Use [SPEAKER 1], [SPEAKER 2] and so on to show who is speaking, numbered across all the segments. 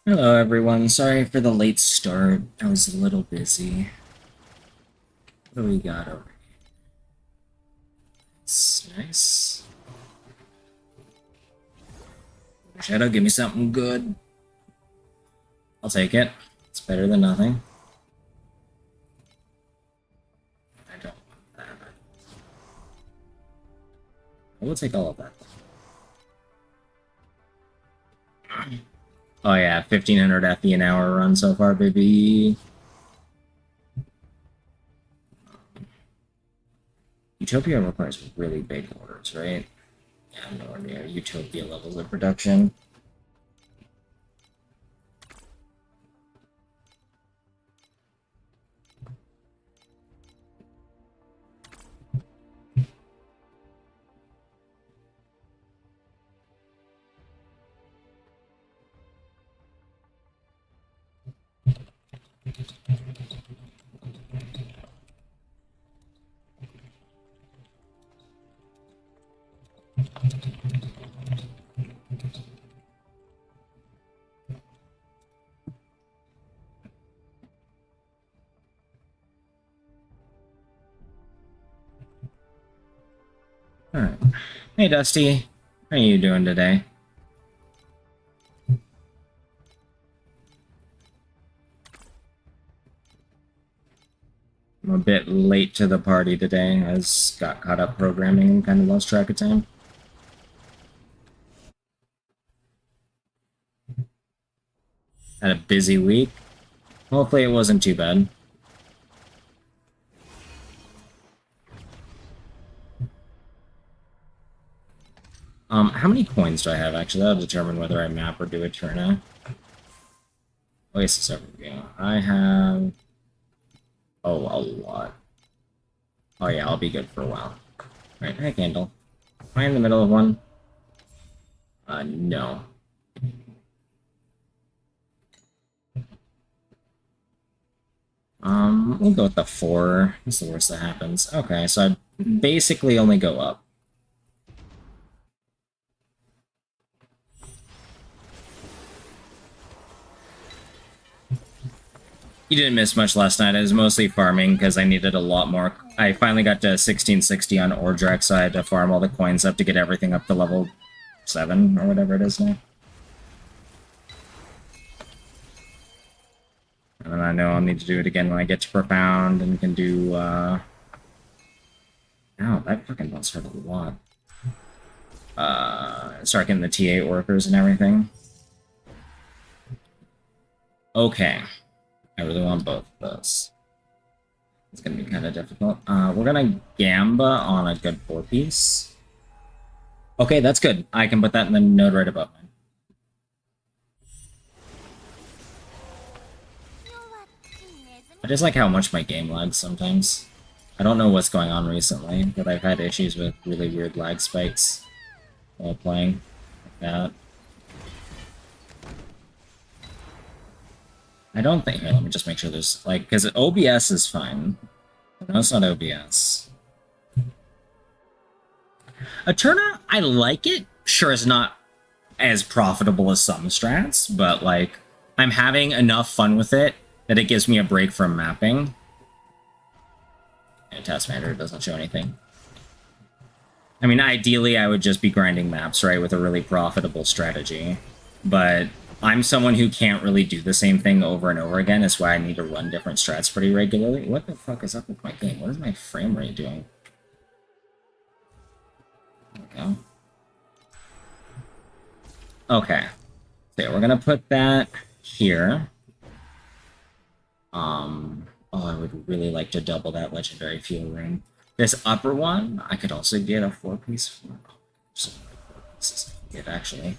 [SPEAKER 1] Hello, everyone. Sorry for the late start. I was a little busy. What do we got over here? It's nice. Shadow, give me something good. I'll take it. It's better than nothing. I don't want that. I will take all of that. Oh yeah, 1500 FE an hour run so far, baby. Utopia requires really big orders, right? Yeah, I'm nowhere near Utopia levels of production. Alright. Hey, Dusty. How are you doing today? I'm a bit late to the party today. I just got caught up programming and kind of lost track of time. Had a busy week. Hopefully it wasn't too bad. How many coins do I have, actually? That'll determine whether I map or do a turn. Oasis overview. I have... Oh, a lot. Oh yeah, I'll be good for a while. Right, hey, Candle. Am I in the middle of one? No. We'll go with the 4. What's the worst that happens? Okay, so I basically only go up. You didn't miss much last night. I was mostly farming because I needed a lot more. I finally got to 1660 on Ordrex, so I had to farm all the coins up to get everything up to level 7 or whatever it is now. And then I know I'll need to do it again when I get to Profound and can do, Ow, that fucking boss hurt a lot. Start getting the T8 workers and everything. Okay. I really want both of those. It's gonna be kind of difficult. We're gonna Gamba on a good 4-piece. Okay, that's good. I can put that in the node right above mine. I just like how much my game lags sometimes. I don't know what's going on recently, but I've had issues with really weird lag spikes while playing like that. I don't think... Here, let me just make sure there's... Like, because OBS is fine. No, it's not OBS. Eterna, I like it. Sure, it's not as profitable as some strats, but, like, I'm having enough fun with it that it gives me a break from mapping. And Task Manager doesn't show anything. I mean, ideally, I would just be grinding maps, right, with a really profitable strategy. But I'm someone who can't really do the same thing over and over again. That's why I need to run different strats pretty regularly. What the fuck is up with my game? What is my frame rate doing? There we go. Okay. So yeah, we're gonna put that here. Oh, I would really like to double that legendary fuel ring. This upper one, I could also get a 4-piece for. So 4 pieces I can get, actually.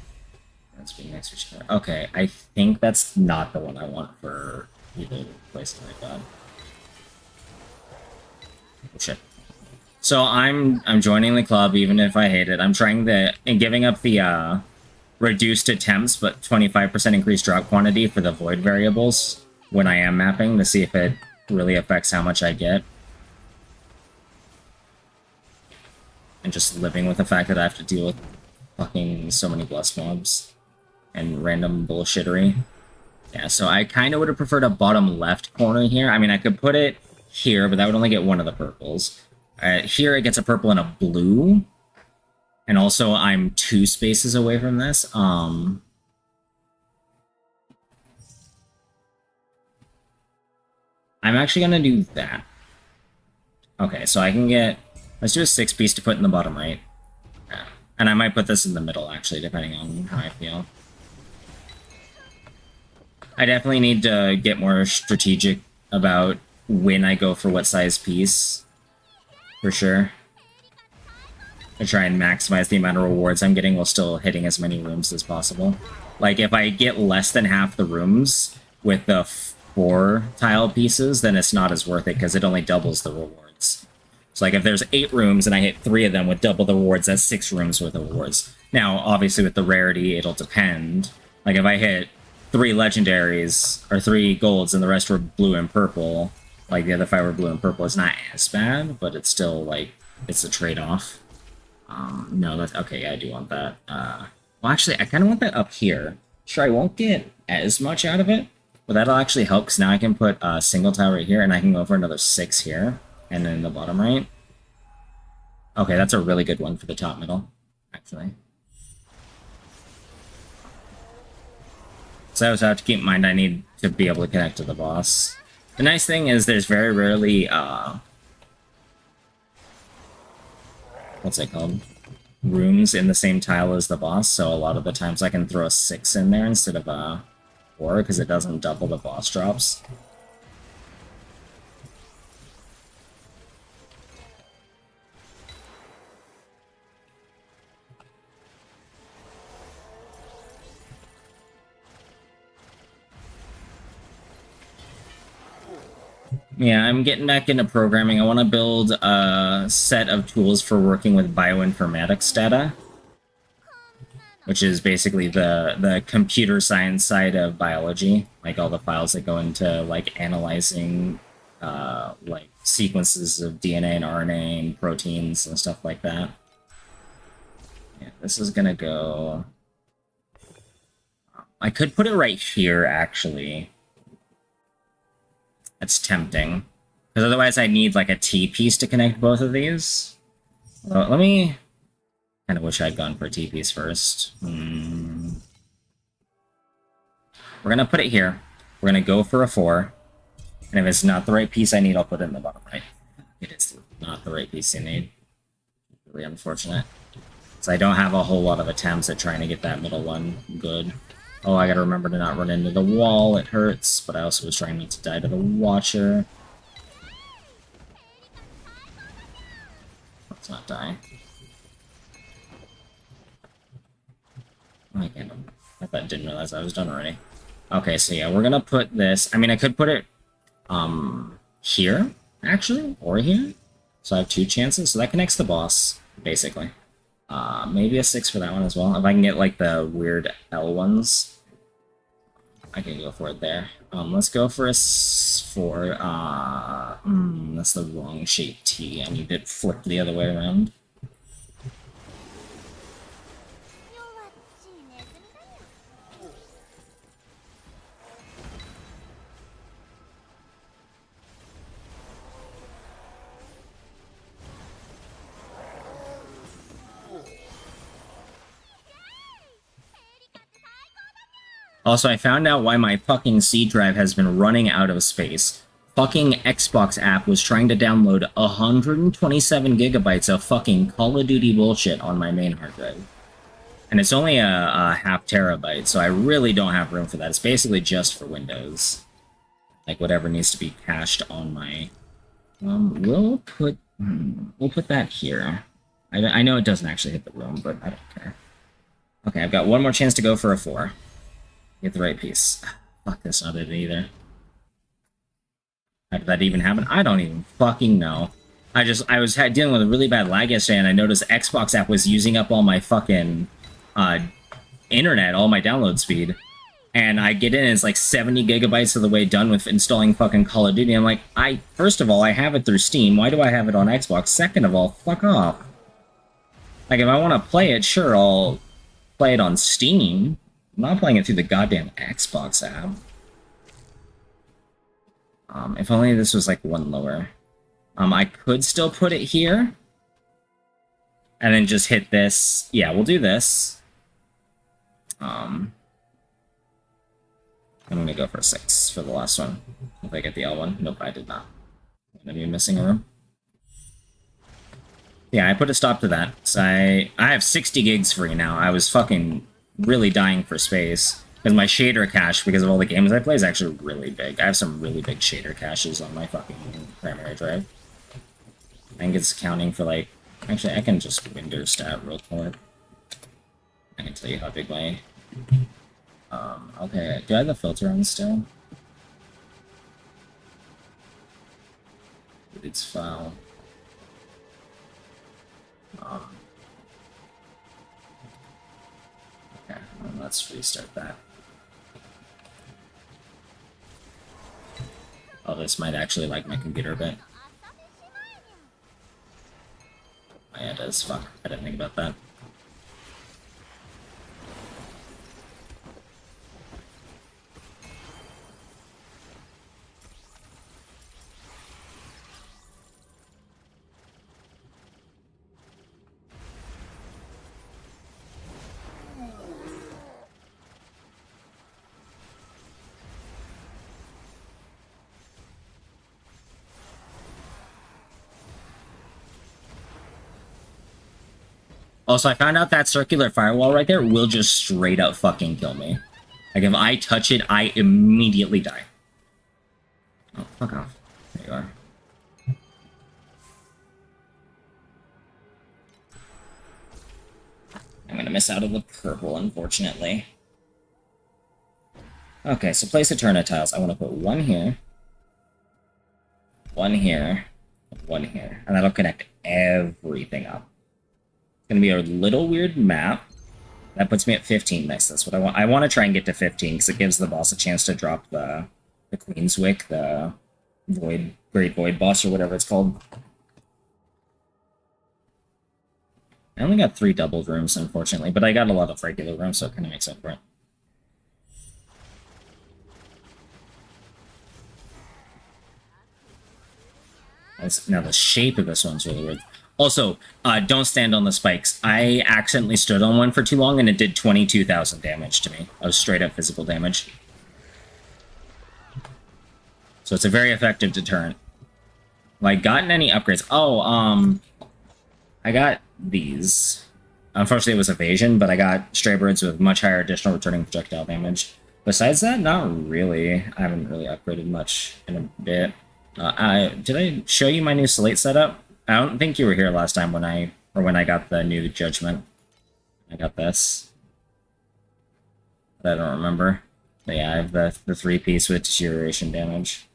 [SPEAKER 1] That's being next to each other. Okay, I think that's not the one I want for either places like that. Oh, shit. So I'm joining the club even if I hate it. I'm trying the and giving up the reduced attempts but 25% increased drop quantity for the void variables when I am mapping to see if it really affects how much I get. And just living with the fact that I have to deal with fucking so many blessed mobs and random bullshittery. Yeah, so I kind of would have preferred a bottom left corner here. I mean, I could put it here, but that would only get one of the purples. Here it gets a purple and a blue. And also I'm 2 spaces away from this. I'm actually going to do that. Okay, so I can get... Let's do a 6-piece to put in the bottom right. Yeah. And I might put this in the middle, actually, depending on how I feel. I definitely need to get more strategic about when I go for what size piece. For sure. To try and maximize the amount of rewards I'm getting while still hitting as many rooms as possible. Like, if I get less than half the rooms with the 4 tile pieces, then it's not as worth it because it only doubles the rewards. So, like, if there's 8 rooms and I hit 3 of them with double the rewards, that's 6 rooms worth of rewards. Now, obviously, with the rarity, it'll depend. Like, if I hit 3 legendaries, or 3 golds, and the rest were blue and purple, like, the other 5 were blue and purple, it's not as bad, but it's still, like, it's a trade-off. No, that's... Okay, yeah, I do want that. Well, actually, I kind of want that up here. Sure, I won't get as much out of it, but that'll actually help, because now I can put a single tile right here, and I can go for another 6 here, and then the bottom right. Okay, that's a really good one for the top middle, actually. So I also have to keep in mind I need to be able to connect to the boss. The nice thing is there's very rarely, what's it called? Rooms in the same tile as the boss, so a lot of the times I can throw a 6 in there instead of a 4, because it doesn't double the boss drops. Yeah, I'm getting back into programming. I want to build a set of tools for working with bioinformatics data, which is basically the computer science side of biology, like all the files that go into like analyzing like sequences of DNA and RNA and proteins and stuff like that. Yeah, this is gonna go... I could put it right here, actually. That's tempting. Because otherwise I need like a T-piece to connect both of these. Let me... kind of wish I'd gone for a T-piece first. We're going to put it here. We're going to go for a 4. And if it's not the right piece I need, I'll put it in the bottom right. It is not the right piece I need. Really unfortunate. So I don't have a whole lot of attempts at trying to get that middle one good. Oh, I gotta remember to not run into the wall, it hurts, but I also was trying not to die to the Watcher. Let's not die. I can't... I didn't realize I was done already. Okay, so yeah, we're gonna put this... I mean, I could put it, here, actually, or here. So I have 2 chances, so that connects the boss, basically. Maybe a 6 for that one as well. If I can get, like, the weird L ones, I can go for it there. Let's go for a 4. That's the wrong shape T. I need it flipped the other way around. Also, I found out why my fucking C drive has been running out of space. Fucking Xbox app was trying to download 127 gigabytes of fucking Call of Duty bullshit on my main hard drive. And it's only a half terabyte, so I really don't have room for that. It's basically just for Windows. Like, whatever needs to be cached on my... we'll put that here. I know it doesn't actually hit the room, but I don't care. Okay, I've got one more chance to go for a 4. Get the right piece. Fuck, that's not it either. How did that even happen? I don't even fucking know. I was dealing with a really bad lag yesterday, and I noticed Xbox app was using up all my fucking internet, all my download speed. And I get in, and it's like 70 gigabytes of the way done with installing fucking Call of Duty. I'm like, first of all, I have it through Steam. Why do I have it on Xbox? Second of all, fuck off. Like, if I want to play it, sure, I'll play it on Steam. I'm not playing it through the goddamn Xbox app. If only this was like one lower. I could still put it here. And then just hit this. Yeah, we'll do this. I'm gonna go for 6 for the last one. If I get the L1. Nope, I did not. I'm gonna be missing a room. Yeah, I put a stop to that. So I have 60 gigs free now. I was fucking really dying for space. Because my shader cache, because of all the games I play, is actually really big. I have some really big shader caches on my fucking primary drive. I think it's accounting for like... Actually, I can just window stat real quick. I can tell you how big my... okay, do I have the filter on still? It's foul. Okay, well, let's restart that. Oh, this might actually like my computer a bit. Oh, yeah, it does. Fuck, I didn't think about that. Also, I found out that circular firewall right there will just straight up fucking kill me. Like, if I touch it, I immediately die. Oh, fuck off. There you are. I'm gonna miss out on the purple, unfortunately. Okay, so place Eterna tiles. I want to put one here, one here, one here, and that'll connect everything up. It's gonna be a little weird map. That puts me at 15. Nice, that's what I want. I want to try and get to 15 because it gives the boss a chance to drop the Queen's Wick, the Great Void boss or whatever it's called. I only got 3 doubled rooms, unfortunately, but I got a lot of regular rooms, so it kind of makes up for it. Now the shape of this one's really weird. Also, don't stand on the spikes. I accidentally stood on one for too long and it did 22,000 damage to me. That was straight up physical damage. So it's a very effective deterrent. Have I gotten any upgrades? Oh, I got these. Unfortunately, it was evasion, but I got stray birds with much higher additional returning projectile damage. Besides that, not really. I haven't really upgraded much in a bit. Did I show you my new slate setup? I don't think you were here last time when I got the new judgment. I got this. But I don't remember. But yeah, I have the 3-piece with deterioration damage.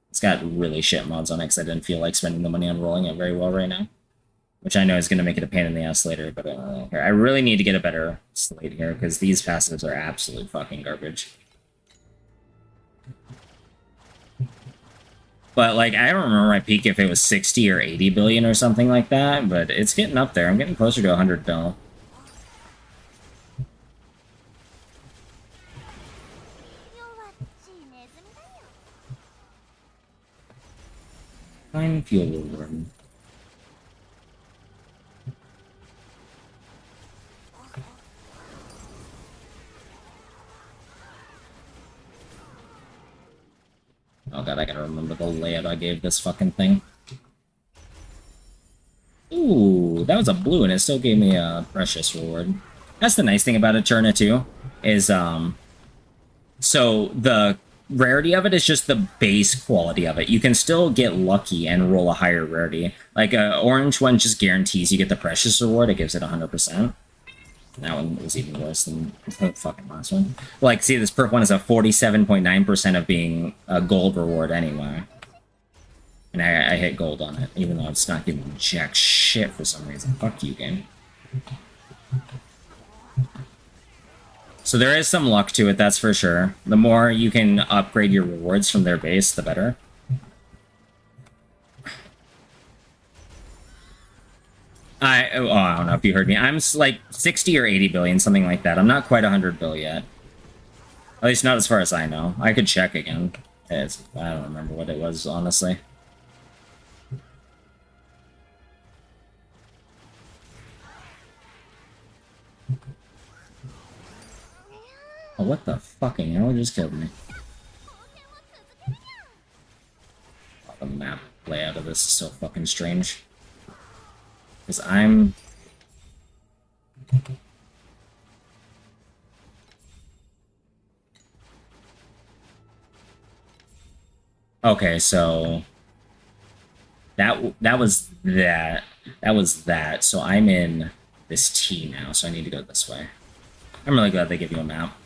[SPEAKER 1] It's got really shit mods on it because I didn't feel like spending the money on rolling it very well right now. Which I know is going to make it a pain in the ass later, but I don't really care. I really need to get a better slate here because these passives are absolute fucking garbage. But, like, I don't remember my peak if it was 60 or 80 billion or something like that, but it's getting up there. I'm getting closer to 100 bill. Fine fuel reward. Oh god, I gotta remember the layout I gave this fucking thing. Ooh, that was a blue and it still gave me a precious reward. That's the nice thing about Eterna too, is so the rarity of it is just the base quality of it. You can still get lucky and roll a higher rarity. Like a orange one just guarantees you get the precious reward, it gives it 100%. That one was even worse than the fucking last one. Like, see, this perp one is a 47.9% of being a gold reward anyway. And I hit gold on it, even though it's not giving jack shit for some reason. Fuck you, game. So there is some luck to it, that's for sure. The more you can upgrade your rewards from their base, the better. I don't know if you heard me. I'm like 60 or 80 billion, something like that. I'm not quite 100 bill yet. At least not as far as I know. I could check again I don't remember what it was, honestly. Oh, what the fucking hell just killed me? Oh, the map layout of this is so fucking strange. Because I'm... Okay, so... That was that. That was that. So I'm in this T now, so I need to go this way. I'm really glad they give you a map.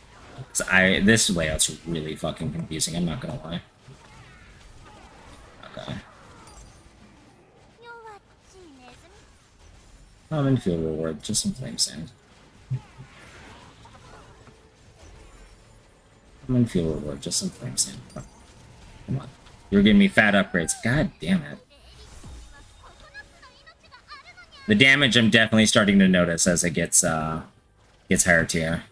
[SPEAKER 1] This layout's really fucking confusing, I'm not gonna lie. Okay. Common field reward, just some flame sand. Common field reward, just some flame sand. Come on. You're giving me fat upgrades. God damn it. The damage I'm definitely starting to notice as it gets higher tier.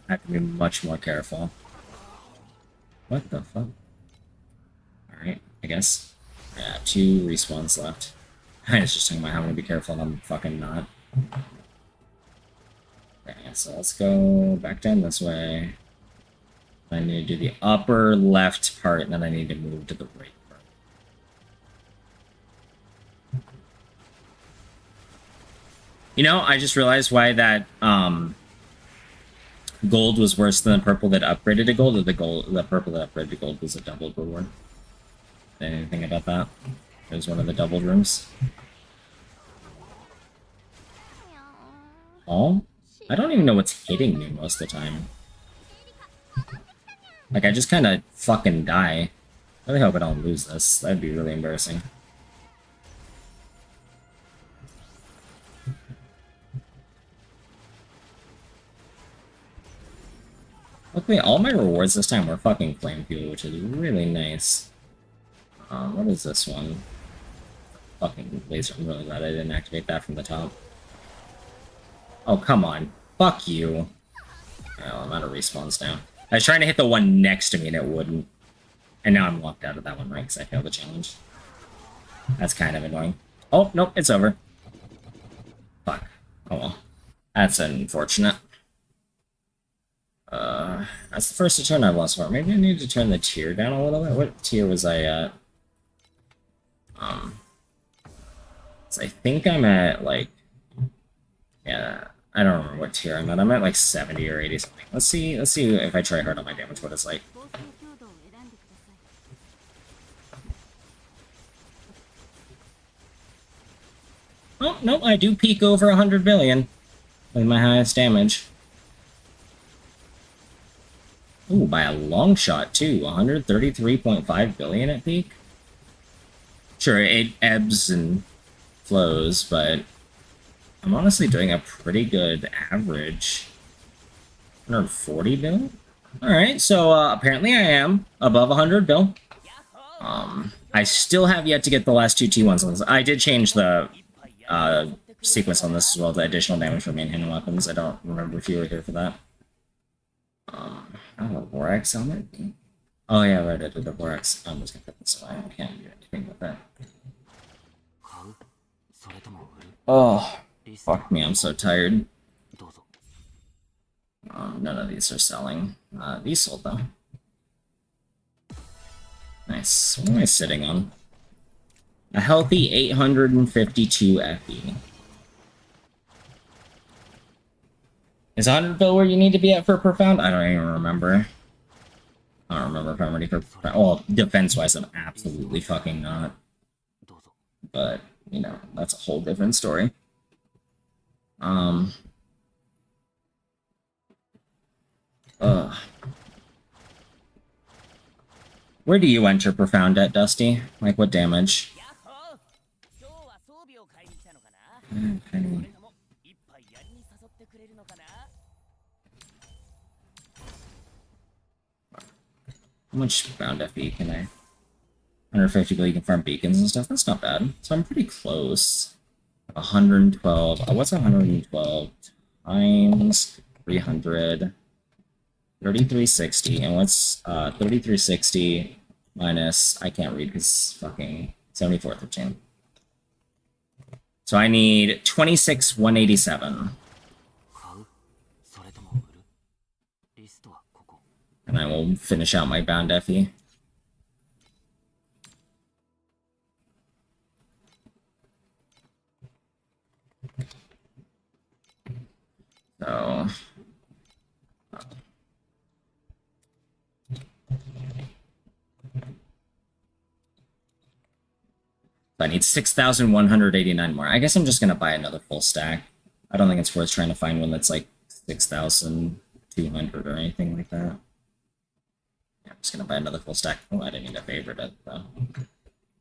[SPEAKER 1] I have to be much more careful. What the fuck? Alright, I guess. Yeah, 2 respawns left. I was just talking about how I'm gonna be careful and I'm fucking not. Okay, so let's go back down this way. I need to do the upper left part, and then I need to move to the right part. You know, I just realized why that gold was worse than the purple that upgraded to gold, or the purple that upgraded to gold was a doubled reward. Anything about that? It was one of the doubled rooms. Oh? I don't even know what's hitting me most of the time. Like, I just kind of fucking die. I really hope I don't lose this. That'd be really embarrassing. Luckily, all my rewards this time were fucking flame fuel, which is really nice. What is this one? Fucking laser. I'm really glad I didn't activate that from the top. Oh, come on. Fuck you. Oh, I'm out of respawns now. I was trying to hit the one next to me and it wouldn't. And now I'm locked out of that one, right? Because I failed the challenge. That's kind of annoying. Oh, nope, it's over. Fuck. Oh well. That's unfortunate. That's the first turn I've lost for. Maybe I need to turn the tier down a little bit. What tier was I at? So I think I'm at, like... Yeah, I don't remember what tier I'm at. I'm at, like, 70 or 80 something. Let's see if I try hard on my damage, what it's like. Oh, nope, I do peak over 100 billion with my highest damage. Ooh, by a long shot, too. 133.5 billion at peak. Sure, it ebbs and flows, but I'm honestly doing a pretty good average. 140 bill? Alright, so apparently I am above 100 bill. I still have yet to get the last 2 T1s on this. I did change the sequence on this as well, the additional damage for main hand weapons. I don't remember if you were here for that. Oh, Borax helmet? Oh yeah, right, I did the Borax. I'm just gonna put this away. I can't do anything with that. Oh, fuck me, I'm so tired. None of these are selling. These sold though. Nice. What am I sitting on? A healthy 852 FE. Is 100 bill where you need to be at for profound? I don't even remember. I don't remember if I'm ready for profound. Well, defense-wise, I'm absolutely fucking not. But, you know, that's a whole different story. Where do you enter profound at, Dusty? Like, what damage? How much bound FE can I? 150 bill, you can farm beacons and stuff. That's not bad. So I'm pretty close. 112. What's 112 times 300? 3360. And what's 3360 minus, I can't read because fucking 7413. So I need 26,187. And I will finish out my bound FE. So I need 6,189 more. I guess I'm just going to buy another full stack. I don't think it's worth trying to find one that's like 6,200 or anything like that. Yeah, I'm just going to buy another full stack. Oh, I didn't need to favorite it, though.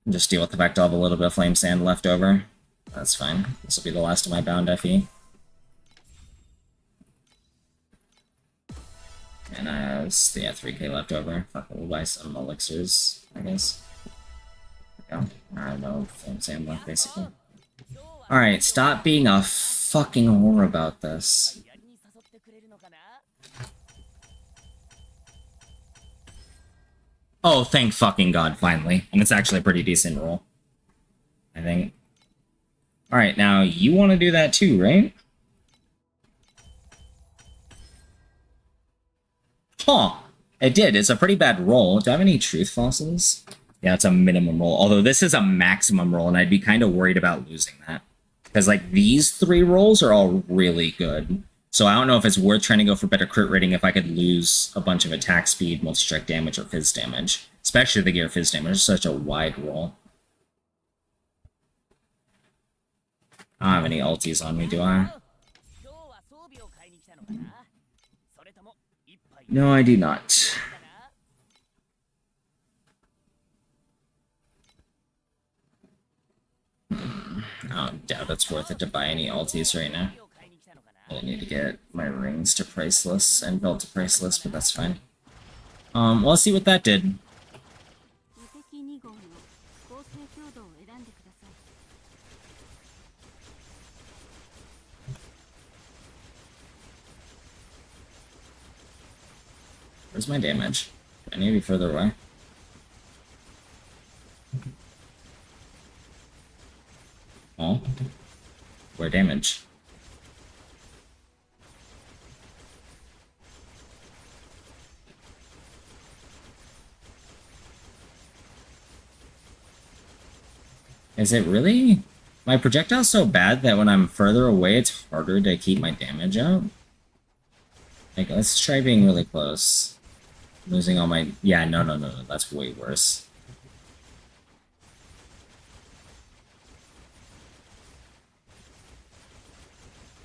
[SPEAKER 1] And just deal with the fact I'll have a little bit of flame sand left over. That's fine. This will be the last of my bound FE. And I have, yeah, 3k left over. Fuck, we'll buy some elixirs, I guess. There we go. I don't know, flame sand left, basically. Alright, stop being a fucking whore about this. Oh, thank fucking god, finally. And it's actually a pretty decent roll, I think. Alright, now you want to do that too, right? Huh. It did. It's a pretty bad roll. Do I have any truth fossils? Yeah, it's a minimum roll. Although this is a maximum roll, and I'd be kind of worried about losing that. Because, like, these 3 rolls are all really good. So I don't know if it's worth trying to go for better crit rating if I could lose a bunch of attack speed, multi-strike damage, or fizz damage. Especially the gear fizz damage. It's such a wide roll. I don't have any ultis on me, do I? No, I do not. I doubt it's worth it to buy any ultis right now. I need to get my rings to priceless and belt to priceless, but that's fine. Well, let's see what that did. Where's my damage? I need to be further away. Oh. Where damage? Is it really? My projectile's so bad that when I'm further away, it's harder to keep my damage out? Like, let's try being really close. Losing all my... Yeah, no, that's way worse.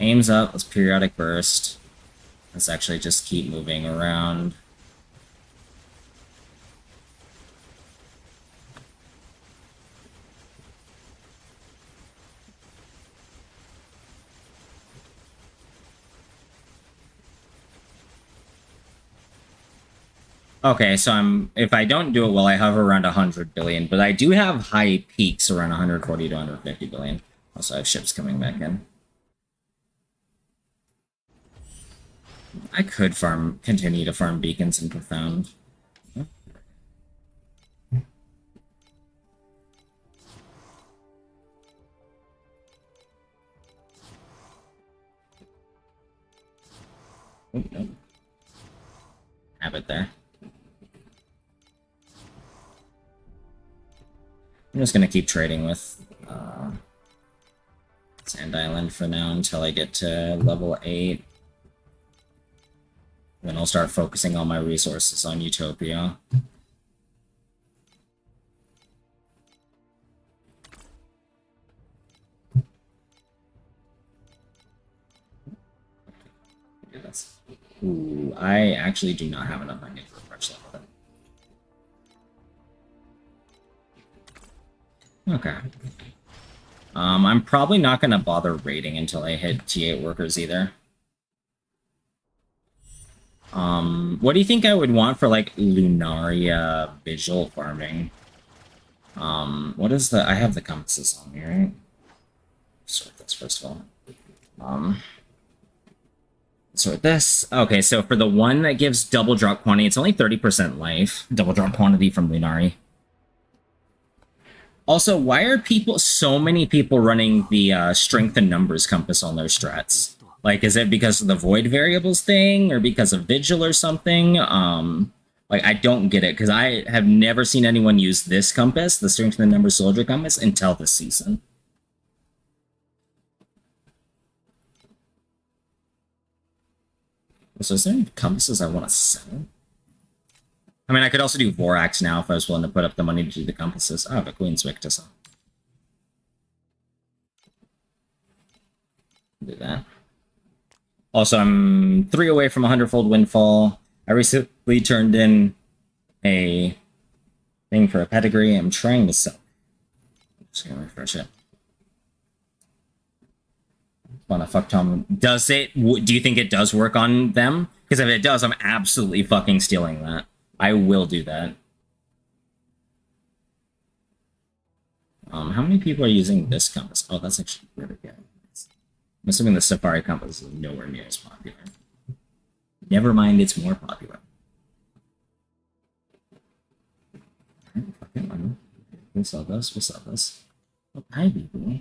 [SPEAKER 1] Aim's up, let's periodic burst. Let's actually just keep moving around. Okay, so if I don't do it well, I hover around 100 billion, but I do have high peaks around 140 to 150 billion. Also, I have ships coming back in. I could continue to farm beacons in Profound. Oh, no. Have it there. I'm just gonna keep trading with Sand Island for now until I get to level 8. Then I'll start focusing all my resources on Utopia. Ooh, I actually do not have enough money for a fresh level. Okay. I'm probably not going to bother raiding until I hit T8 workers either. What do you think I would want for, like, Lunaria visual farming? What is the... I have the compasses on me, right? Sort this first of all. So with this, okay, so for the one that gives double drop quantity, it's only 30% life. Double drop quantity from Lunari. Also, why are so many people running the strength and numbers compass on their strats? Like, is it because of the void variables thing, or because of vigil or something? Like, I don't get it, because I have never seen anyone use this compass, the strength and numbers soldier compass, until this season. So is there any compasses I want to sell? I mean, I could also do Vorax now if I was willing to put up the money to do the compasses. Oh, the Queen's Wick to sell. Do that. Also, I'm 3 away from a 100-fold windfall. I recently turned in a thing for a pedigree. I'm trying to sell. I'm just gonna refresh it. Wanna fuck Tom? Does it? Do you think it does work on them? Because if it does, I'm absolutely fucking stealing that. I will do that. How many people are using this compass? Oh, that's actually really good. I'm assuming the Safari compass is nowhere near as popular. Never mind, it's more popular. We'll sell this. We'll sell this. Oh, hi, people.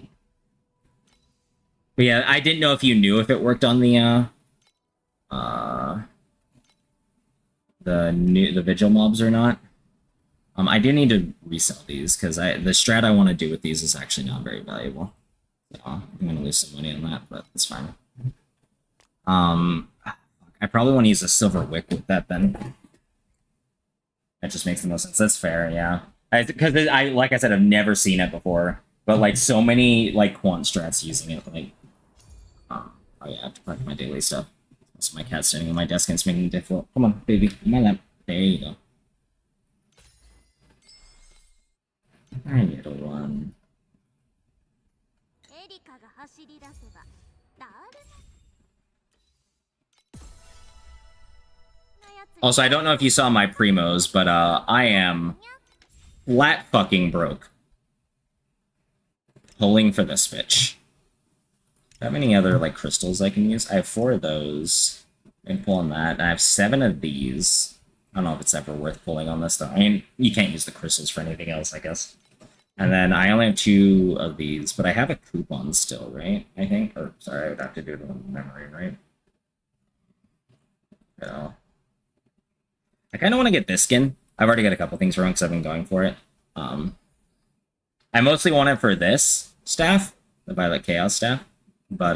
[SPEAKER 1] But yeah, I didn't know if you knew if it worked on the vigil mobs or not. I do need to resell these because the strat I want to do with these is actually not very valuable. So I'm gonna lose some money on that, but it's fine. I probably want to use a silver wick with that then. That just makes the most sense. That's fair, yeah. Because I like I said, I've never seen it before, but like so many like quant strats using it. Like, oh yeah, I have to park my daily stuff. So my cat's standing on my desk and it's making it difficult. Come on, baby, on my lap. There you go. I need to run. Also, I don't know if you saw my primos, but I am flat fucking broke. Pulling for this bitch. Do I have any other like crystals I can use? I have 4 of those. I'm pulling that. I have 7 of these. I don't know if it's ever worth pulling on this though. I mean, you can't use the crystals for anything else, I guess. And then I only have 2 of these, but I have a coupon still, right? I think. Or sorry, I would have to do it in memory, right? So I kind of want to get this skin. I've already got a couple things wrong because I've been going for it. I mostly want it for this staff, the Violet Chaos staff. But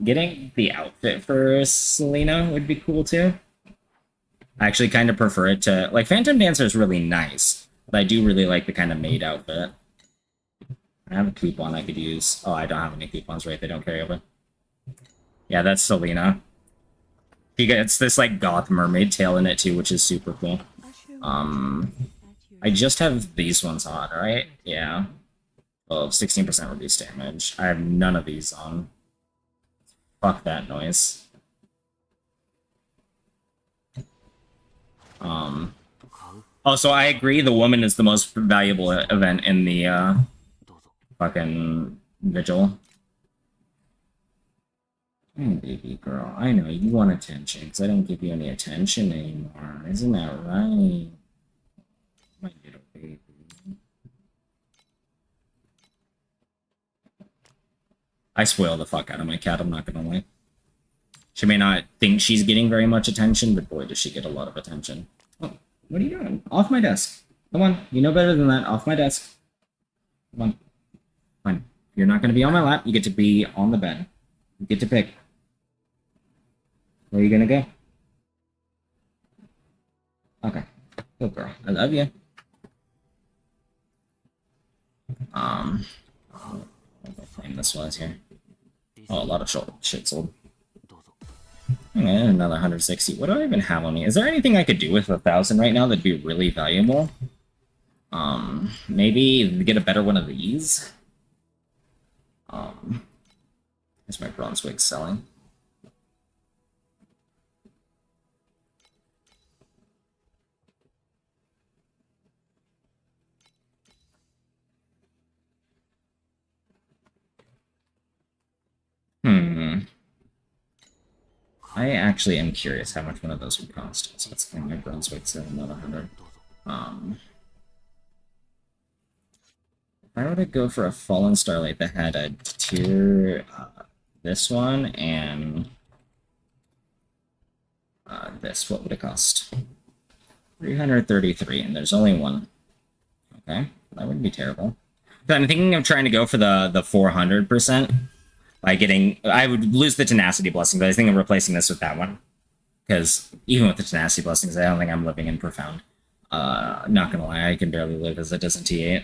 [SPEAKER 1] getting the outfit for Selena would be cool too. I actually kind of prefer it to... Like, Phantom Dancer is really nice, but I do really like the kind of maid outfit. I have a coupon I could use. Oh, I don't have any coupons, right? They don't carry over. Yeah, that's Selena. She gets this, like, goth mermaid tail in it too, which is super cool. I just have these ones on, right? Yeah. Well, 16% reduced damage. I have none of these on. Fuck that noise. Also, I agree the woman is the most valuable event in the fucking vigil. Hey, baby girl, I know you want attention because I don't give you any attention anymore. Isn't that right? My little baby. I spoil the fuck out of my cat, I'm not gonna lie. She may not think she's getting very much attention, but boy, does she get a lot of attention. Oh, what are you doing? Off my desk. Come on, you know better than that. Off my desk. Come on. Fine. You're not gonna be on my lap, you get to be on the bed. You get to pick. Where are you gonna go? Okay. Good girl. I love you. I'll flame this was here. Oh, a lot of shit sold. Okay, another 160. What do I even have on me? Is there anything I could do with 1,000 right now that'd be really valuable? Maybe get a better one of these. Is my bronze wig selling? I actually am curious how much one of those would cost. So that's my bronze weight, so not 100. If I were to go for a Fallen Starlight that had a tier, this one and this, what would it cost? 333, and there's only one. Okay, that wouldn't be terrible. But I'm thinking of trying to go for the 400% by getting. I would lose the Tenacity Blessing, but I think I'm replacing this with that one. Because even with the Tenacity Blessings, I don't think I'm living in Profound. Not gonna lie, I can barely live as a Dozen T8.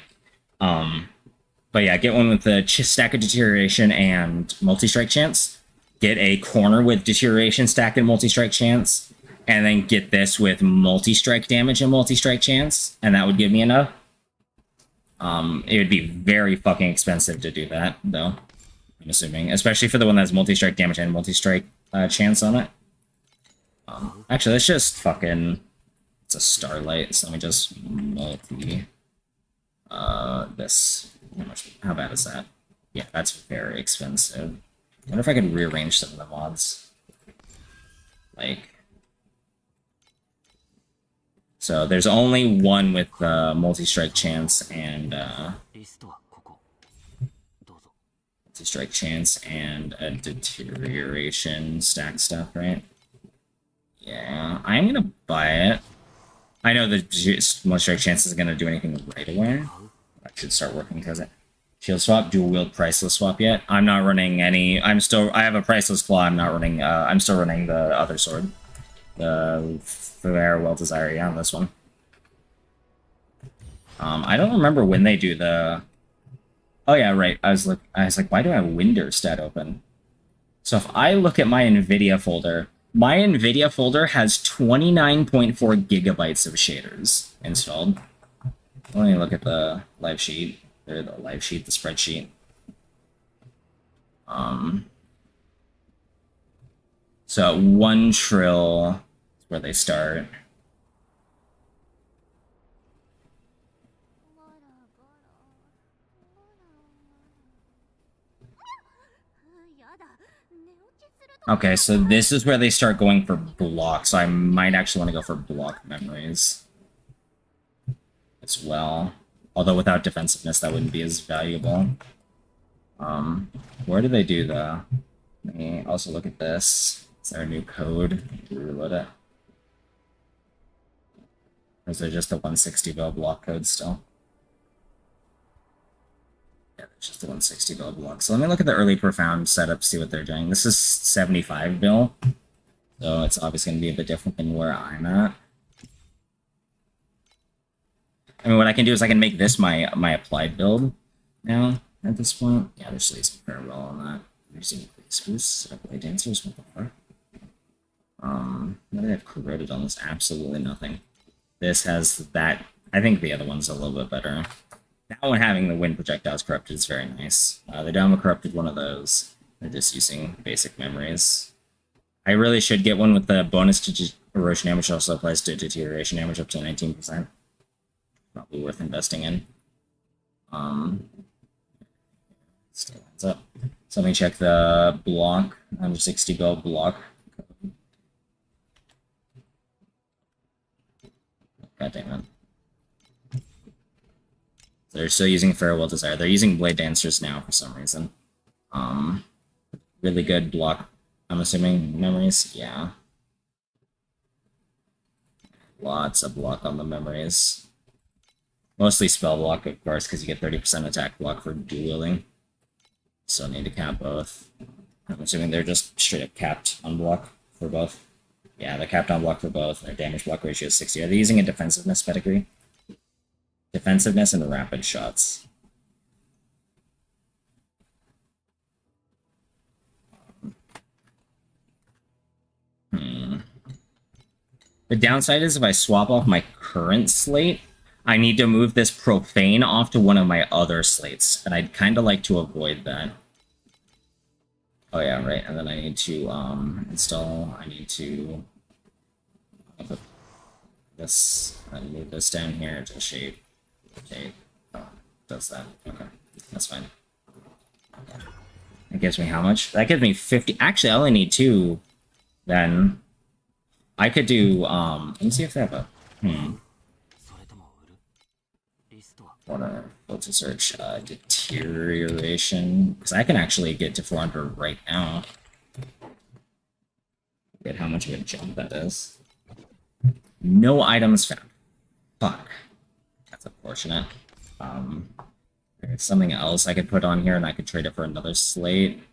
[SPEAKER 1] But yeah, get one with the Stack of Deterioration and Multi-Strike Chance. Get a corner with Deterioration, Stack, and Multi-Strike Chance. And then get this with Multi-Strike Damage and Multi-Strike Chance. And that would give me enough. It would be very fucking expensive to do that, though. I'm assuming. Especially for the one that has Multi-Strike Damage and Multi-Strike Chance on it. Actually, let's just fucking... It's a Starlight, so let me just multi... this. How bad is that? Yeah, that's very expensive. I wonder if I could rearrange some of the mods. Like... So there's only one with multi-strike chance and multi-strike chance and a deterioration stack stuff, right? Yeah, I'm gonna buy it. I know the multi-strike chance isn't gonna do anything right away. I should start working because it shield swap, dual wield priceless swap yet. I'm not running any. I have a priceless claw. I'm not running. I'm still running the other sword. The Farewell Desire, yeah, this one. I don't remember when they do the... Oh yeah, right. I was like, why do I have Winder stat open? So if I look at my NVIDIA folder, my NVIDIA folder has 29.4 gigabytes of shaders installed. Let me look at the live sheet. Or the live sheet, the spreadsheet. So 1 trill... where they start. Okay, so this is where they start going for block, so I might actually want to go for block memories as well. Although without defensiveness, that wouldn't be as valuable. Where do they do the... Let me also look at this. Is there a new code? Reload it. Or is there just the 160 bill block code still? Yeah, there's just the 160 bill block. So let me look at the early Profound setup, see what they're doing. This is 75 bill. So it's obviously going to be a bit different than where I'm at. I mean, what I can do is I can make this my applied build now at this point. Yeah, there's using Farewell on that. They're using Boost, Blade Dancers, what the fuck? What do they have corroded on this? Absolutely nothing. This has that. I think the other one's a little bit better. That one having the wind projectiles corrupted is very nice. They don't have a corrupted one of those. They're just using basic memories. I really should get one with the bonus to erosion damage, also applies to deterioration damage up to 19%. Probably worth investing in. Still lines up. So let me check the block. 160 bill block. God damn it. They're still using Farewell Desire. They're using Blade Dancers now for some reason. Really good block, I'm assuming, memories? Yeah. Lots of block on the memories. Mostly spell block, of course, because you get 30% attack block for dual wielding. So need to cap both. I'm assuming they're just straight up capped on block for both. Yeah, they're capped on block for both. Their damage block ratio is 60. Are they using a defensiveness pedigree? Defensiveness and rapid shots. The downside is if I swap off my current slate, I need to move this Profane off to one of my other slates, and I'd kind of like to avoid that. Oh yeah, right, and then I need to install, I need to put this, and move this down here to shape, rotate. Oh, does that, okay, that's fine. Okay. That gives me how much? That gives me 50, actually I only need 2 Then I could do, let me see if they have a, What's a search? Deterioration. Because I can actually get to 400 right now. Get how much of a jump that is. No items found. Fuck. That's unfortunate. There's something else I could put on here and I could trade it for another slate.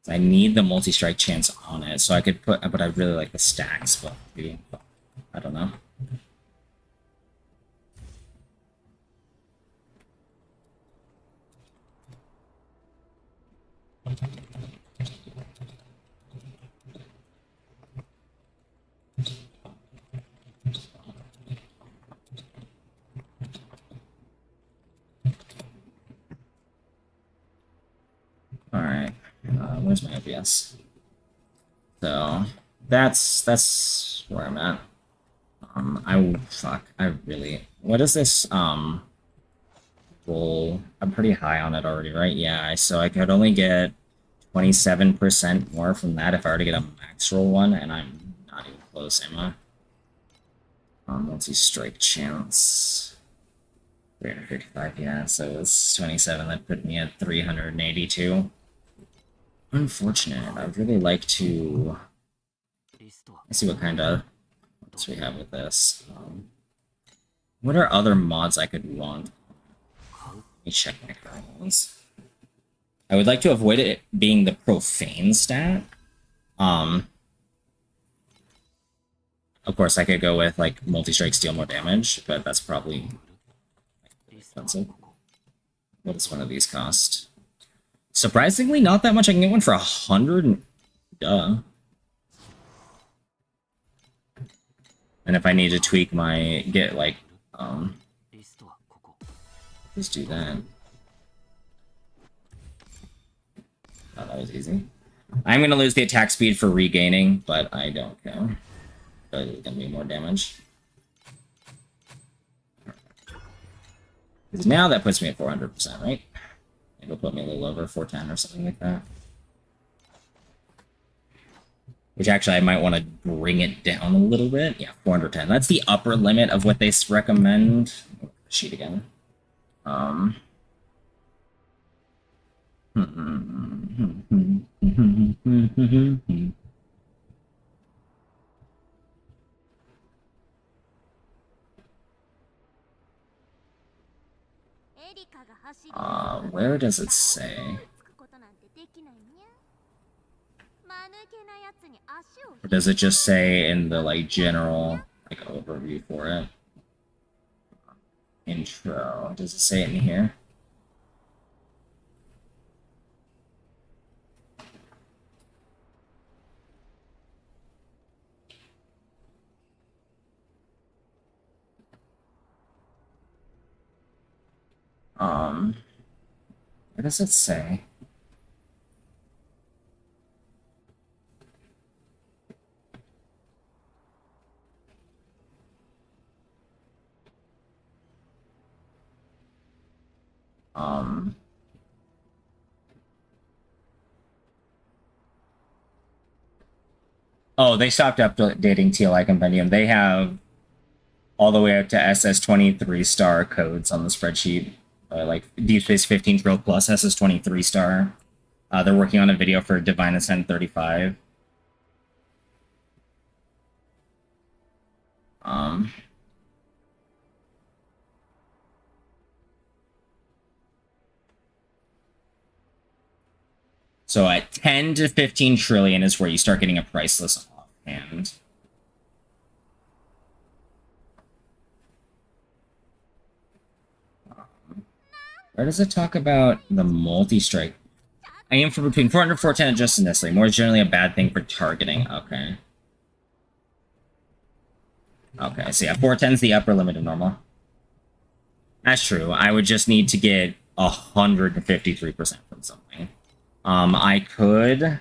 [SPEAKER 1] I need the multi-strike chance on it, so I could put, but I really like the stacks, but maybe, I don't know. Alright, where's my OBS? So, that's where I'm at. What is this, roll? I'm pretty high on it already, right? Yeah, so I could only get 27% more from that if I were to get a max roll one, and I'm not even close, am I? Multi-strike chance. 355, yeah, so it's 27, that put me at 382. Unfortunate. I'd really like to... Let's see what kind of mods we have with this. What are other mods I could want? Let me check my current ones. I would like to avoid it being the profane stat. Of course, I could go with like multi-strike, steal more damage, but that's probably expensive. What does one of these cost? Surprisingly, not that much. I can get one for 100. Duh. And if I need to tweak my just do that. Oh, that was easy. I'm gonna lose the attack speed for regaining, but I don't care. It's gonna be more damage. Because now that puts me at 400%, right? It'll put me a little over 410 or something like that. Which actually I might want to bring it down a little bit. Yeah, 410. That's the upper limit of what they recommend. Sheet again. Where does it say? Or does it just say in the like general like overview for it? Intro. Does it say it in here? What does it say? Oh, they stopped updating TLI Compendium. They have all the way up to SS23 star codes on the spreadsheet. Like Deep Space 15 Drill plus SS23 star. They're working on a video for Divine Ascent 35. So at 10 to 15 trillion is where you start getting a priceless offhand. Where does it talk about the multi-strike? I aim for between 400 and 410 just necessarily. More is generally a bad thing for targeting. Okay. Okay, so yeah, 410 is the upper limit of normal. That's true. I would just need to get 153% from something. I could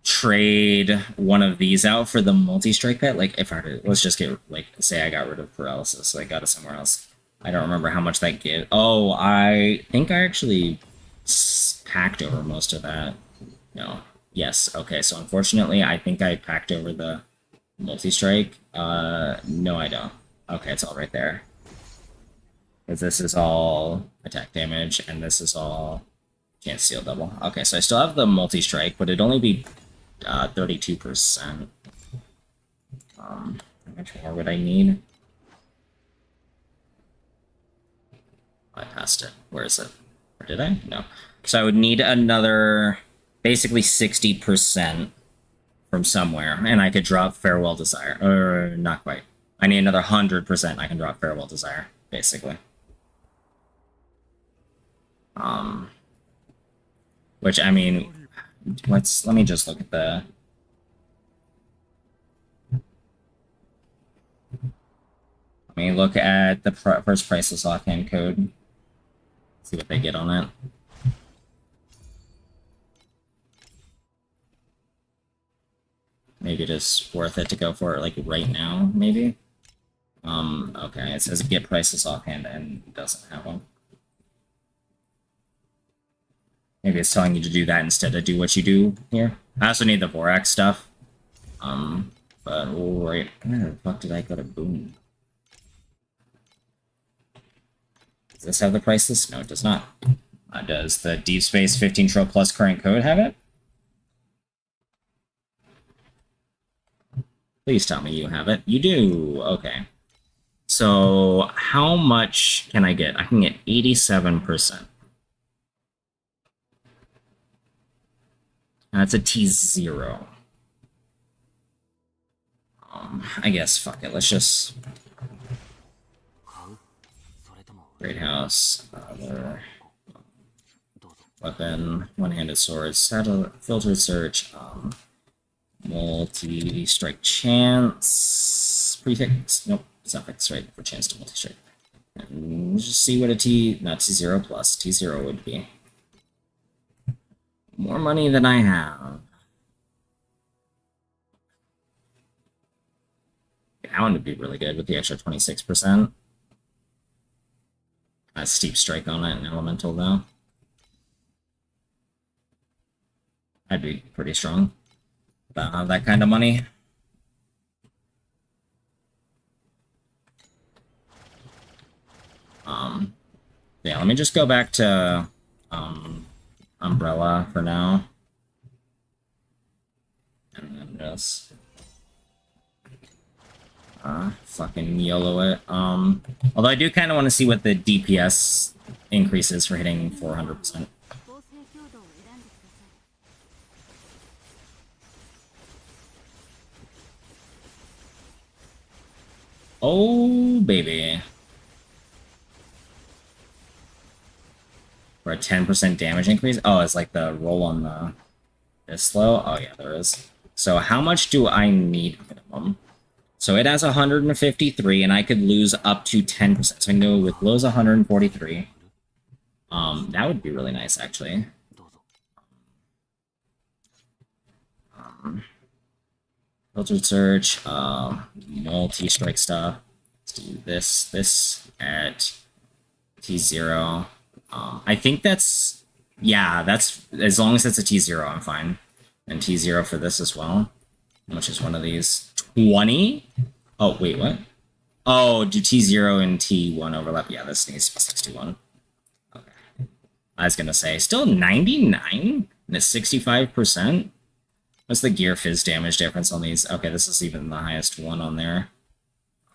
[SPEAKER 1] trade one of these out for the multi-strike pet. Like if I were to, let's just get, like, say I got rid of paralysis, so I got it somewhere else. I don't remember how much that gives. Oh, I think I actually packed over most of that. No. Yes. Okay. So unfortunately, I think I packed over the multi-strike. No, I don't. Okay, it's all right there. Because this is all attack damage, and this is all chance steal double. Okay, so I still have the multi-strike, but it'd only be 32%. How much more would I need? I passed it. Where is it? Or did I? No. So I would need another, basically 60% from somewhere, and I could drop Farewell Desire. Or not quite. I need another 100% I can drop Farewell Desire, basically. Which, I mean, let me just look at the... Let me look at the first priceless offhand code. See what they get on it. Maybe it is worth it to go for it, like, right now, maybe? Okay, it says get priceless offhand and it doesn't have one. Maybe it's telling you to do that instead of do what you do here. I also need the Vorax stuff. But right, where the fuck did I go to boom? Does this have the priceless? No, it does not. Does the Deep Space 15 Tro plus current code have it? Please tell me you have it. You do. Okay. So how much can I get? I can get 87%. That's a T0. I guess, fuck it. Let's just... Great House. Weapon. One-handed sword. Saddle. Filtered search. Multi-strike chance. Prefix. Nope. Suffix, right? For chance to multi-strike. And just see what a not T0 plus. T0 would be. More money than I have. That one would be really good with the extra 26%. A steep strike on it, an elemental though. I'd be pretty strong. But I don't have that kind of money. Yeah, let me just go back to Umbrella for now. And then just fucking YOLO it. Although I do kind of want to see what the DPS increases for hitting 400%. Oh, baby. For a 10% damage increase? Oh, it's like the roll on the this slow? Oh, yeah, there is. So how much do I need minimum? So it has 153, and I could lose up to 10%. So I can go with lose 143. That would be really nice, actually. Filtered search, multi-strike stuff. Let's do this at T0. I think that's, yeah, that's, as long as it's a T0, I'm fine. And T0 for this as well. How much is one of these? 20? Oh, wait, what? Oh, do T0 and T1 overlap? Yeah, this needs to be 61. Okay. I was gonna say, still 99? And it's 65%? What's the gear fizz damage difference on these? Okay, this is even the highest one on there.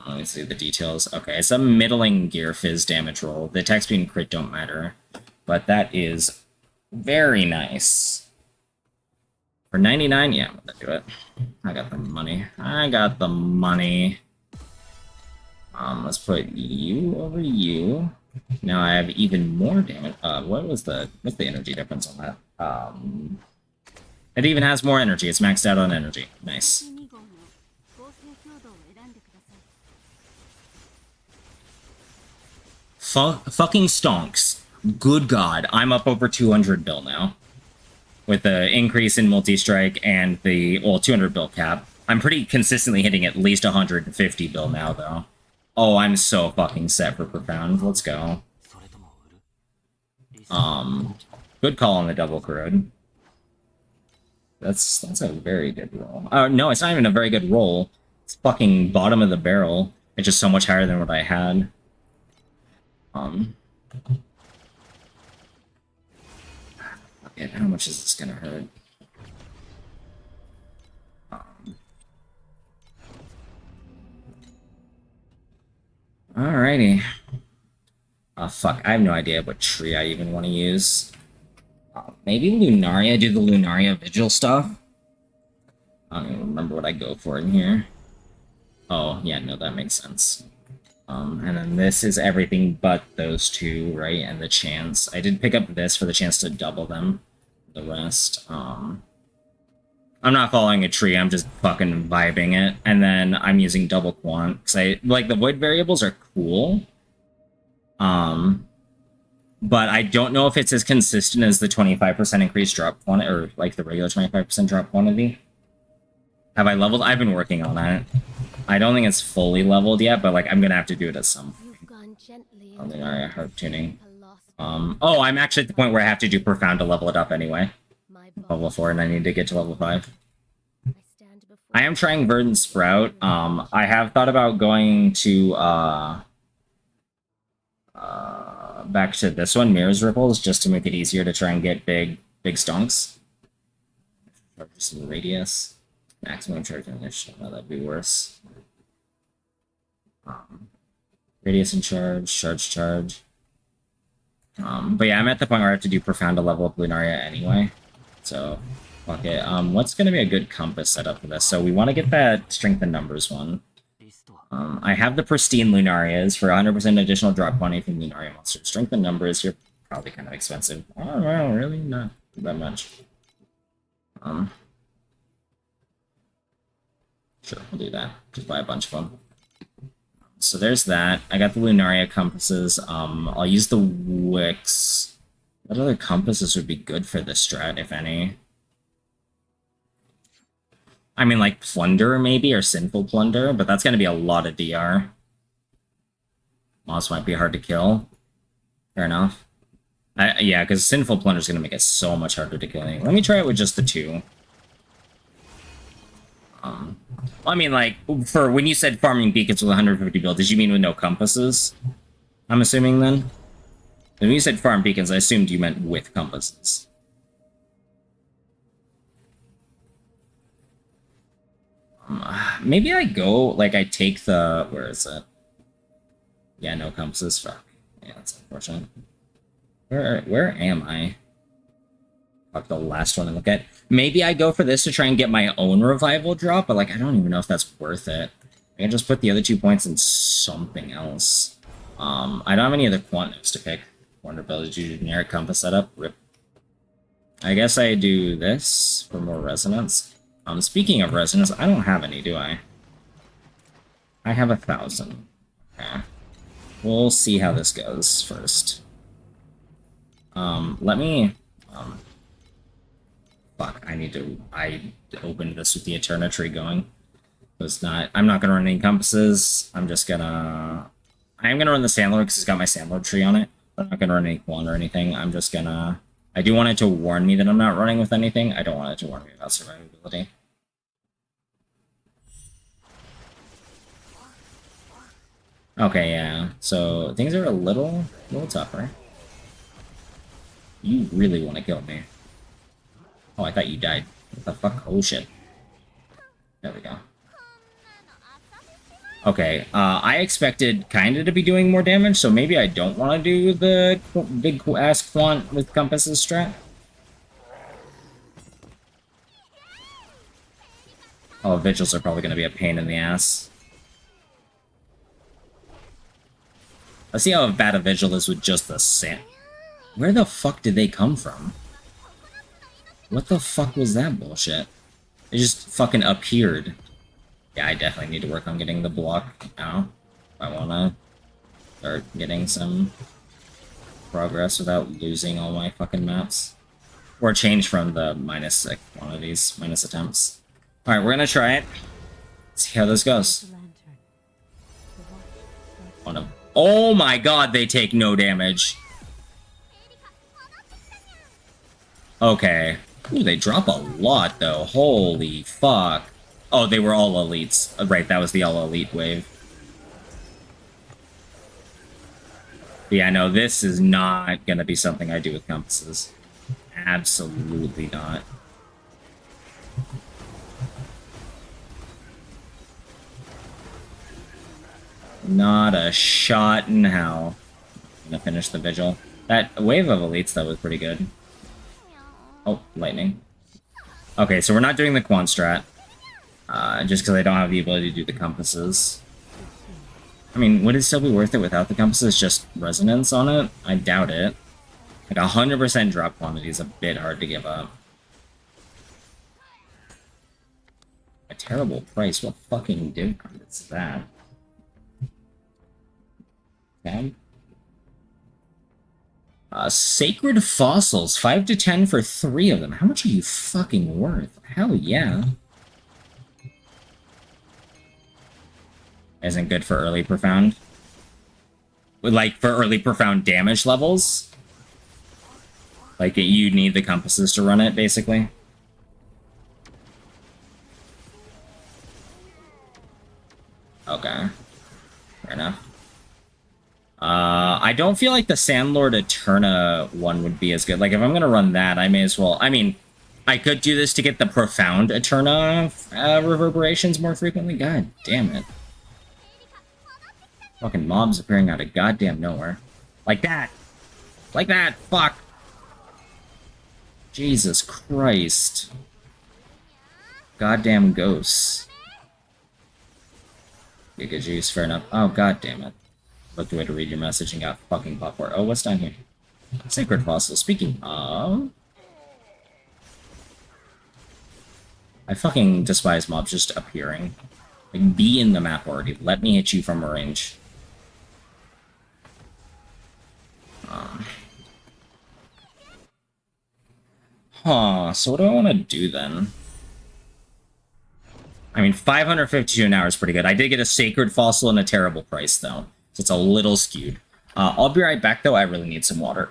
[SPEAKER 1] Let me see the details. Okay, it's a middling gear fizz damage roll. The attack speed and crit don't matter, but that is very nice. For 99, yeah, I'm gonna do it. I got the money. I got the money. Let's put you over you. Now I have even more damage. What's the energy difference on that? It even has more energy. It's maxed out on energy. Nice. Fucking stonks. Good God. I'm up over 200 bill now. With the increase in multi-strike and the, well, 200 bill cap. I'm pretty consistently hitting at least 150 bill now, though. Oh, I'm so fucking set for Profound. Let's go. Good call on the double corrode. That's a very good roll. No, it's not even a very good roll. It's fucking bottom of the barrel. It's just so much higher than what I had. Okay, how much is this gonna hurt? Alrighty. Fuck, I have no idea what tree I even want to use. Maybe Lunaria, do the Lunaria Vigil stuff? I don't even remember what I go for in here. Oh, yeah, no, that makes sense. And then this is everything but those two, right? And the chance. I did pick up this for the chance to double them. The rest, I'm not following a tree, I'm just fucking vibing it. And then I'm using double quant, because I, like, the void variables are cool. But I don't know if it's as consistent as the 25% increased drop quantity, or, like, the regular 25% drop quantity. Have I leveled? I've been working on that. I don't think it's fully leveled yet, but, like, I'm gonna have to do it at some point. Lunaria harp tuning. Oh, I'm actually at the point where I have to do Profound to level it up anyway. Level 4, and I need to get to level 5. I am trying Verdant Sprout. I have thought about going to, back to this one, Mirror's Ripples, just to make it easier to try and get big stonks. Charges in radius. Maximum charge initial. No, that'd be worse. Radius and charge. But yeah, I'm at the point where I have to do Profound to level up Lunaria anyway. So, fuck it. What's going to be a good compass setup for this? So we want to get that Strength in Numbers one. I have the Pristine Lunarias for 100% additional drop quantity from Lunaria monsters. Strength in Numbers, you're probably kind of expensive. Oh, well, really? Not that much. Sure, we'll do that. Just buy a bunch of them. So there's that. I got the Lunaria compasses. I'll use the Wicks. What other compasses would be good for this strat, if any? I mean, like, Plunder, maybe, or Sinful Plunder, but that's going to be a lot of DR. Moss might be hard to kill. Fair enough. Yeah, because Sinful Plunder is going to make it so much harder to kill. Let me try it with just the two. I mean, like, for when you said farming beacons with 150 build, did you mean with no compasses? I'm assuming, then? When you said farm beacons, I assumed you meant with compasses. Maybe I go, like, I take the... Where is it? Yeah, no compasses. Fuck. Yeah, that's unfortunate. Where am I? Fuck, the last one to look at. Maybe I go for this to try and get my own revival drop, but, like, I don't even know if that's worth it. I can just put the other 2 points in something else. I don't have any other quant notes to pick. Vulnerability to generic compass setup. Rip. I guess I do this for more resonance. Speaking of resonance, I don't have any, do I? I have 1,000. Okay. We'll see how this goes first. Let me... fuck, I opened this with the Eterna tree going. I'm not gonna run any compasses. I am gonna run the Sandlord because it's got my Sandlord tree on it. I'm not gonna run any quant or anything. I'm just gonna... I do want it to warn me that I'm not running with anything. I don't want it to warn me about survivability. Okay, yeah. So things are a little tougher. You really want to kill me. Oh, I thought you died. What the fuck? Oh, shit. There we go. Okay, I expected kinda to be doing more damage, so maybe I don't want to do the big-ass quant with compasses strat. Oh, vigils are probably going to be a pain in the ass. Let's see how bad a vigil is with just the sand. Where the fuck did they come from? What the fuck was that bullshit? It just fucking appeared. Yeah, I definitely need to work on getting the block now. If I want to start getting some progress without losing all my fucking maps. Or change from the minus quantities, minus attempts. Alright, we're gonna try it. See how this goes. Oh my god, they take no damage. Okay. Ooh, they drop a lot, though. Holy fuck. Oh, they were all elites. Right, that was the all elite wave. Yeah, no, this is not gonna be something I do with compasses. Absolutely not. Not a shot in hell. I'm gonna finish the vigil. That wave of elites, that was pretty good. Oh, lightning. Okay, so we're not doing the Quan strat. Just because I don't have the ability to do the compasses. I mean, would it still be worth it without the compasses? Just resonance on it? I doubt it. Like 100% drop quantity is a bit hard to give up. A terrible price. What fucking difference is that? Okay. Sacred Fossils. 5 to 10 for 3 of them. How much are you fucking worth? Hell yeah. Isn't good for early profound. Like, for early profound damage levels. Like, you need the compasses to run it, basically. Okay. Fair enough. I don't feel like the Sandlord Eterna one would be as good. Like, if I'm gonna run that, I may as well... I mean, I could do this to get the Profound Eterna reverberations more frequently. God damn it. Fucking mobs appearing out of goddamn nowhere. Like that! Like that! Fuck! Jesus Christ. Goddamn ghosts. Giga juice, fair enough. Oh, god damn it. Looked away to read your message and got fucking popcorn. Oh, what's down here? Sacred Fossil. Speaking of... I fucking despise mobs just appearing. Like, be in the map already. Let me hit you from a range. So what do I want to do then? I mean, 552 an hour is pretty good. I did get a Sacred Fossil and a terrible price, though. So it's a little skewed. I'll be right back, though. I really need some water.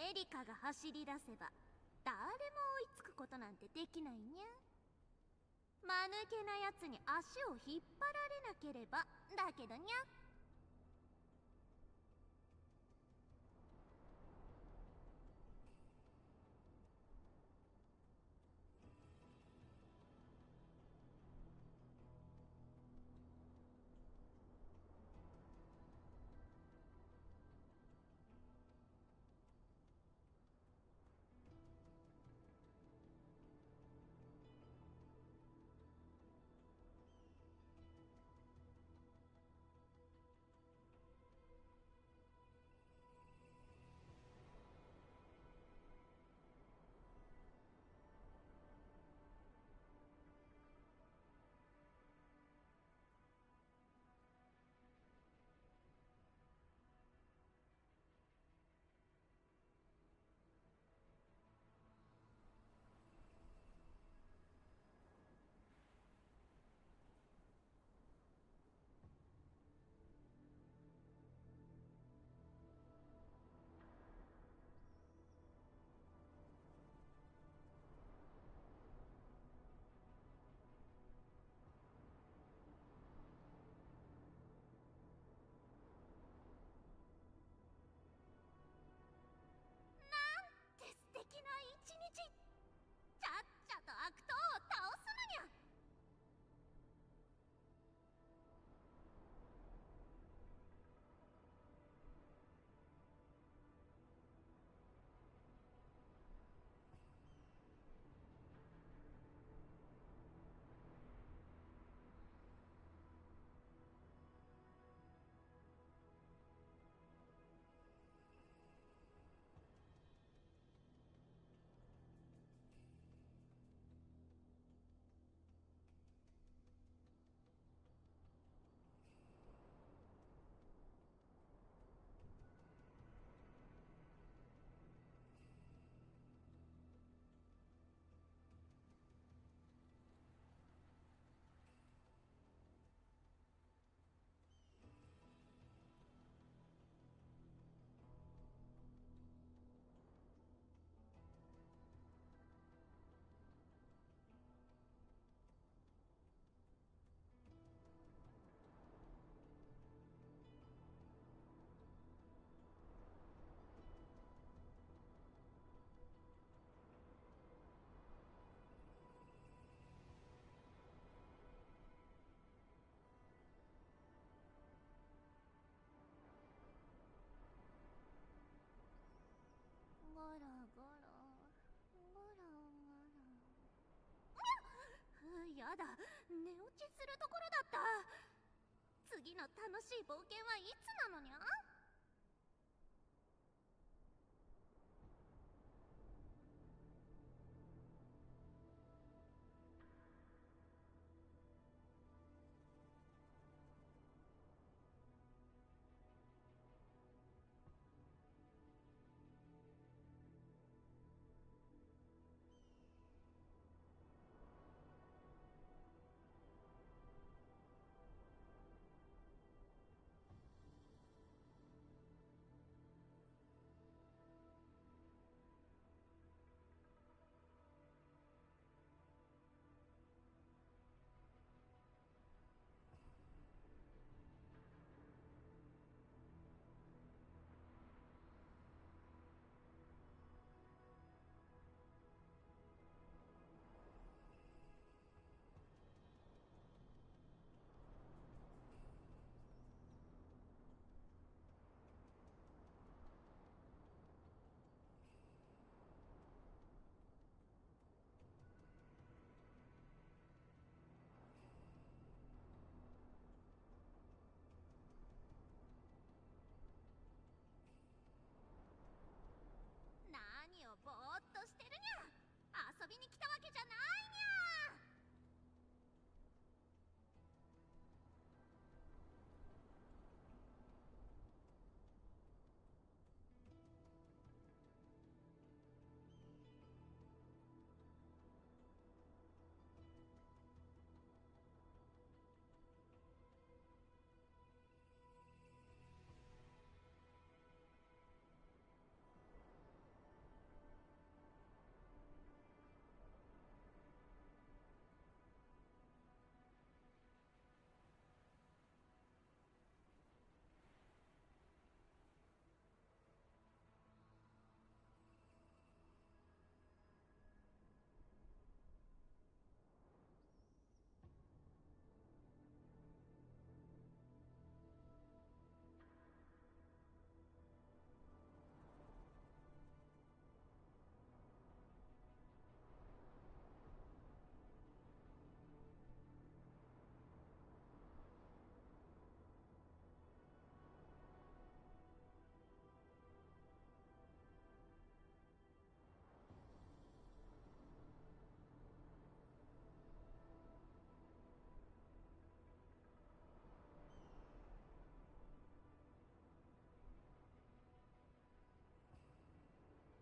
[SPEAKER 2] エリカが走り出せば誰も追いつくことなんてできないにゃ。間抜けなやつに足を引っ張られなければだけどにゃ。素敵な一日。ちゃっちゃと悪党を倒すのにゃ。ゴロゴロゴロゴロ。やだ、寝落ちするところだった。次の楽しい冒険はいつなのにゃ。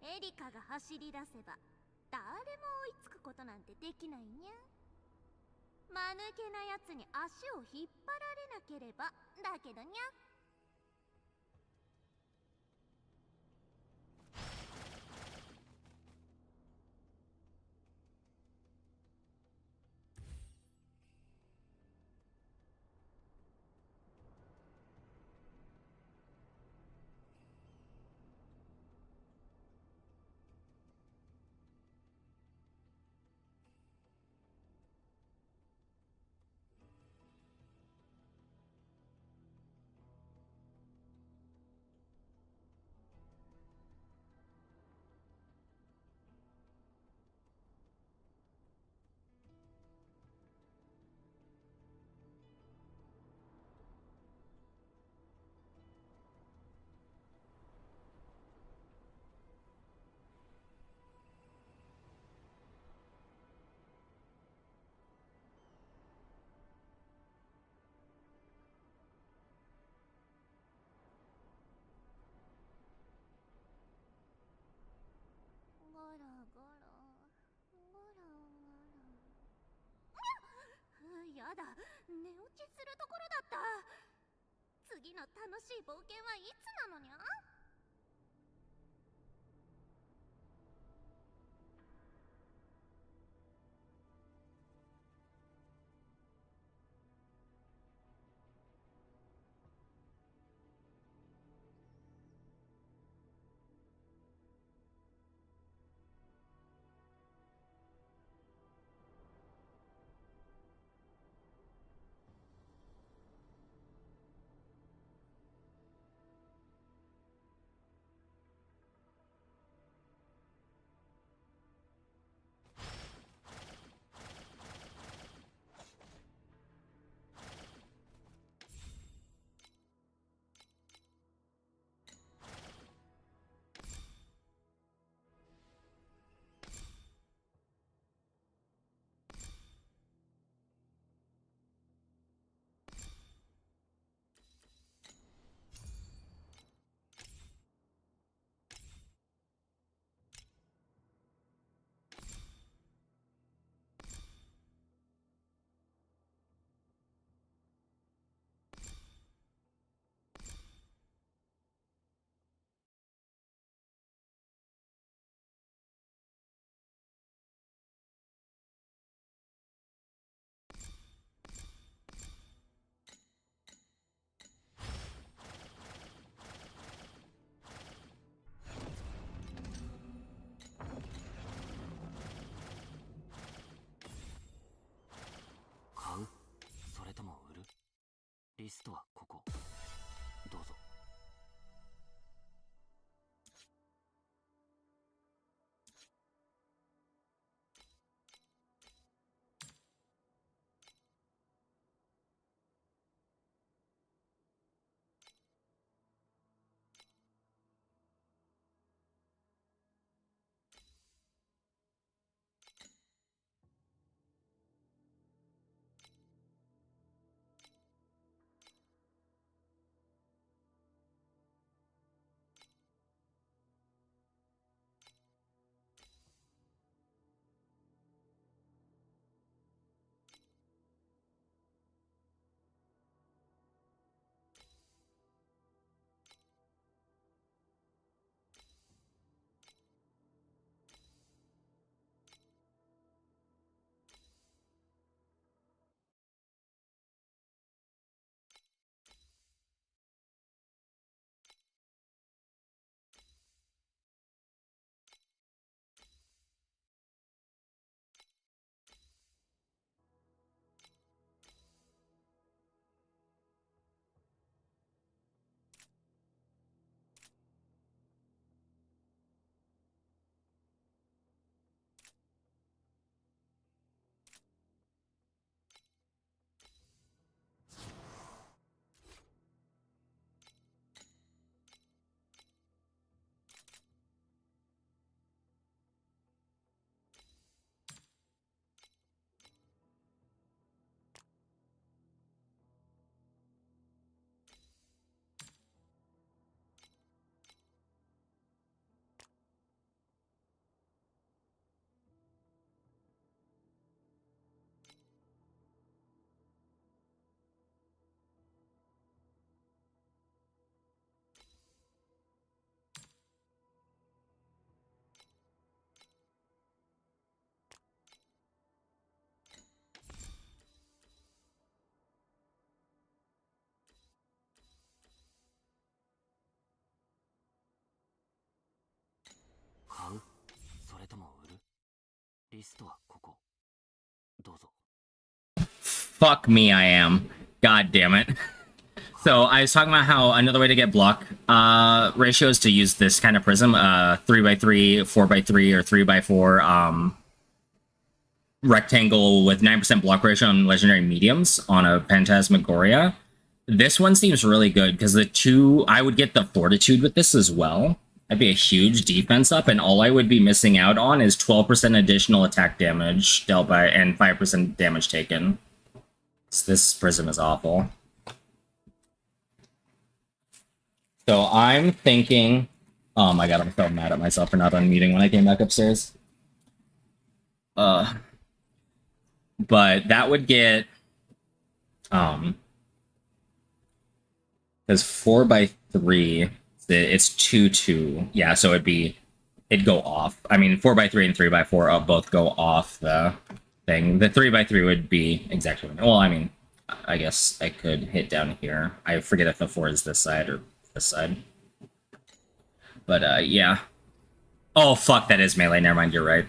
[SPEAKER 2] エリカが走り出せば誰も追いつくことなんてできないにゃ。間抜けなやつに足を引っ張られなければだけどにゃ。ゴロゴロゴロゴロ。やだ、寝落ちするところだった。次の楽しい冒険はいつなのにゃ。
[SPEAKER 3] 買う？それとも売る？リストはここ。どうぞ。リストはここ。どうぞ。
[SPEAKER 1] Fuck me, I am. God damn it. So I was talking about how another way to get block ratio is to use this kind of prism, 3x3, 4x3, or 3x4 rectangle with 9% block ratio on legendary mediums on a Phantasmagoria. This one seems really good because the two, I would get the fortitude with this as well. That'd be a huge defense up, and all I would be missing out on is 12% additional attack damage dealt by and 5% damage taken. So this prism is awful. So I'm thinking, oh my god, I'm so mad at myself for not unmuting when I came back upstairs. But that would get because 4x3, it's 2-2. Yeah, so it'd go off. I mean, 4x3 and 3x4 both go off the thing. The 3x3 would be exactly, well, I mean, I guess I could hit down here. I forget if the 4 is this side or this side. But yeah. Oh fuck, that is melee. Never mind, you're right.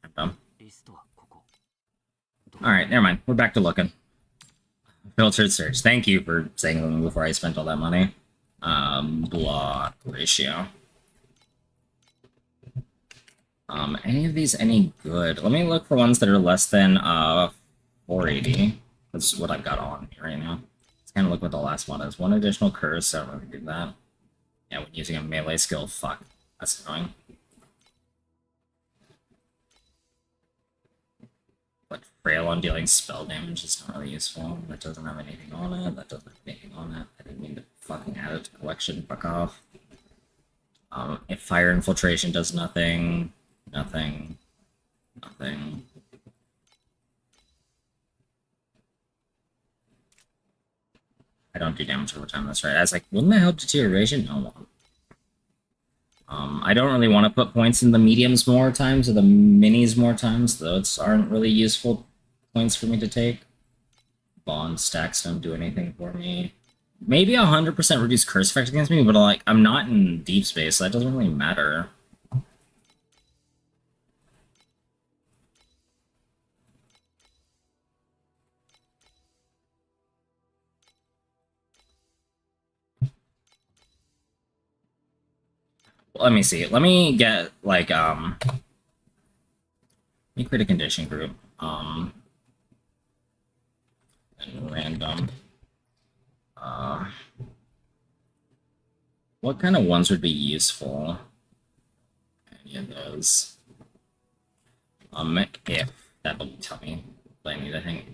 [SPEAKER 1] I'm dumb. Alright, never mind. We're back to looking. Filtered search. Thank you for saying them before I spent all that money. Block ratio. Any of these any good? Let me look for ones that are less than 480. That's what I've got on me right now. Let's kind of look what the last one is. One additional curse. I don't really do that. Yeah, when using a melee skill, fuck. That's annoying. But frail on dealing spell damage is not really useful. That doesn't have anything on it. That doesn't have anything on it. I didn't mean to fucking add it to collection. Fuck off. If fire infiltration does nothing. Nothing. Nothing. I don't do damage over time, that's right. I was like, wouldn't that help deterioration? No. I don't really want to put points in the mediums more times or the minis more times. Those aren't really useful points for me to take. Bond stacks don't do anything for me. Maybe 100% reduce curse effect against me, but like, I'm not in deep space, so that doesn't really matter. Let me see. Let me get, like, let me create a condition group. And random. What kind of ones would be useful? Any of those? If that'll tell me what I need, I think.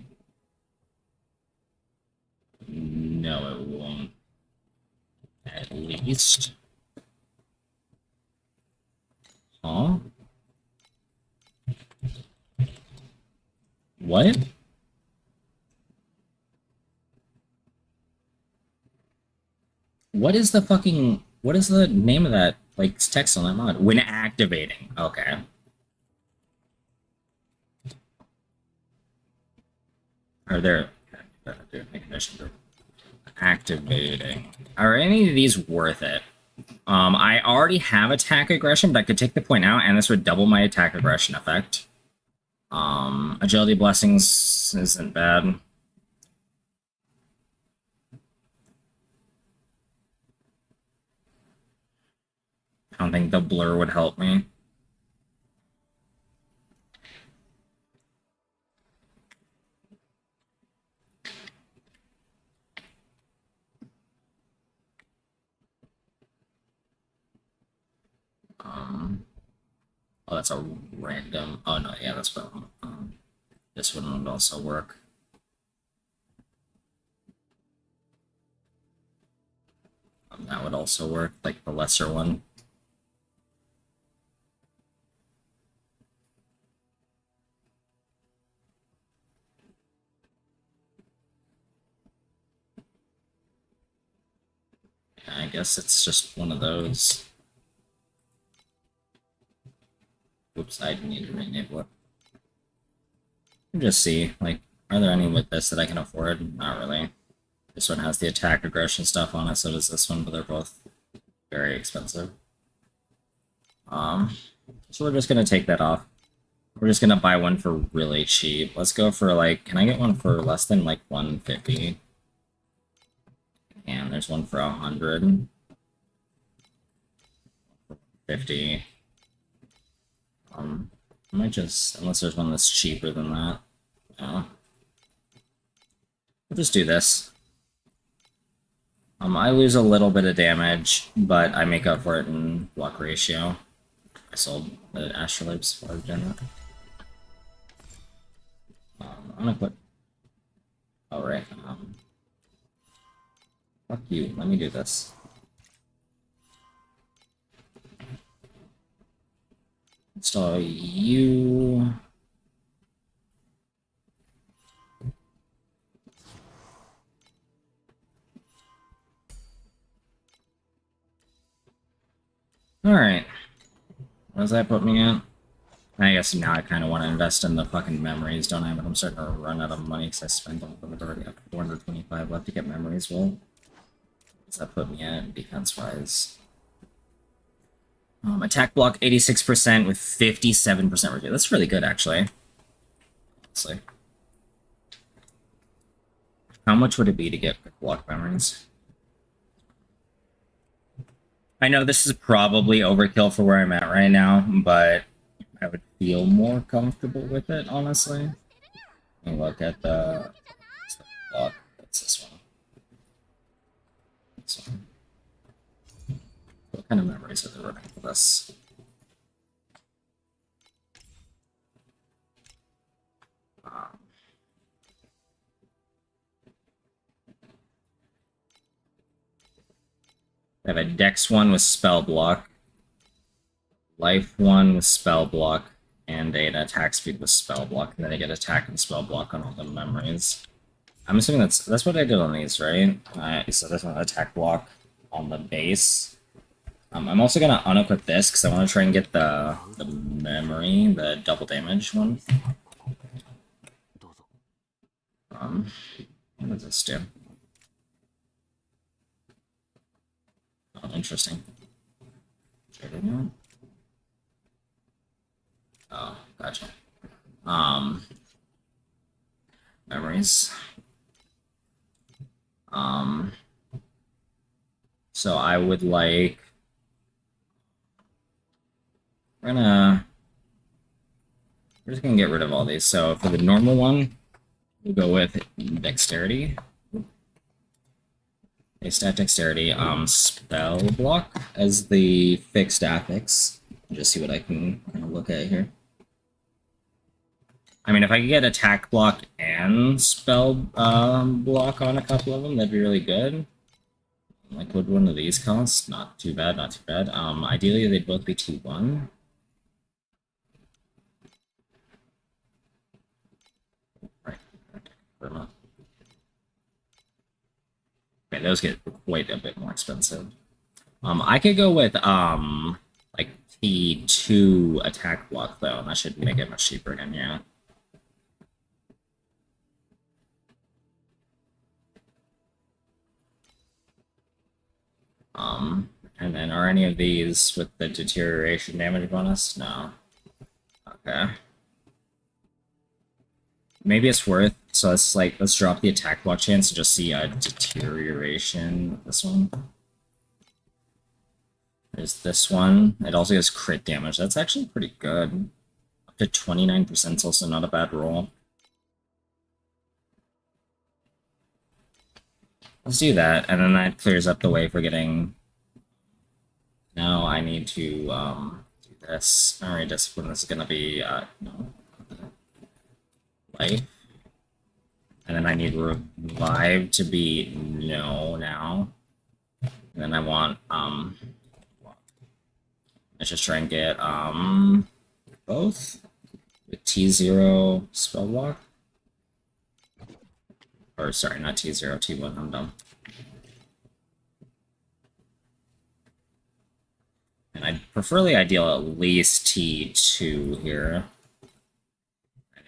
[SPEAKER 1] No, it won't. At least. Huh? What? What is the fucking... What is the name of that, like, text on that mod? When activating. Okay. Are there... Activating. Are any of these worth it? I already have attack aggression, but I could take the point out, and this would double my attack aggression effect. Agility blessings isn't bad. I don't think the blur would help me. Oh, that's a random... Oh, no, yeah, that's what... this one would also work. That would also work, like the lesser one. I guess it's just one of those. Oops, I need to rename it. Just see, like, are there any with this that I can afford? Not really. This one has the attack aggression stuff on it, so does this one, but they're both very expensive. So we're just gonna take that off. We're just gonna buy one for really cheap. Let's go for like, can I get one for less than like 150? And there's one for 100. 50. I might just, unless there's one that's cheaper than that. Yeah. We'll just do this. I lose a little bit of damage, but I make up for it in block ratio. I sold the Astrolabes before I've done that. I'm gonna put. Oh, right. Fuck you. Let me do this. Install you. Alright. What does that put me at? I guess now I kind of want to invest in the fucking memories, don't I? But I'm starting to run out of money because I spent all of it already. I have 425 left to get memories. Well, what does that put me at defense-wise? Attack block 86% with 57% review. That's really good, actually. Honestly. How much would it be to get quick block memories? I know this is probably overkill for where I'm at right now, but I would feel more comfortable with it, honestly. Let me look at the block. What's this one? This one. What kind of memories are they running for this? I have a Dex one with spell block, Life one with spell block, and an attack speed with spell block, and then I get attack and spell block on all the memories. I'm assuming that's what I did on these, right? So there's an attack block on the base. I'm also gonna unequip this because I want to try and get the memory, the double damage one. What does this do? Oh, interesting. Oh, gotcha. Memories. So I would like. We're just gonna get rid of all these. So for the normal one, we'll go with dexterity. A stat dexterity, spell block as the fixed affix. Just see what I can kind of look at here. I mean, if I could get attack block and spell block on a couple of them, that'd be really good. Like, what would one of these cost? Not too bad, not too bad. Ideally, they'd both be T1. Right. Okay, those get quite a bit more expensive. I could go with like T2 attack block though, and that should make it much cheaper again, yeah. And then are any of these with the deterioration damage bonus? No. Okay. Maybe it's worth, so let's drop the attack block chance and just see a deterioration with this one. There's this one. It also has crit damage. That's actually pretty good. Up to 29% is also not a bad roll. Let's do that, and then that clears up the way for getting... Now I need to do this. Memory discipline. This is going to be no. Life. And then I need revive to be no now. And then I want let's just try and get both with T0 spell block. Or sorry, not T0, T1, I'm dumb. And I'd preferably ideal at least T2 here.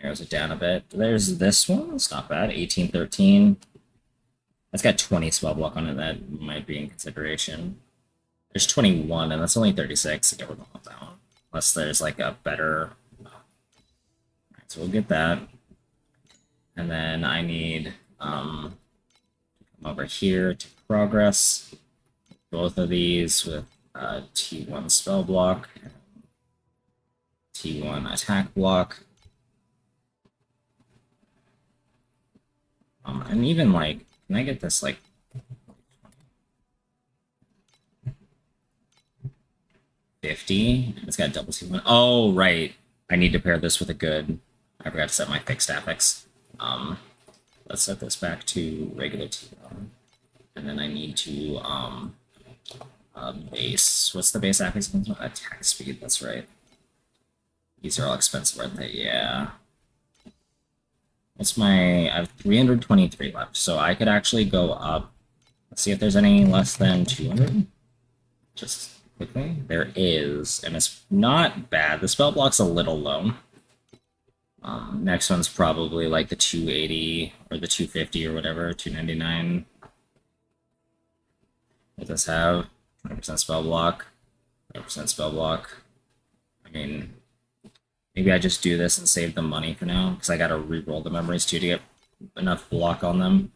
[SPEAKER 1] Narrows it down a bit. There's this one. It's not bad. 1813. That's got 20 spell block on it. That might be in consideration. There's 21, and that's only 36. I get rid of that one. Unless there's like a better So we'll get that. And then I need come over here to progress both of these with T1 spell block, T1 attack block. And even like, can I get this like 50? It's got double T1. Oh, right. I need to pair this with a good. I forgot to set my fixed affix. Let's set this back to regular T1. And then I need to base. What's the base affix? Attack speed, that's right. These are all expensive, aren't they? Yeah. What's my... I have 323 left, so I could actually go up. Let's see if there's any less than 200. Just quickly. There is, and it's not bad. The spell block's a little low. Next one's probably like the 280 or the 250 or whatever, 299. What does this have? 20% spell block, 5% spell block. I mean, maybe I just do this and save the money for now, because I gotta re-roll the memories too to get enough block on them.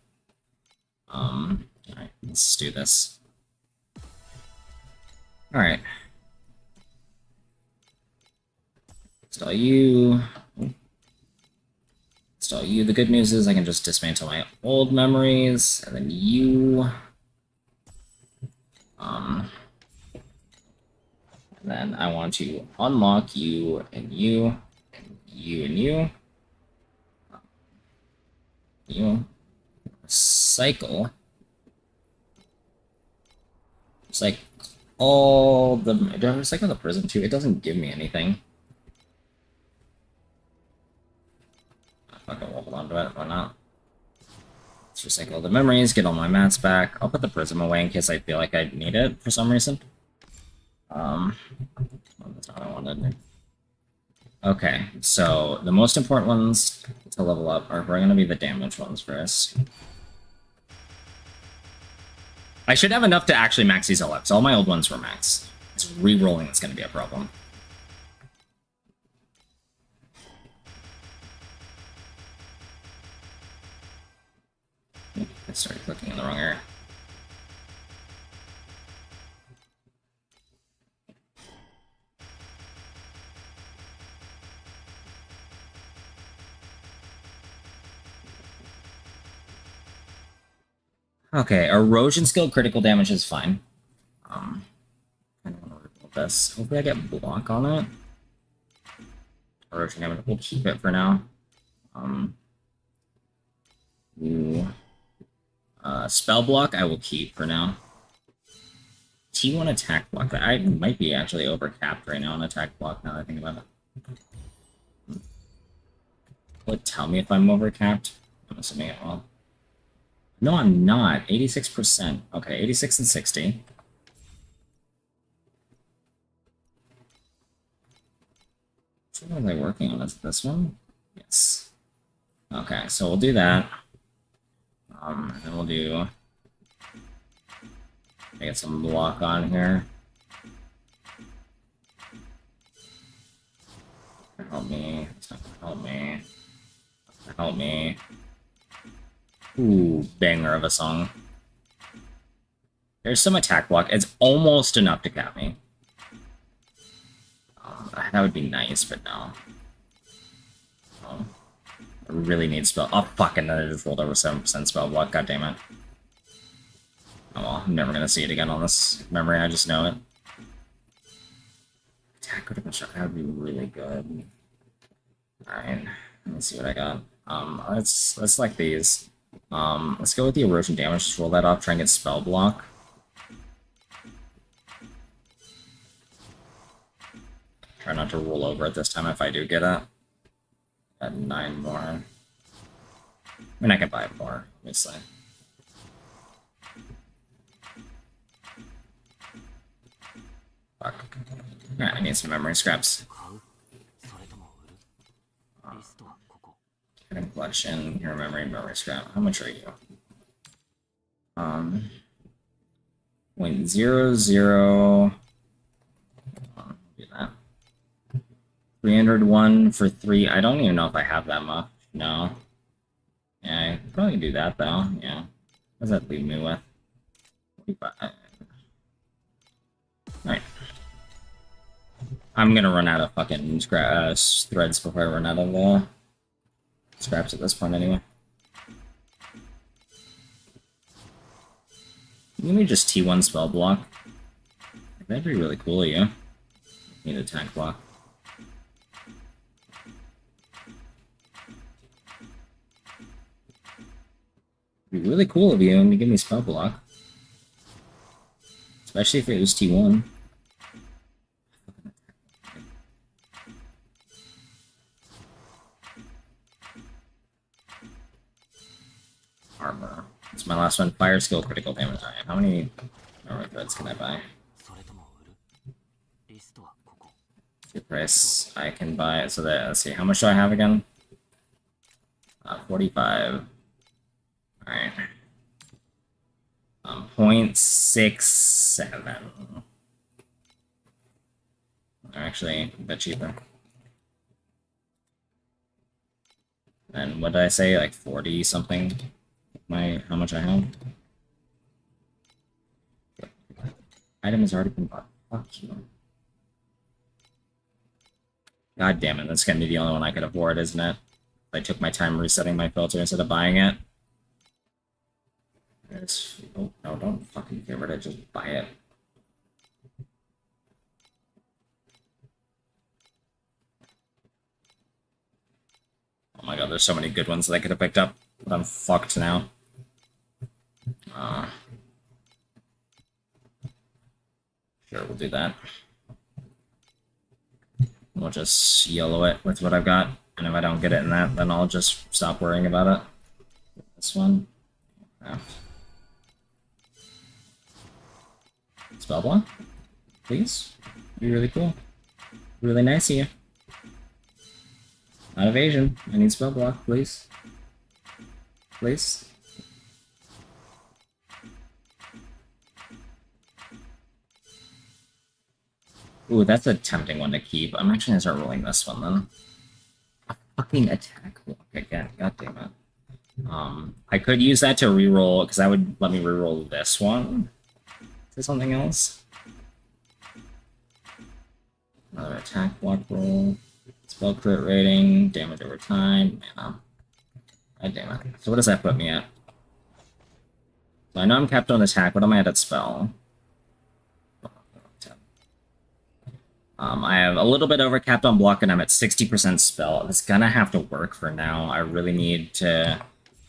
[SPEAKER 1] Alright, let's do this. Alright. Install you. Install you. The good news is I can just dismantle my old memories, and then you. And then I want to unlock you and you and you and you. You. Cycle. It's like all the... Do I recycle the prison too? It doesn't give me anything. Fucking hold on to it, why not? Let's recycle the memories, get all my mats back. I'll put the prism away in case I feel like I need it for some reason. That's not what I wanted. Okay, so the most important ones to level up are going to be the damage ones first. I should have enough to actually max these all up, so all my old ones were maxed. It's re-rolling that's going to be a problem. I started clicking in the wrong area. Okay, erosion skill critical damage is fine. I don't want to rebuild this. Hopefully I get block on it. Erosion damage, we'll keep it for now. Spell block I will keep for now. T1 attack block, I might be actually overcapped right now on attack block now that I think about it. Will it tell me if I'm overcapped? I'm assuming it will. No, I'm not. 86%. Okay, 86 and 60. Which one was I working on? Is this one? Yes. Okay, so we'll do that. And then we'll do... get some block on here. Help me. It's not gonna help me. Help me. Ooh, banger of a song. There's some attack block. It's almost enough to cap me. That would be nice, but no. Oh, I really need spell. Oh, fuck, and then I just rolled over 7% spell block. God damn it. Oh well, I'm never gonna see it again on this memory. I just know it. Attack critical shot. That would be really good. Alright, let's see what I got. Let's select these. Let's go with the erosion damage. Just roll that off. Try and get spell block. Try not to roll over it this time if I do get it. Got 9 more. I mean, I can buy more, obviously. Fuck. Alright, I need some memory scraps. Hidden collection, hero memory scrap. How much are you? 0.00. Do that. 301 for 3. I don't even know if I have that much. No. Yeah, I could probably do that though. Yeah. What does that leave me with? 45. Alright. I'm gonna run out of fucking threads before I run out of scraps at this point anyway. Let me just T1 spell block. That'd be really cool of you. Need a tank block. It'd be really cool of you and you give me spell block. Especially if it was T1. Armor. It's my last one. Fire skill critical damage. Alright, how many armor threads can I buy? Good price. I can buy it so that, let's see, how much do I have again? 45. Alright. 0.67. Actually, a bit cheaper. And what did I say? Like 40 something? How much I have? Item has already been bought. Fuck you. God damn it, that's gonna be the only one I could afford, isn't it? I took my time resetting my filter instead of buying it. Oh, no, don't fucking get rid of it, just buy it. Oh my god, there's so many good ones that I could have picked up, but I'm fucked now. Sure, we'll do that. We'll just yellow it with what I've got, and if I don't get it in that, then I'll just stop worrying about it. This one. Yeah. Spell block, please. Be really cool. Really nice of you. Not evasion. I need spell block, please. Please. Ooh, that's a tempting one to keep. I'm actually gonna start rolling this one then. A fucking attack block again. God damn it. I could use that to reroll, because that would let me reroll this one to something else. Another attack block roll. Spell crit rating, damage over time, mana. God damn it. So what does that put me at? So I know I'm capped on attack. What am I at spell? I have a little bit over capped on block, and I'm at 60% spell. It's gonna have to work for now. I really need to,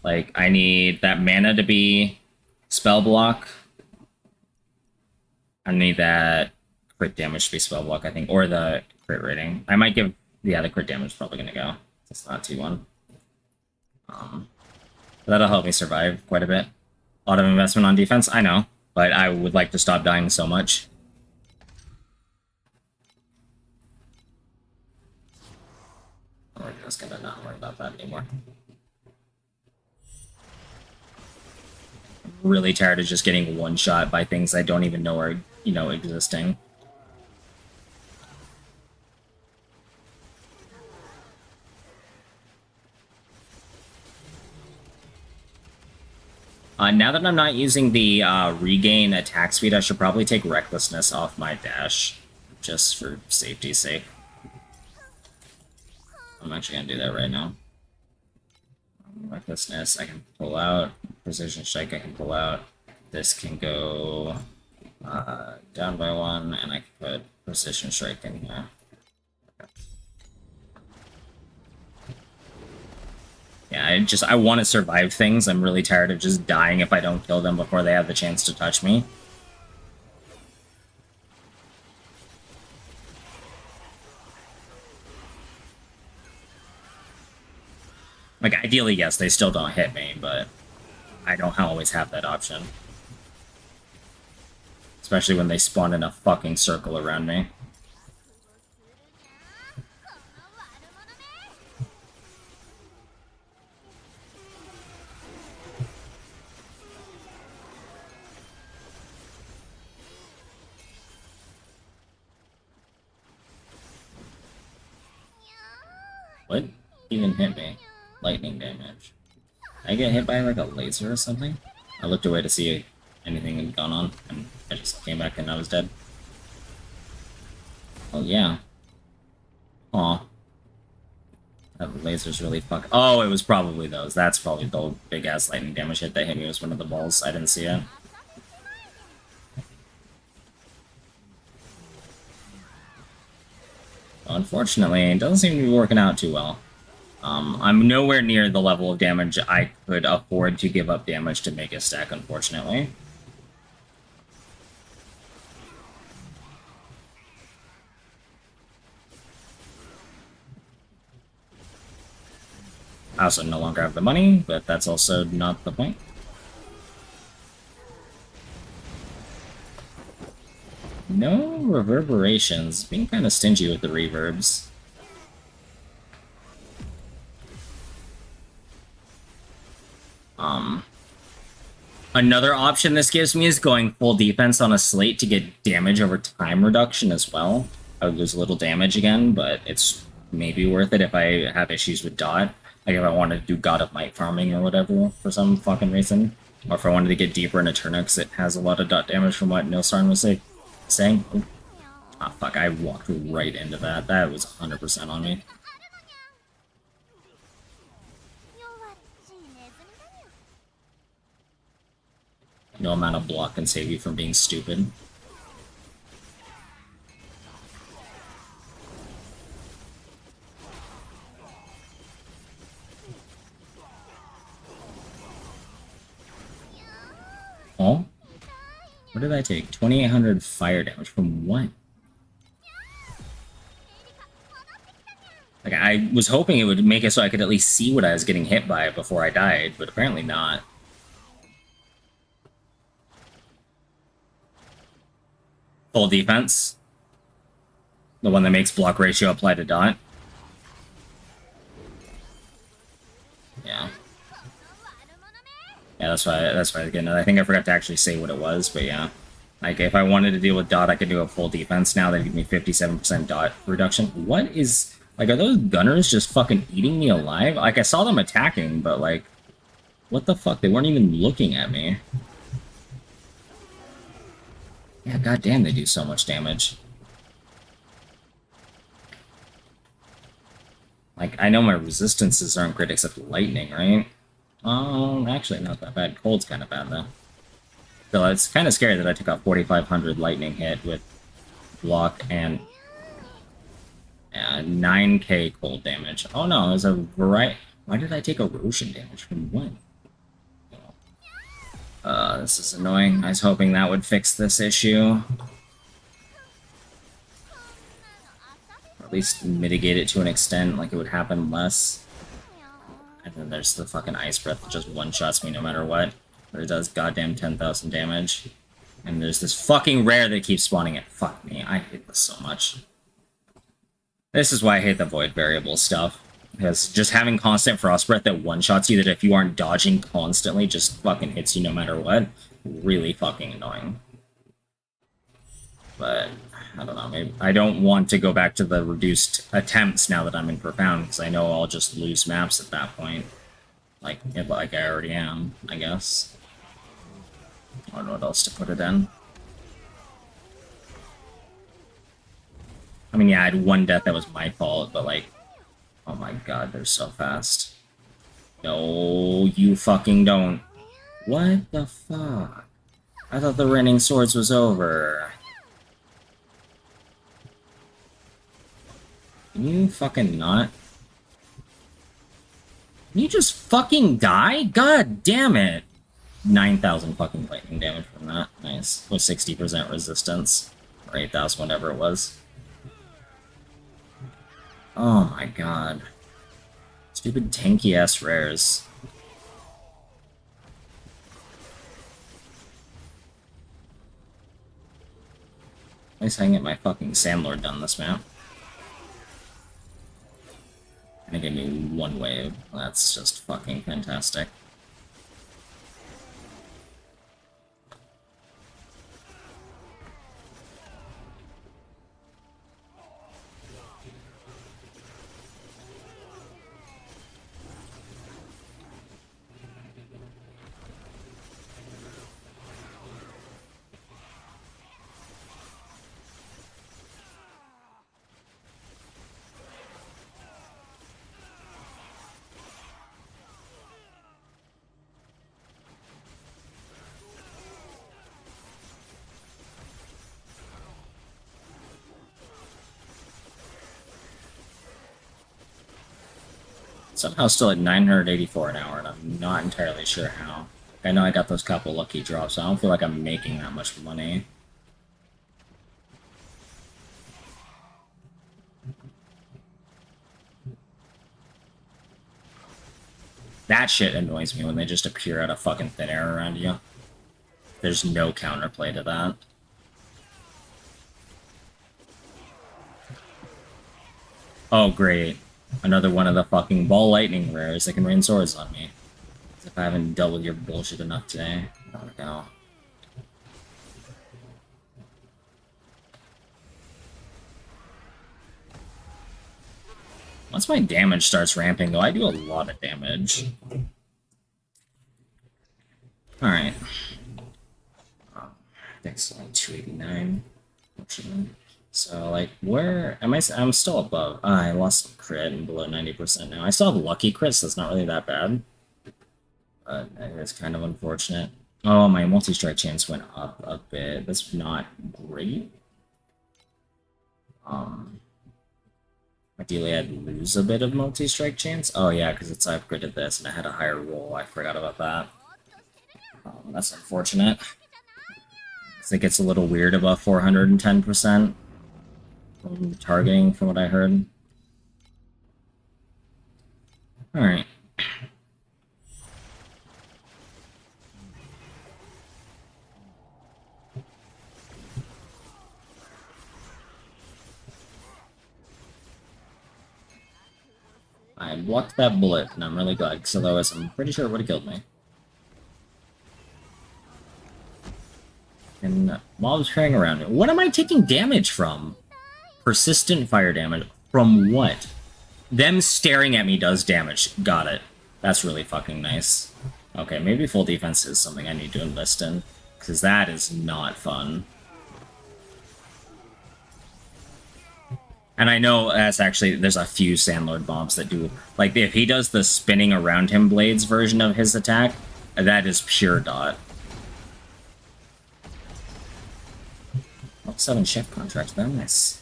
[SPEAKER 1] like, I need that mana to be spell block. I need that crit damage to be spell block, I think, or the crit rating. I might give, yeah, the crit damage is probably gonna go. It's not T1. That'll help me survive quite a bit. A lot of investment on defense, I know, but I would like to stop dying so much. We're just gonna not worry about that anymore. I'm really tired of just getting one shot by things I don't even know are, you know, existing. Now that I'm not using the regain attack speed, I should probably take recklessness off my dash, just for safety's sake. I'm actually gonna do that right now. Recklessness, I can pull out. Precision strike, I can pull out. This can go down by 1, and I can put precision strike in here. Okay. Yeah, I want to survive things. I'm really tired of just dying if I don't kill them before they have the chance to touch me. Like, ideally, yes, they still don't hit me, but I don't always have that option. Especially when they spawn in a fucking circle around me. What even hit me? Lightning damage. I get hit by like a laser or something? I looked away to see if anything had gone on, and I just came back and I was dead. Oh yeah. Aw. That laser's really fuck. Oh, it was probably those. That's probably the big ass lightning damage hit that hit me was one of the balls. I didn't see it. Unfortunately, it doesn't seem to be working out too well. I'm nowhere near the level of damage I could afford to give up damage to make a stack, unfortunately. I also no longer have the money, but that's also not the point. No reverberations. Being kind of stingy with the reverbs. Another option this gives me is going full defense on a slate to get damage over time reduction as well. I would lose a little damage again, but it's maybe worth it if I have issues with dot. Like if I wanted to do God of Might farming or whatever for some fucking reason. Or if I wanted to get deeper into Turner because it has a lot of dot damage from what Nilsarn was saying. Ah, fuck, I walked right into that. That was 100% on me. No amount of block can save you from being stupid. Oh? What did I take? 2,800 fire damage from what? Like, I was hoping it would make it so I could at least see what I was getting hit by before I died, but apparently not. Full defense. The one that makes block ratio apply to dot. Yeah. Yeah, that's why again, I think I forgot to actually say what it was, but yeah. Like, if I wanted to deal with dot, I could do a full defense now. That'd give me 57% dot reduction. What is... Like, are those gunners just fucking eating me alive? Like, I saw them attacking, but, like... What the fuck? They weren't even looking at me. Yeah, goddamn, they do so much damage. Like, I know my resistances aren't great except lightning, right? Actually, not that bad. Cold's kind of bad, though. So it's kind of scary that I took out 4,500 lightning hit with block and 9k cold damage. Oh no, there's a variety. Why did I take erosion damage from what? This is annoying. I was hoping that would fix this issue. Or at least mitigate it to an extent, like it would happen less. And then there's the fucking ice breath that just one-shots me no matter what. But it does goddamn 10,000 damage. And there's this fucking rare that keeps spawning it. Fuck me, I hate this so much. This is why I hate the void variable stuff. Because just having constant frost breath that one-shots you, that if you aren't dodging constantly, just fucking hits you no matter what. Really fucking annoying. But, I don't know, maybe I don't want to go back to the reduced attempts now that I'm in Profound, because I know I'll just lose maps at that point. Like I already am, I guess. I don't know what else to put it in. I mean, yeah, I had one death that was my fault, but like, oh my god, they're so fast. No, you fucking don't. What the fuck? I thought the Raining Swords was over. Can you fucking not? Can you just fucking die? God damn it! 9,000 fucking lightning damage from that. Nice. With 60% resistance. Or 8,000, whatever it was. Oh my god. Stupid tanky-ass rares. At least I can get my fucking Sandlord done this map. And give me one wave. That's just fucking fantastic. Somehow still at 984 an hour, and I'm not entirely sure how. I know I got those couple lucky drops, so I don't feel like I'm making that much money. That shit annoys me when they just appear out of fucking thin air around you. There's no counterplay to that. Oh, great. Another one of the fucking ball lightning rares that can rain swords on me. As if I haven't dealt with your bullshit enough today. Oh, no. Once my damage starts ramping, though, I do a lot of damage. Alright. I think it's like 289. So, like, where am I? I'm still above. I lost some crit and below 90% now. I still have lucky crits, so it's not really that bad. But it's kind of unfortunate. Oh, my multi-strike chance went up a bit. That's not great. Ideally, I'd lose a bit of multi-strike chance. Oh, yeah, because it's I upgraded this and I had a higher roll. I forgot about that. That's unfortunate. Because it gets a little weird above 410%. Targeting, from what I heard. Alright. I blocked that bullet, and I'm really glad, because otherwise I'm pretty sure it would have killed me. And mobs carrying around me. What am I taking damage from? Persistent fire damage. From what? Them staring at me does damage. Got it. That's really fucking nice. Okay, maybe full defense is something I need to invest in. Because that is not fun. And I know that's actually, there's a few Sandlord mobs that do, like, if he does the spinning around him blades version of his attack, that is pure dot. Oh, 7 chef contracts, very nice.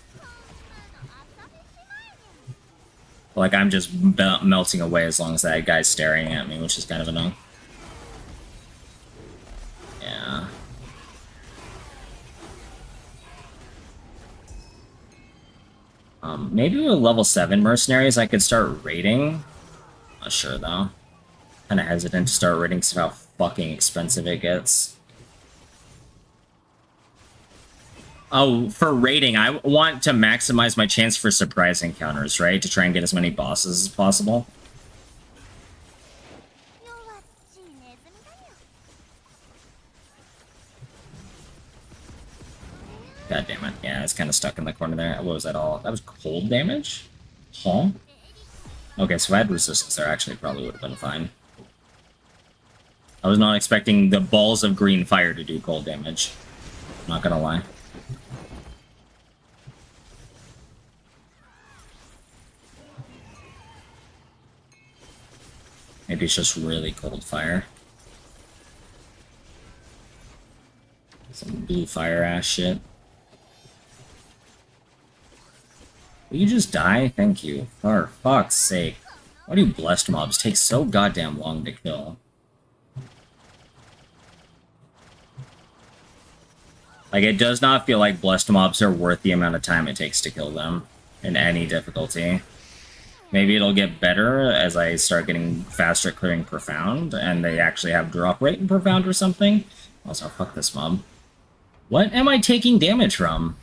[SPEAKER 1] Like, I'm just melting away as long as that guy's staring at me, which is kind of annoying. Yeah. Maybe with level 7 mercenaries I could start raiding. Not sure, though. Kinda hesitant to start raiding because of how fucking expensive it gets. Oh, for raiding, I want to maximize my chance for surprise encounters, right? To try and get as many bosses as possible. God damn it. Yeah, it's kind of stuck in the corner there. What was that all? That was cold damage? Huh? Okay, so if I had resistance there, actually probably would have been fine. I was not expecting the balls of green fire to do cold damage. Not gonna lie. Maybe it's just really cold fire. Some blue fire ass shit. Will you just die? Thank you. For fuck's sake. Why do blessed mobs take so goddamn long to kill? Like, it does not feel like blessed mobs are worth the amount of time it takes to kill them in any difficulty. Maybe it'll get better as I start getting faster at clearing Profound, and they actually have drop rate in Profound or something. Also, fuck this mob. What am I taking damage from?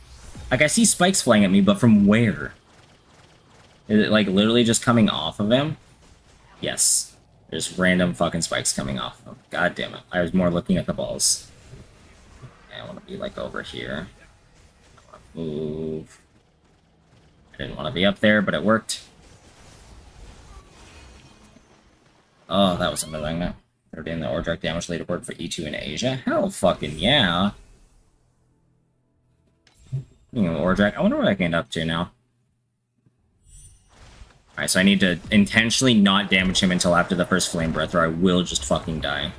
[SPEAKER 1] Like, I see spikes flying at me, but from where? Is it, like, literally just coming off of him? Yes. There's random fucking spikes coming off of him. God damn it. I was more looking at the balls. I want to be, like, over here. I want to move. I didn't want to be up there, but it worked. Oh, that was annoying. They're doing the Ordrak damage leaderboard for E2 in Asia? Hell fucking yeah. You know, Ordrak. I wonder what I can end up to now. Alright, so I need to intentionally not damage him until after the first Flame Breath, or I will just fucking die.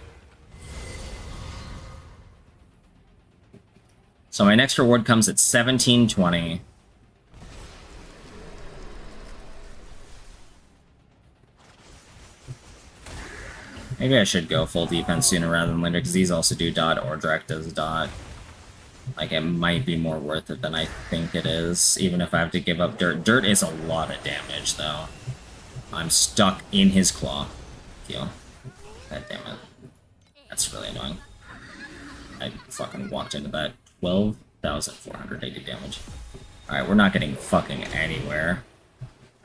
[SPEAKER 1] So my next reward comes at 1720. Maybe I should go full defense sooner rather than later, because these also do dot, or direct does dot. Like, it might be more worth it than I think it is, even if I have to give up dirt. Dirt is a lot of damage, though. I'm stuck in his claw. Deal. God damn it. That's really annoying. I fucking walked into that. 12,480 damage. Alright, we're not getting fucking anywhere.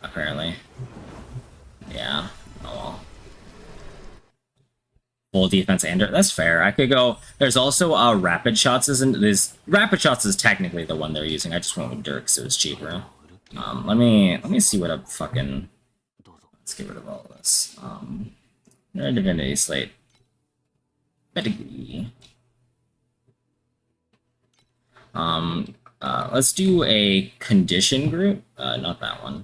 [SPEAKER 1] Apparently. Yeah. Oh well. Full defense and dirt. That's fair. I could go. There's also rapid shots. Isn't this rapid shots is technically the one they're using? I just went with dirt because it was cheaper. Let me see what a fucking. Let's get rid of all of this. Divinity Slate. Pedigree. Let's do a condition group. Not that one.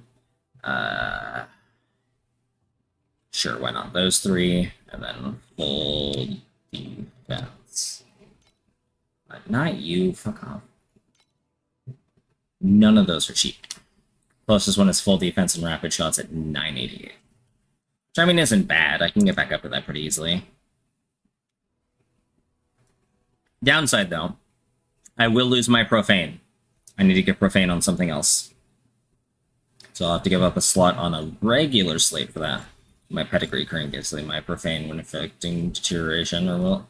[SPEAKER 1] Sure, why not? Those three, and then full defense. Not you, fuck off. None of those are cheap. Closest one is full defense and rapid shots at 988. Which, I mean, isn't bad. I can get back up to that pretty easily. Downside, though, I will lose my profane. I need to get profane on something else. So I'll have to give up a slot on a regular slate for that. My pedigree current gets my profane when affecting deterioration, or will.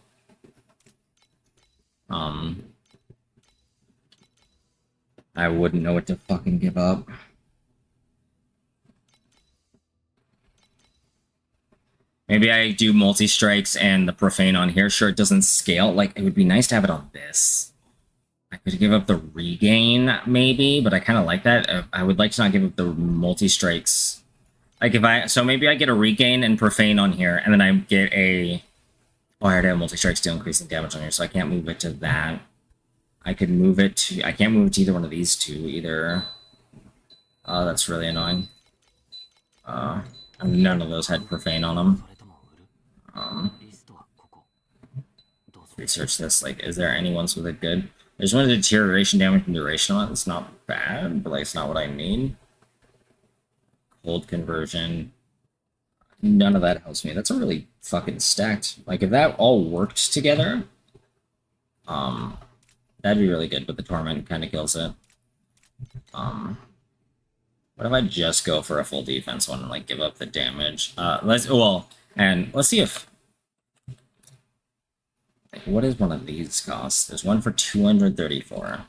[SPEAKER 1] I wouldn't know what to fucking give up. Maybe I do multi-strikes and the profane on here. Sure, it doesn't scale. Like, it would be nice to have it on this. I could give up the regain, maybe, but I kind of like that. I would like to not give up the multi-strikes. Like, so maybe I get a regain and profane on here, and then I get a... Oh, I already have multi-strike still increasing damage on here, so I can't move it to that. I could move it to... I can't move it to either one of these two, either. Oh, that's really annoying. None of those had profane on them. Research this. Like, is there any ones with a good... There's one with deterioration damage and duration on it. It's not bad, but, like, it's not what I need. Cold conversion. None of that helps me. That's a really fucking stacked... Like, if that all worked together, that'd be really good, but the Torment kind of kills it. What if I just go for a full defense one and, like, give up the damage? Let's see if... Like, what is one of these costs? There's one for 234.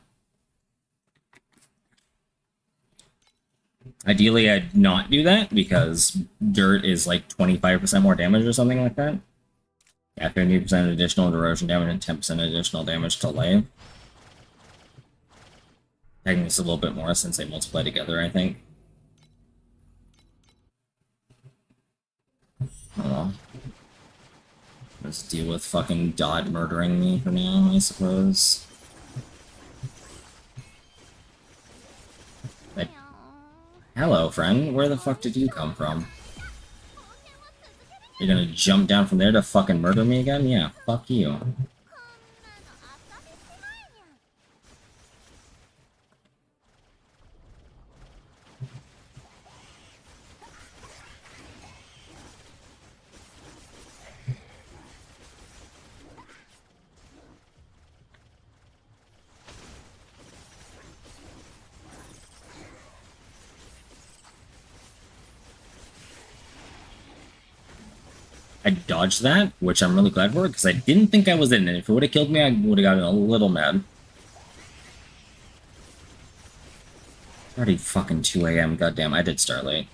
[SPEAKER 1] Ideally, I'd not do that, because dirt is, like, 25% more damage or something like that. Yeah, 50% additional erosion damage and 10% additional damage to life. Technically, it's a little bit more since they multiply together, I think. Oh well. Let's deal with fucking Dot murdering me for now, I suppose. But, hello, friend. Where the fuck did you come from? You're gonna jump down from there to fucking murder me again? Yeah, fuck you. I dodged that, which I'm really glad for, because I didn't think I was in it. If it would have killed me, I would have gotten a little mad. It's already fucking 2 a.m. Goddamn, I did start late.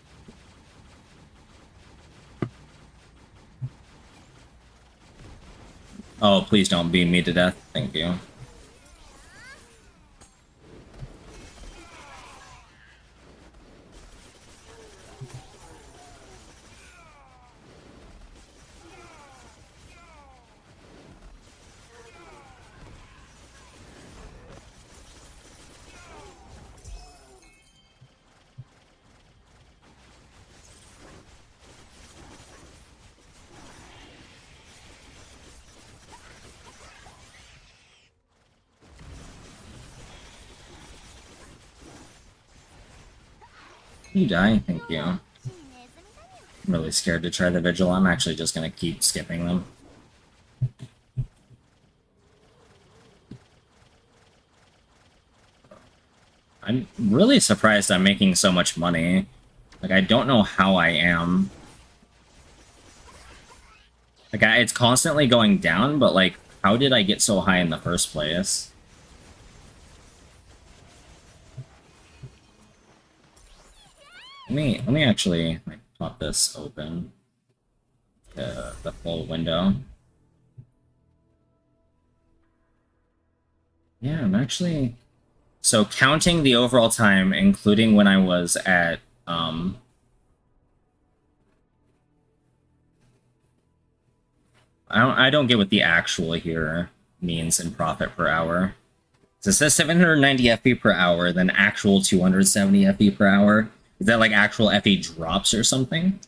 [SPEAKER 1] Oh, please don't beam me to death. Thank you. You die, thank you. really scared to try the Vigil. I'm actually just gonna keep skipping them. I'm really surprised I'm making so much money. Like, I don't know how I am. Like, it's constantly going down, but, like, how did I get so high in the first place? Let me actually, like, pop this open. The full window. Yeah, I'm actually... So, counting the overall time, including when I was at, I don't get what the actual here means in profit per hour. So it says 790 FP per hour, then actual 270 FP per hour. Is that like actual FE drops or something?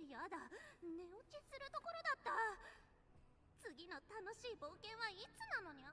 [SPEAKER 2] やだ、寝落ちするところだった。次の楽しい冒険はいつなのにゃ?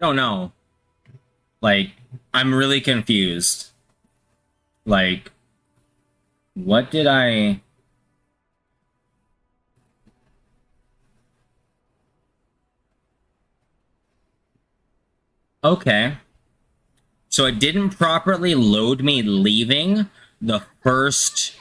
[SPEAKER 1] I don't know. Like, I'm really confused. Like, what did I... Okay. So it didn't properly load me leaving the first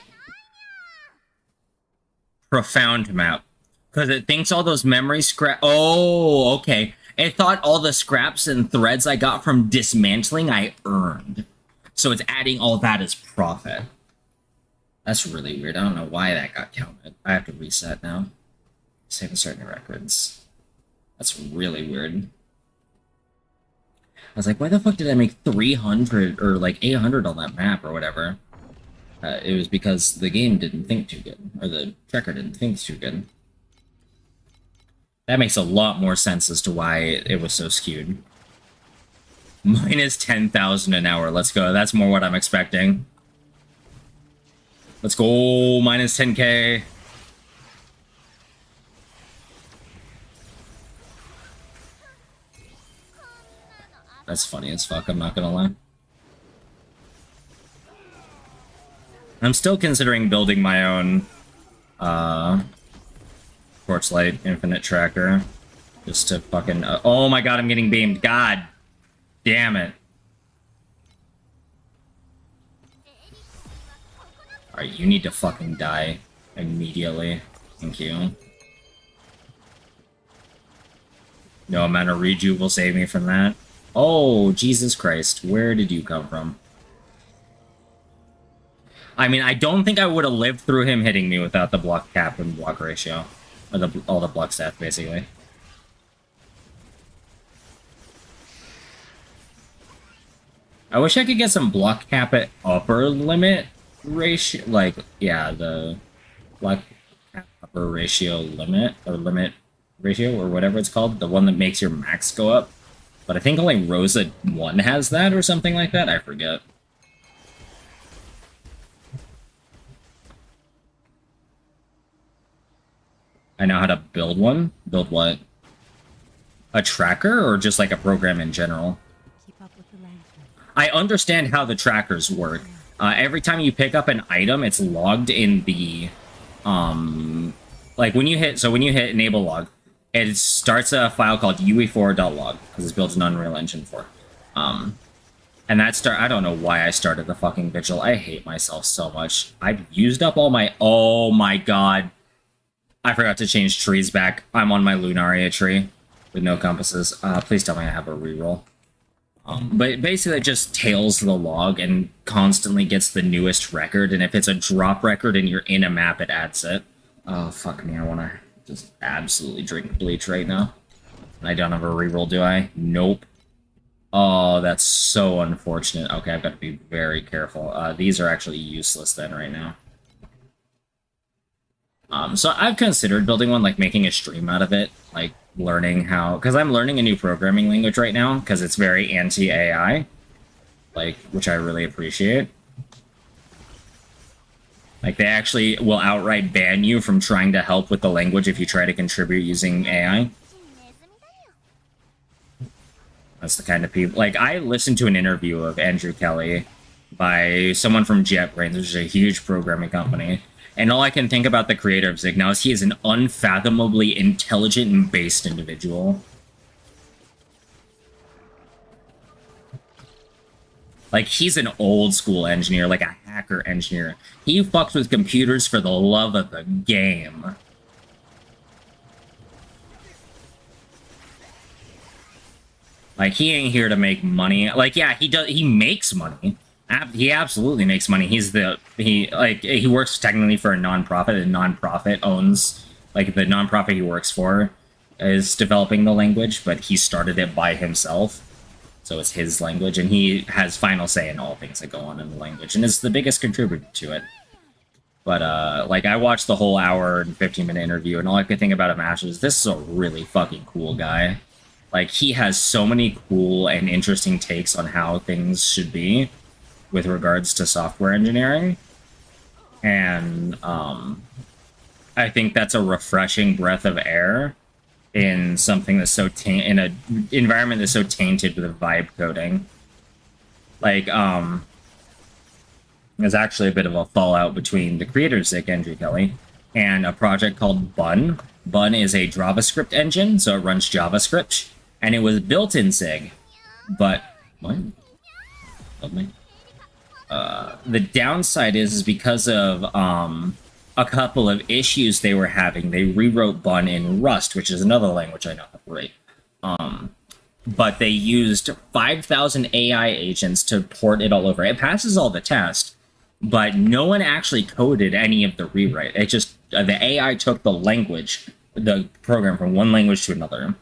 [SPEAKER 1] profound map. Because it thinks all those memory scrap... Oh, okay. It thought all the scraps and threads I got from dismantling I earned. So it's adding all that as profit. That's really weird. I don't know why that got counted. I have to reset now. Save and start new records. That's really weird. I was like, why the fuck did I make 300 or like 800 on that map or whatever? It was because the game didn't think too good. Or the tracker didn't think too good. That makes a lot more sense as to why it was so skewed. Minus 10,000 an hour. Let's go. That's more what I'm expecting. Let's go. Minus 10k. That's funny as fuck, I'm not gonna lie. I'm still considering building my own Torchlight Infinite Tracker. Just to fucking... oh my god, I'm getting beamed. God damn it. Alright, you need to fucking die immediately. Thank you. No amount of rejuve will save me from that. Oh, Jesus Christ. Where did you come from? I mean, I don't think I would have lived through him hitting me without the block cap and block ratio. Or all the block stats, basically. I wish I could get some block cap at upper limit ratio. Like, yeah, the block cap upper ratio limit, or limit ratio, or whatever it's called. The one that makes your max go up. But I think only Rosa 1 has that, or something like that. I forget. I know how to build one. Build what? A tracker, or just like a program in general?
[SPEAKER 4] Keep up with the lantern.
[SPEAKER 1] I understand how the trackers work. Every time you pick up an item, it's logged in the... like when you hit enable log, it starts a file called UE4.log, because it's built in Unreal Engine 4. And And I don't know why I started the fucking vigil. I hate myself so much. I've used up all my... Oh my god. I forgot to change trees back. I'm on my Lunaria tree with no compasses. Please tell me I have a reroll. But basically it just tails the log and constantly gets the newest record, and if it's a drop record and you're in a map, it adds it. Oh, fuck me, I want to just absolutely drink bleach right now. I don't have a reroll, do I? Nope. Oh, that's so unfortunate. Okay, I've got to be very careful. These are actually useless then right now. So I've considered building one, like making a stream out of it, like learning how, because I'm learning a new programming language right now, because it's very anti-AI, like, which I really appreciate. Like, they actually will outright ban you from trying to help with the language if you try to contribute using AI. That's the kind of people, like, I listened to an interview of Andrew Kelly by someone from JetBrains, which is a huge programming company. And all I can think about the creator of Zig now is he is an unfathomably intelligent and based individual. Like, he's an old school engineer, like a hacker engineer. He fucks with computers for the love of the game. Like, he ain't here to make money. Like, yeah, he makes money. He absolutely makes money. He works technically for a nonprofit. A nonprofit owns, like, the nonprofit he works for is developing the language, but he started it by himself. So it's his language, and he has final say in all things that go on in the language, and is the biggest contributor to it. But, like, I watched the whole hour and 15-minute interview, and all I could think about him after is, this is a really fucking cool guy. Like, he has so many cool and interesting takes on how things should be with regards to software engineering, and I think that's a refreshing breath of air in something that's so in an environment that's so tainted with vibe coding. Like, there's actually a bit of a fallout between the creator of Zig, Andrew Kelly, and a project called Bun. Bun is a JavaScript engine, so it runs JavaScript, and it was built in Zig, but what? The downside is because of a couple of issues they were having, they rewrote Bun in Rust, which is another language I know how to write. But they used 5,000 AI agents to port it all over. It passes all the tests, but no one actually coded any of the rewrite. It just, the AI took the language, the program from one language to another.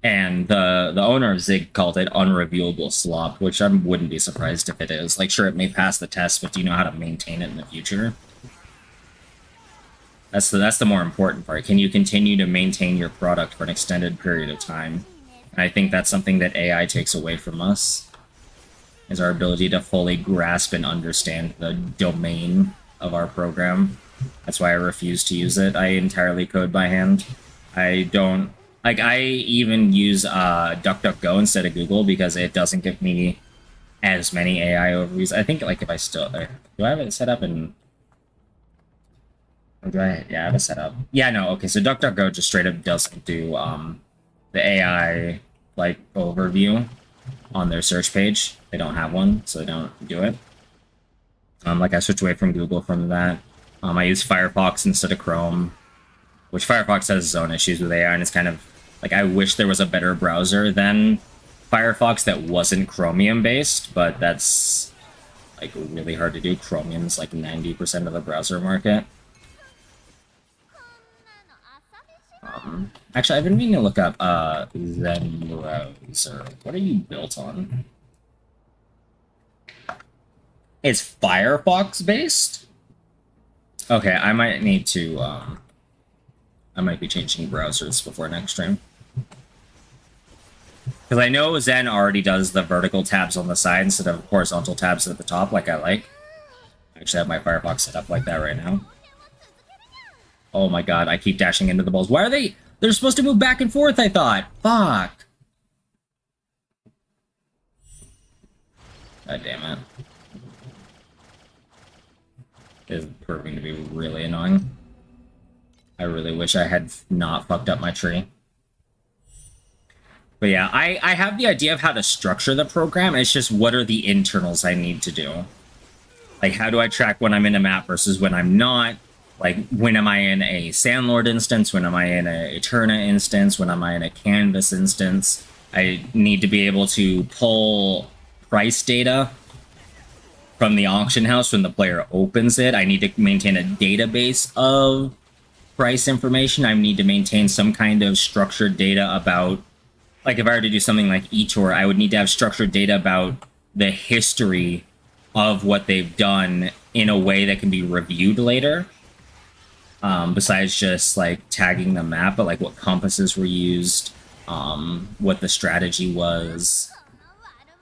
[SPEAKER 1] And the owner of Zig called it unreviewable slop, which I wouldn't be surprised if it is. Like, sure, it may pass the test, but do you know how to maintain it in the future? That's the more important part. Can you continue to maintain your product for an extended period of time? And I think that's something that AI takes away from us, is our ability to fully grasp and understand the domain of our program. That's why I refuse to use it. I entirely code by hand. I don't... Like, I even use DuckDuckGo instead of Google because it doesn't give me as many AI overviews. I think, like, if I still... do I have it set up in... Or do I... Yeah, I have it set up. Yeah, no, okay, so DuckDuckGo just straight up doesn't do the AI, like, overview on their search page. They don't have one, so they don't do it. Like, I switched away from Google from that. I use Firefox instead of Chrome, which Firefox has its own issues with AI, and it's kind of... Like, I wish there was a better browser than Firefox that wasn't Chromium-based, but that's, like, really hard to do. Chromium's, like, 90% of the browser market. Actually, I've been meaning to look up, Zen browser. What are you built on? It's Firefox-based? Okay, I might need to, I might be changing browsers before next stream. Because I know Zen already does the vertical tabs on the side instead of horizontal tabs at the top, like I like. I actually have my Firefox set up like that right now. Oh my god, I keep dashing into the balls. Why are they... They're supposed to move back and forth, I thought! Fuck! God damn it. This is proving to be really annoying. I really wish I had not fucked up my tree. But yeah, I have the idea of how to structure the program. It's just what are the internals I need to do? Like, how do I track when I'm in a map versus when I'm not? Like, when am I in a Sandlord instance? When am I in a Eterna instance? When am I in a Canvas instance? I need to be able to pull price data from the auction house when the player opens it. I need to maintain a database of price information. I need to maintain some kind of structured data about, like, if I were to do something like eTour, I would need to have structured data about the history of what they've done in a way that can be reviewed later. Besides just like tagging the map, but like what compasses were used, what the strategy was.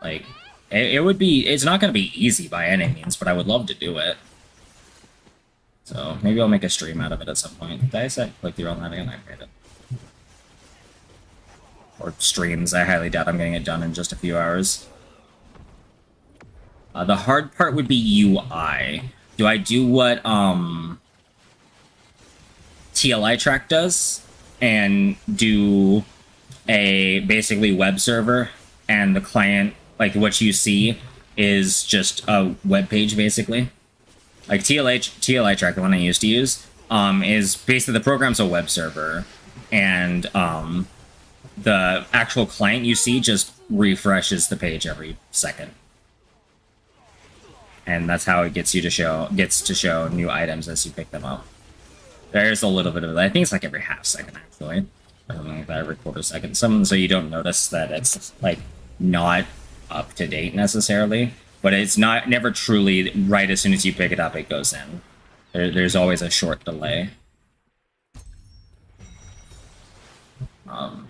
[SPEAKER 1] Like, it would be, it's not going to be easy by any means, but I would love to do it. So maybe I'll make a stream out of it at some point. Did I say click through on that again? I made it. Or streams. I highly doubt I'm getting it done in just a few hours. The hard part would be UI. Do I do what TLI track does and do a basically web server, and the client, like what you see is just a web page basically? Like TLI track, the one I used to use, is basically the program's a web server, and the actual client you see just refreshes the page every second. And that's how it gets to show new items as you pick them up. There's a little bit of it. I think it's like every half second, actually. Or something like that, every quarter second. Something so you don't notice that it's, like, not up to date necessarily. But it's never truly right as soon as you pick it up, it goes in. There's always a short delay.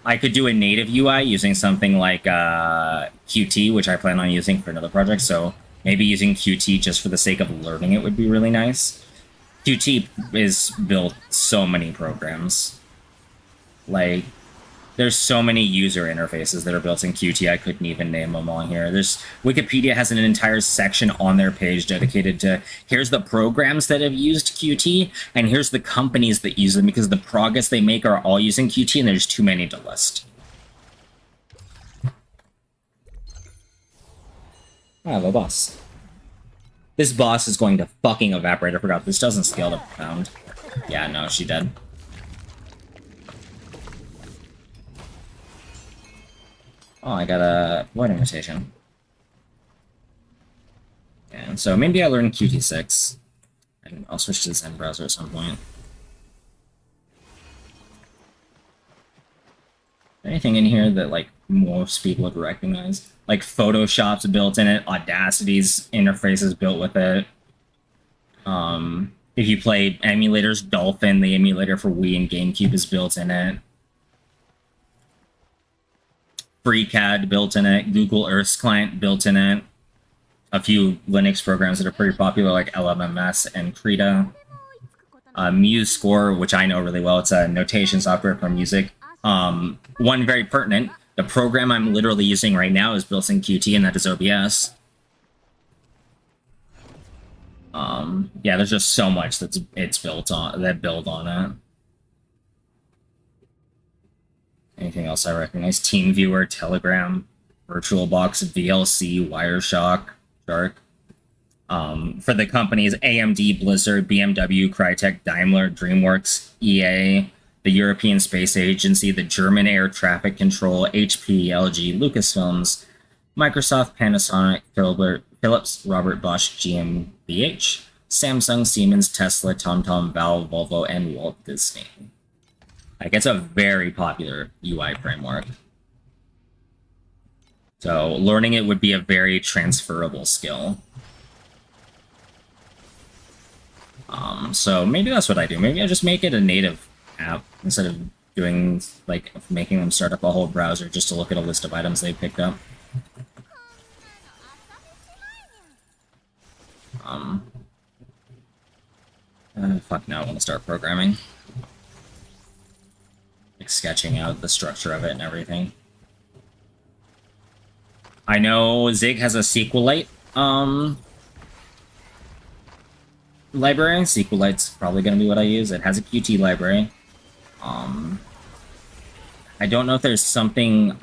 [SPEAKER 1] I could do a native UI using something like Qt, which I plan on using for another project, so maybe using Qt just for the sake of learning it would be really nice. Qt is built so many programs. Like, there's so many user interfaces that are built in Qt, I couldn't even name them all here. Wikipedia has an entire section on their page dedicated to, here's the programs that have used Qt, and here's the companies that use them, because the progress they make are all using Qt, and there's too many to list. I have a boss. This boss is going to fucking evaporate. I forgot, this doesn't scale to pound. Yeah, no, she dead. Oh, I got a void invitation. And so maybe I learn Qt6. And I'll switch to the Zen browser at some point. Anything in here that, like, most people would recognize? Like, Photoshop's built in it, Audacity's interface is built with it. If you play emulators, Dolphin, the emulator for Wii and GameCube, is built in it. FreeCAD built in it, Google Earth's client built in it, a few Linux programs that are pretty popular like LMMS and Krita, MuseScore, which I know really well, it's a notation software for music. One very pertinent, the program I'm literally using right now is built in Qt, and that is OBS. Yeah, there's just so much that build on it. Anything else I recognize? TeamViewer, Telegram, VirtualBox, VLC, Wireshark, Shark. For the companies, AMD, Blizzard, BMW, Crytek, Daimler, DreamWorks, EA, the European Space Agency, the German Air Traffic Control, HP, LG, Lucasfilms, Microsoft, Panasonic, Philips, Robert Bosch, GmbH, Samsung, Siemens, Tesla, TomTom, Valve, Volvo, and Walt Disney. Like, it's a very popular UI framework. So learning it would be a very transferable skill. So maybe that's what I do. Maybe I just make it a native app instead of doing, like, making them start up a whole browser just to look at a list of items they picked up. Fuck, now I want to start programming. Like, sketching out the structure of it and everything. I know Zig has a SQLite library. SQLite's probably going to be what I use. It has a Qt library. I don't know if there's something.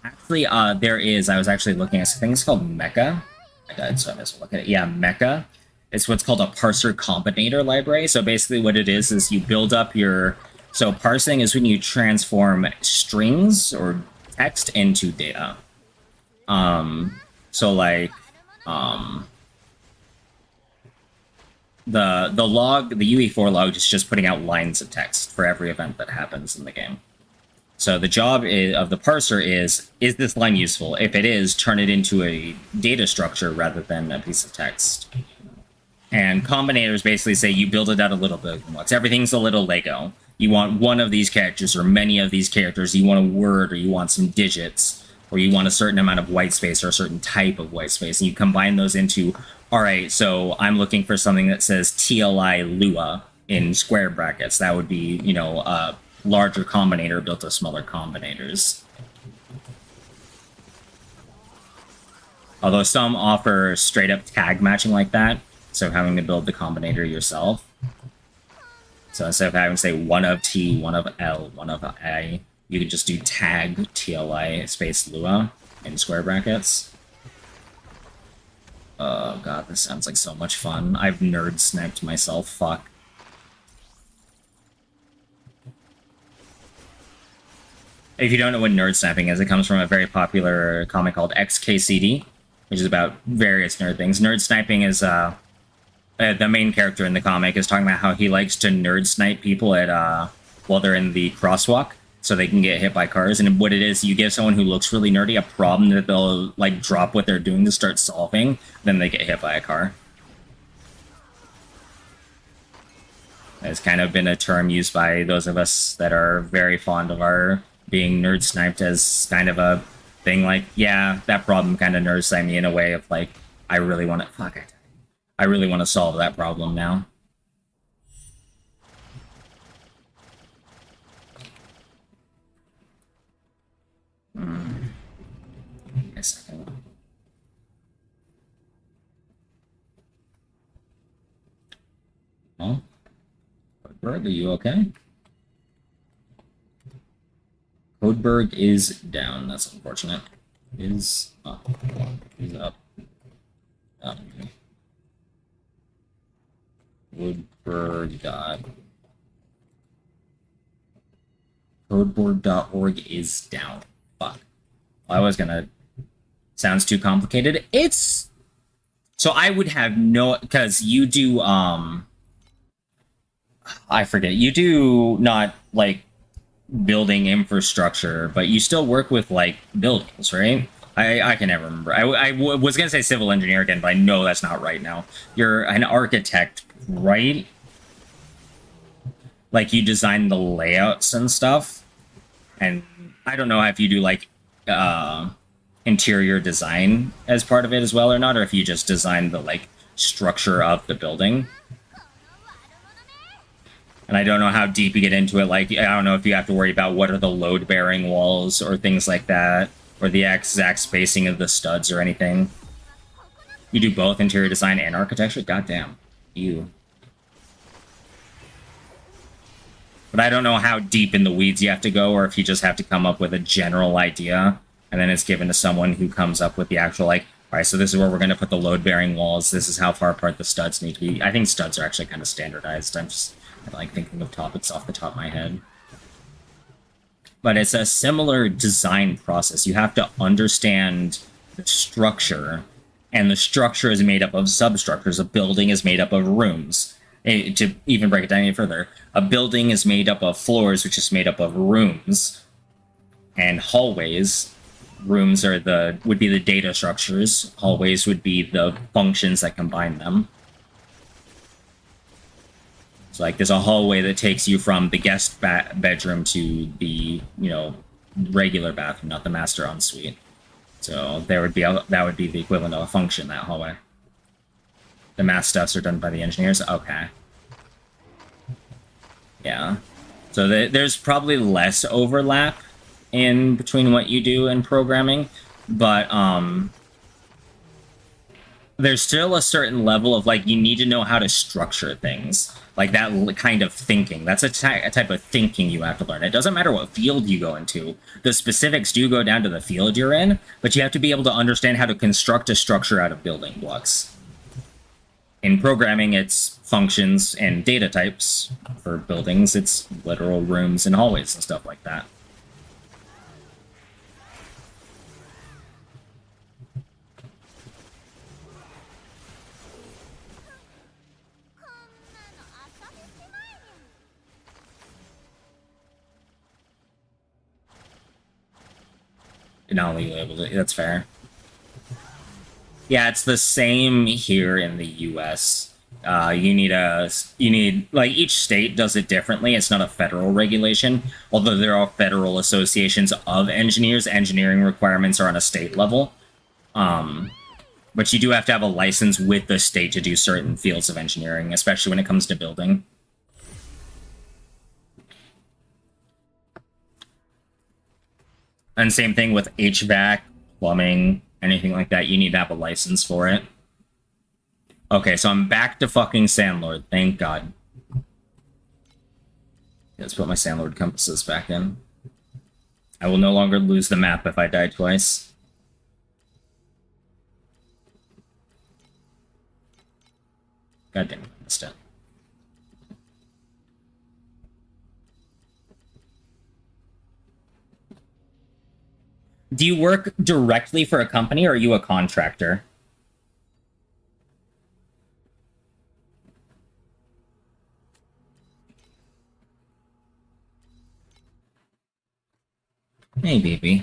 [SPEAKER 1] Actually, there is. I was actually looking at something. It's called Mecha. I died, so I missed a look at it. Yeah, Mecha. It's what's called a parser combinator library. So basically, what it is you build up your. So parsing is when you transform strings or text into data. So like, the log, the UE4 log is just putting out lines of text for every event that happens in the game. So the job of the parser is this line useful? If it is, turn it into a data structure rather than a piece of text. And combinators basically say you build it out a little bit once. Everything's a little Lego. You want one of these characters or many of these characters. You want a word or you want some digits or you want a certain amount of white space or a certain type of white space. And you combine those into, all right, so I'm looking for something that says TLI Lua in square brackets. That would be, you know, a larger combinator built to smaller combinators. Although some offer straight up tag matching like that, so having to build the combinator yourself. So instead of having, say, one of T, one of L, one of A, you could just do tag TLI space Lua in square brackets. Oh god, this sounds like so much fun. I've nerd sniped myself, fuck. If you don't know what nerd sniping is, it comes from a very popular comic called XKCD, which is about various nerd things. Nerd sniping is, the main character in the comic is talking about how he likes to nerd snipe people at, while they're in the crosswalk, so they can get hit by cars. And what it is, you give someone who looks really nerdy a problem that they'll, like, drop what they're doing to start solving, then they get hit by a car. It's kind of been a term used by those of us that are very fond of our being nerd sniped as kind of a thing, like, yeah, that problem kind of nerd sniped me in a way of, like, I really want to, fuck it. I really want to solve that problem now. A second. Oh, Codeberg, are you okay? Codeberg is down. That's unfortunate. Is up. Is up. Up. Codeberg dot. Codeboard.org is down. Fuck. I was gonna. Sounds too complicated. It's. So I would have no. Because you do, I forget. You do not, like, building infrastructure, but you still work with, like, buildings, right? I can never remember. I was gonna say civil engineer again, but I know that's not right now. You're an architect, right? Like, you design the layouts and stuff. And I don't know if you do, like, interior design as part of it as well or not, or if you just design the, like, structure of the building. And I don't know how deep you get into it. Like, I don't know if you have to worry about what are the load-bearing walls or things like that, or the exact spacing of the studs or anything. You do both interior design and architecture? Goddamn. You. But I don't know how deep in the weeds you have to go, or if you just have to come up with a general idea, and then it's given to someone who comes up with the actual, like, alright, so this is where we're going to put the load-bearing walls, this is how far apart the studs need to be. I think studs are actually kind of standardized. I'm just, like, thinking of topics off the top of my head. But it's a similar design process. You have to understand the structure, and the structure is made up of substructures. A building is made up of rooms. To even break it down any further, a building is made up of floors, which is made up of rooms and hallways. Rooms would be the data structures. Hallways would be the functions that combine them. So, like, there's a hallway that takes you from the guest bedroom to the, you know, regular bathroom, not the master ensuite. So that would be the equivalent of a function, that hallway. The math stuffs are done by the engineers? Okay. Yeah. So there's probably less overlap in between what you do in programming, but there's still a certain level of like you need to know how to structure things, like that kind of thinking. That's a type of thinking you have to learn. It doesn't matter what field you go into. The specifics do go down to the field you're in, but you have to be able to understand how to construct a structure out of building blocks. In programming, it's functions and data types. For buildings, it's literal rooms and hallways and stuff like that. Not legally able to. That's fair. Yeah, it's the same here in the U.S. You need like each state does it differently. It's not a federal regulation, although there are federal associations of engineers. Engineering requirements are on a state level, but you do have to have a license with the state to do certain fields of engineering, especially when it comes to building. And same thing with HVAC, plumbing, anything like that. You need to have a license for it. Okay, so I'm back to fucking Sandlord. Thank God. Let's put my Sandlord compasses back in. I will no longer lose the map if I die twice. God damn it, I missed it. Do you work directly for a company or are you a contractor? Hey, baby.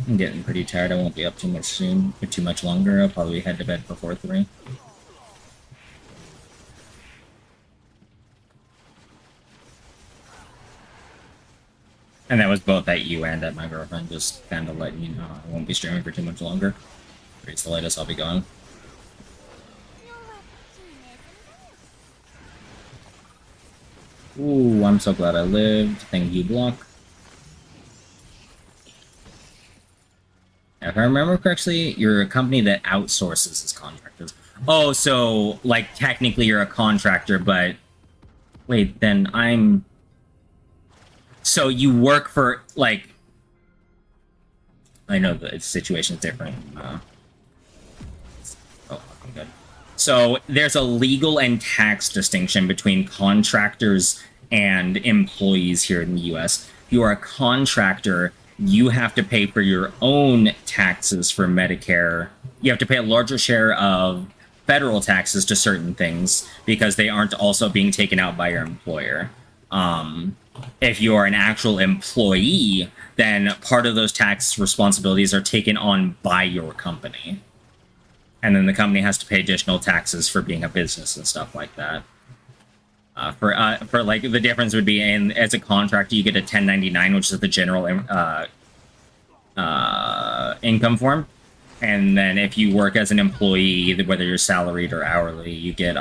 [SPEAKER 1] I'm getting pretty tired. I won't be up too much soon, or too much longer. I'll probably head to bed before 3. And that was both at you and at my girlfriend, just kind of letting you know I won't be streaming for too much longer. 3's the latest I'll be gone. Ooh, I'm so glad I lived. Thank you, Block. If I remember correctly, you're a company that outsources as contractors. Oh, so, like, technically you're a contractor, but... Wait, then I'm... So you work for, like... I know the situation's different. Oh, okay, good. So there's a legal and tax distinction between contractors and employees here in the US. If you are a contractor, you have to pay for your own taxes for Medicare. You have to pay a larger share of federal taxes to certain things because they aren't also being taken out by your employer. If you are an actual employee, then part of those tax responsibilities are taken on by your company. And then the company has to pay additional taxes for being a business and stuff like that. For like, the difference would be as a contractor, you get a 1099, which is the general income form. And then if you work as an employee, whether you're salaried or hourly, you get,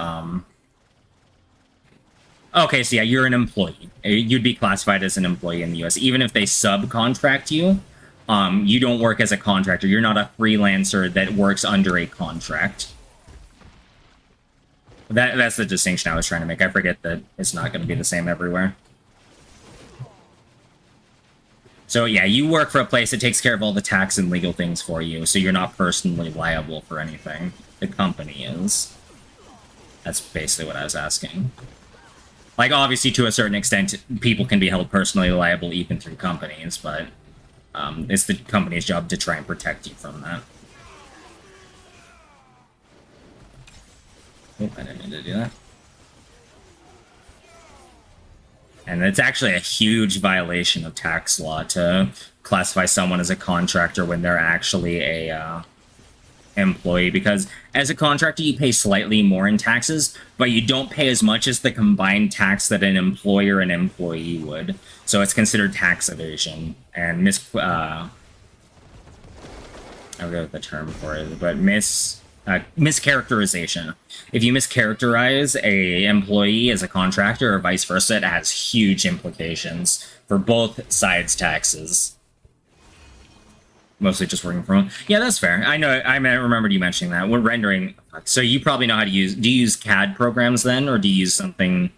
[SPEAKER 1] okay, so yeah, you're an employee. You'd be classified as an employee in the US. Even if they subcontract you, you don't work as a contractor. You're not a freelancer that works under a contract. That's the distinction I was trying to make. I forget that it's not going to be the same everywhere. So yeah, you work for a place that takes care of all the tax and legal things for you, so you're not personally liable for anything. The company is. That's basically what I was asking. Like, obviously, to a certain extent, people can be held personally liable even through companies, but it's the company's job to try and protect you from that. Oh, I didn't mean to do that. And it's actually a huge violation of tax law to classify someone as a contractor when they're actually a employee, because as a contractor you pay slightly more in taxes, but you don't pay as much as the combined tax that an employer and employee would. So it's considered tax evasion. And I forget the term for it, but mischaracterization. If you mischaracterize a employee as a contractor or vice versa, it has huge implications for both sides' taxes. Mostly just working from home. Yeah, that's fair. I know. I remembered you mentioning that. We're rendering. So you probably know how to use. Do you use CAD programs then, or do you use something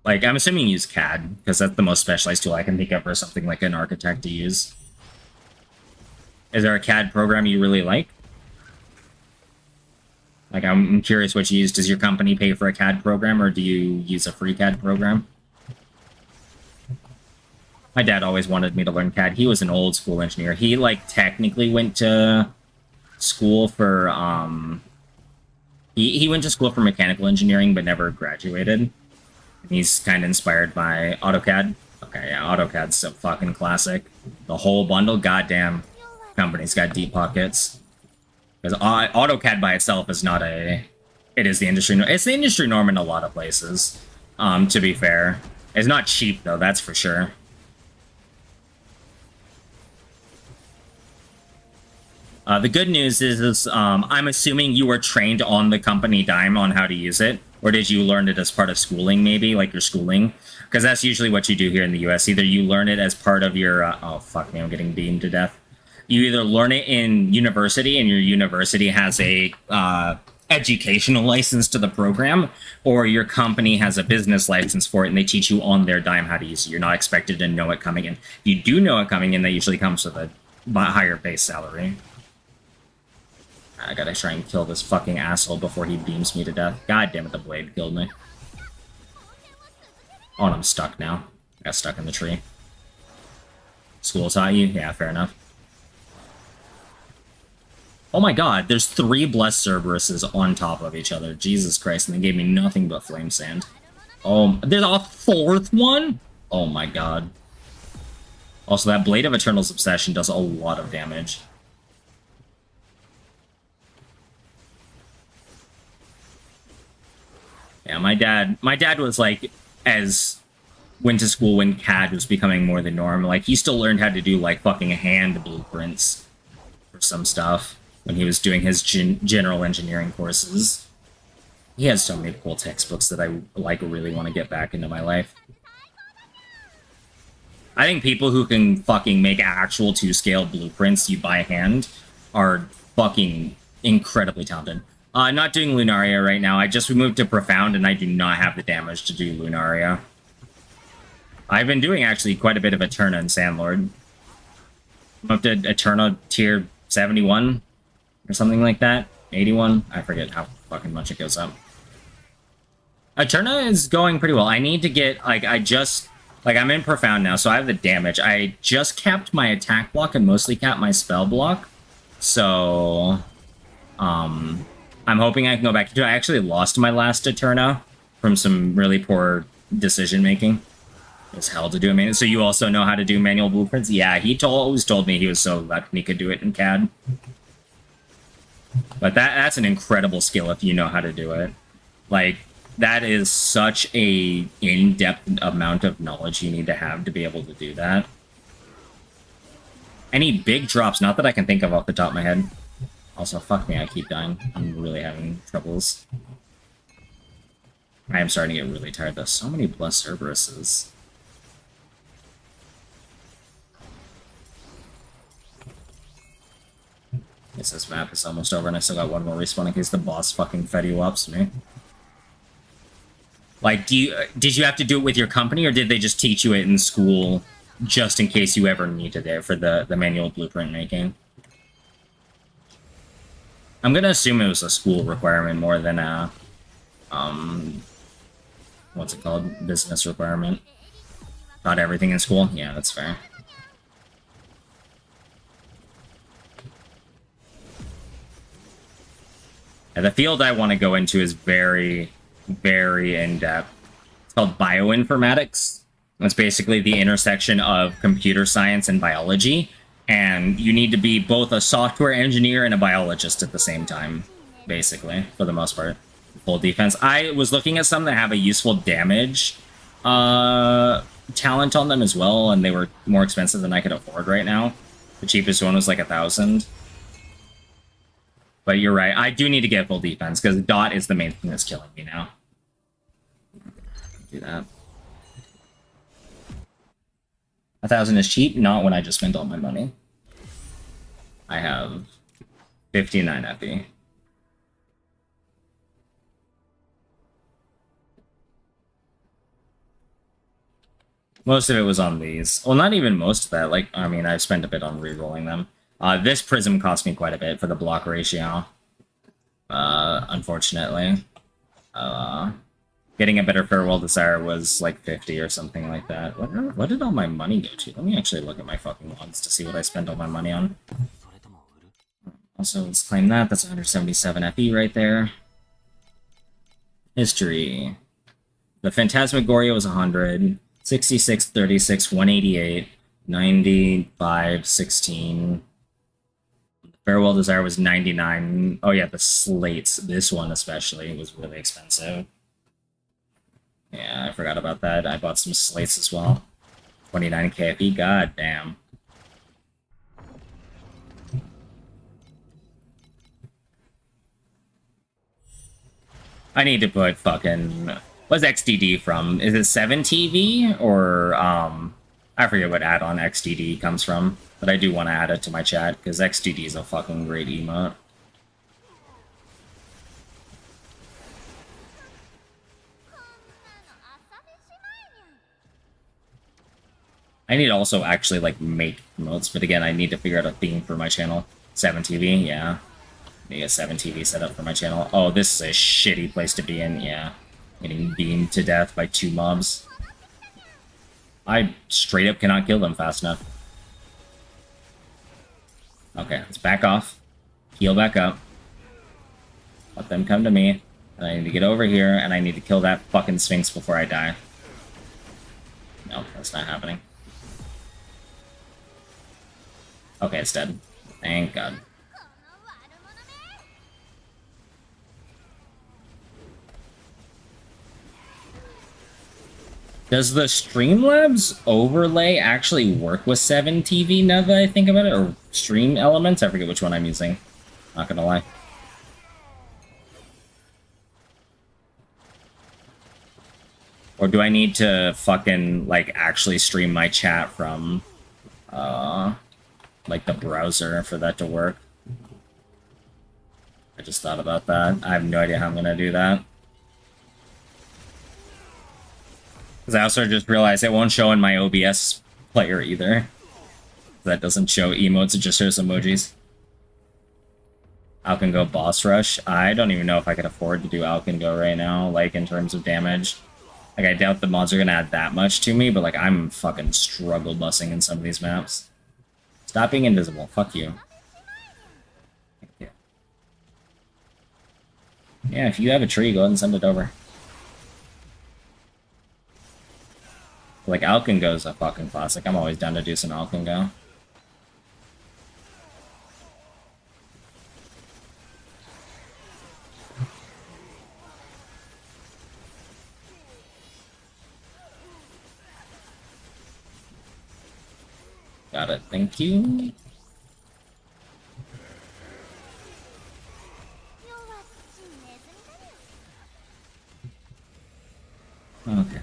[SPEAKER 1] like? I'm assuming you use CAD because that's the most specialized tool I can think of for something like an architect to use. Is there a CAD program you really like? Like, I'm curious what you use. Does your company pay for a CAD program, or do you use a free CAD program? My dad always wanted me to learn CAD. He was an old school engineer. He, like, technically went to school for, He went to school for mechanical engineering, but never graduated. He's kind of inspired by AutoCAD. Okay, yeah, AutoCAD's so fucking classic. The whole bundle, goddamn. Company's got deep pockets. Because AutoCAD by itself is not a... It is the industry... It's the industry norm in a lot of places, to be fair. It's not cheap, though, that's for sure. The good news is I'm assuming you were trained on the company dime on how to use it, or did you learn it as part of schooling, maybe, like your schooling? Because that's usually what you do here in the US. Either you learn it as part of your... oh, fuck me, I'm getting beamed to death. You either learn it in university, and your university has a educational license to the program, or your company has a business license for it, and they teach you on their dime how to use it. You're not expected to know it coming in. If you do know it coming in, that usually comes with a higher base salary. I gotta try and kill this fucking asshole before he beams me to death. God damn it, the blade killed me. Oh, and I'm stuck now. I got stuck in the tree. School taught you? Yeah, fair enough. Oh my god, there's 3 Blessed Cerberuses on top of each other. Jesus Christ, and they gave me nothing but flame sand. Oh, there's a 4th one? Oh my god. Also, that Blade of Eternal's Obsession does a lot of damage. Yeah, my dad was like, went to school when CAD was becoming more the norm. Like, he still learned how to do, like, fucking hand blueprints for some stuff when he was doing his general engineering courses. He has so many cool textbooks that I, like, really want to get back into my life. I think people who can fucking make actual 2-scale blueprints you by hand are fucking incredibly talented. Not doing Lunaria right now. I just moved to Profound, and I do not have the damage to do Lunaria. I've been doing, actually, quite a bit of Eterna and Sandlord. I'm up to Eterna tier 71, or something like that. 81? I forget how fucking much it goes up. Eterna is going pretty well. I need to get, like, I'm in Profound now, so I have the damage. I just capped my attack block and mostly capped my spell block. So, I'm hoping I can go back to it. I actually lost my last Eterna from some really poor decision-making. It was hell to do a manual. So you also know how to do manual blueprints? Yeah, he always told me he was so lucky he could do it in CAD. But that's an incredible skill if you know how to do it. Like, that is such a in-depth amount of knowledge you need to have to be able to do that. Any big drops? Not that I can think of off the top of my head. Also, fuck me, I keep dying. I'm really having troubles. I am starting to get really tired. There's so many Blessed Cerberuses. Guess this map is almost over, and I still got one more respawn in case the boss fucking Fetty Wops me. Like, did you have to do it with your company, or did they just teach you it in school just in case you ever needed it for the manual blueprint making? I'm gonna assume it was a school requirement more than a, what's it called? Business requirement. Taught everything in school? Yeah, that's fair. And the field I want to go into is very, very in-depth. It's called bioinformatics. It's basically the intersection of computer science and biology. And you need to be both a software engineer and a biologist at the same time, basically, for the most part. Full defense. I was looking at some that have a useful damage talent on them as well, and they were more expensive than I could afford right now. The cheapest one was like 1,000. But you're right, I do need to get full defense, because dot is the main thing that's killing me now. Do that. 1,000 is cheap, not when I just spent all my money. I have 59 FE. Most of it was on these. Well, not even most of that. Like, I mean, I've spent a bit on re-rolling them. This prism cost me quite a bit for the block ratio. Unfortunately. Getting a better Farewell Desire was like 50 or something like that. What did all my money go to? Let me actually look at my fucking logs to see what I spent all my money on. Also, let's claim that. That's 177 FE right there. History. The Phantasmagoria was 100. 66, 36, 188, 95, 16. Farewell Desire was 99. Oh yeah, the slates. This one especially was really expensive. Yeah, I forgot about that. I bought some slates as well. 29 KFE, god damn. I need to put fucking... What's XDD from? Is it 7TV? Or, I forget what add-on XDD comes from. But I do want to add it to my chat, because XDD is a fucking great emote. I need to also actually, like, make emotes, but again, I need to figure out a theme for my channel. 7TV, yeah. Need a 7TV set up for my channel. Oh, this is a shitty place to be in, yeah. Getting beamed to death by 2 mobs. I straight up cannot kill them fast enough. Okay, let's back off. Heal back up. Let them come to me. And I need to get over here, and I need to kill that fucking Sphinx before I die. No, that's not happening. Okay, it's dead. Thank God. Does the Streamlabs overlay actually work with 7TV now that I think about it? Or Stream Elements? I forget which one I'm using. Not gonna lie. Or do I need to fucking, like, actually stream my chat from, like, the browser for that to work? I just thought about that. I have no idea how I'm gonna do that. Because I also just realized it won't show in my OBS player either. That doesn't show emotes, it just shows emojis. Alkengo Boss Rush. I don't even know if I could afford to do Alkengo right now, like, in terms of damage. Like, I doubt the mods are gonna add that much to me, but, like, I'm fucking struggle bussing in some of these maps. Stop being invisible. Fuck you. Thank you. Yeah, if you have a tree, go ahead and send it over. Like, Alkengo is a fucking classic. I'm always down to do some Alkengo. Got it. Thank you. Okay.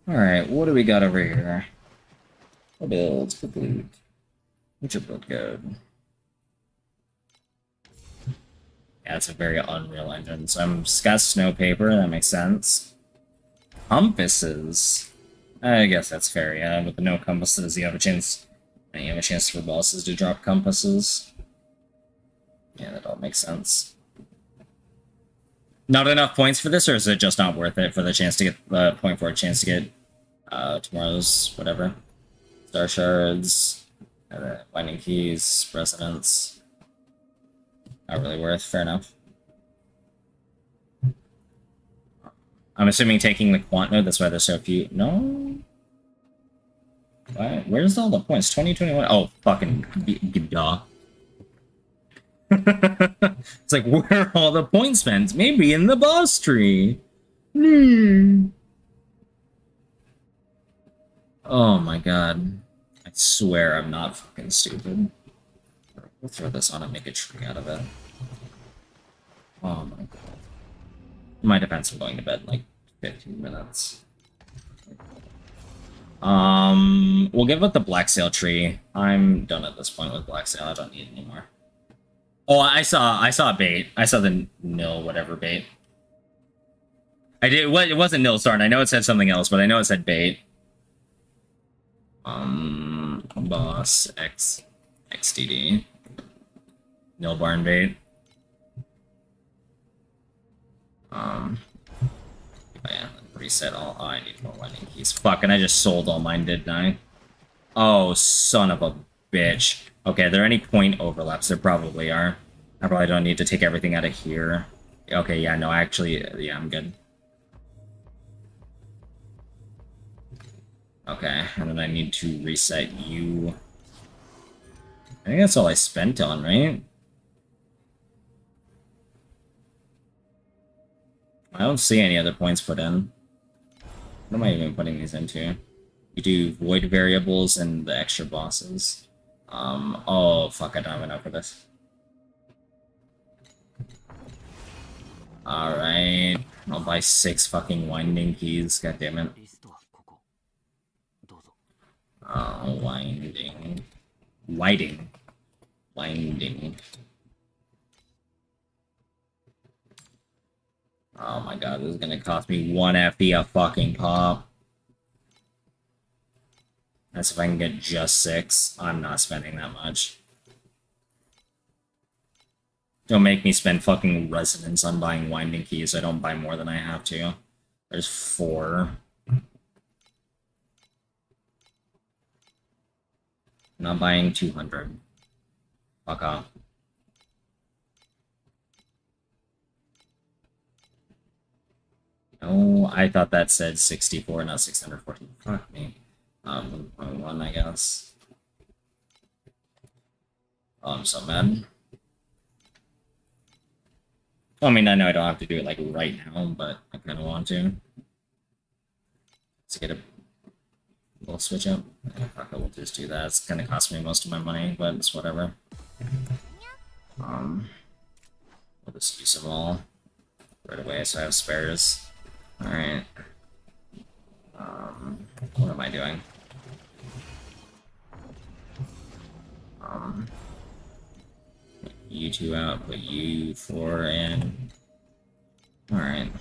[SPEAKER 1] Alright, what do we got over here? What builds? Good loot. Which will build good? Yeah, it's a very Unreal Engine. So I'm got snow paper, that makes sense. Compasses. I guess that's fair, yeah. With the no compasses, you have a chance. And you have a chance for bosses to drop compasses. Yeah, that all makes sense. Not enough points for this, or is it just not worth it for the chance to get the point for a chance to get tomorrow's whatever? Star Shards, Binding Keys, Resonance. Not really worth, fair enough. I'm assuming taking the Quant Node, that's why there's so few. No? What? Where's all the points? 2021? Oh, fucking duh. It's like, where are all the points spent? Maybe in the boss tree. Oh my god. I swear I'm not fucking stupid. We'll throw this on and make a tree out of it. Oh my god. My defense is going to bed in like 15 minutes. We'll give it the Black Sail tree. I'm done at this point with Black Sail. I don't need it anymore. Oh, I saw a bait. I saw the nil whatever bait. I did. What? It wasn't nil start. I know it said something else, but I know it said bait. Boss XDD. Nil barn bait. Yeah, reset all. Oh, I need more winding keys. Fuck, and I just sold all mine, didn't I? Oh, son of a bitch. Okay, are there any point overlaps? There probably are. I probably don't need to take everything out of here. Okay, yeah, no, actually, yeah, I'm good. Okay, and then I need to reset you. I think that's all I spent on, right? I don't see any other points put in. What am I even putting these into? You do void variables and the extra bosses. Oh, fuck, I don't have enough for this. Alright, I'll buy 6 fucking winding keys, goddammit.
[SPEAKER 3] リストはここ。どうぞ。
[SPEAKER 1] Winding. Oh my god, this is gonna cost me 1 FP a fucking pop. That's if I can get just 6. I'm not spending that much. Don't make me spend fucking resonance on buying winding keys. I don't buy more than I have to. There's 4. Not buying 200. Fuck off. No, I thought that said 64, not 614. Fuck me. 1.1, I guess. Oh, I'm so mad. I mean, I know I don't have to do it, like, right now, but I kind of want to. Let's get a little switch up. Yeah, fuck it, we'll just do that. It's gonna cost me most of my money, but it's whatever. We'll just use them all right away so I have spares. Alright. What am I doing? You 2 out, put you 4 in. Alright.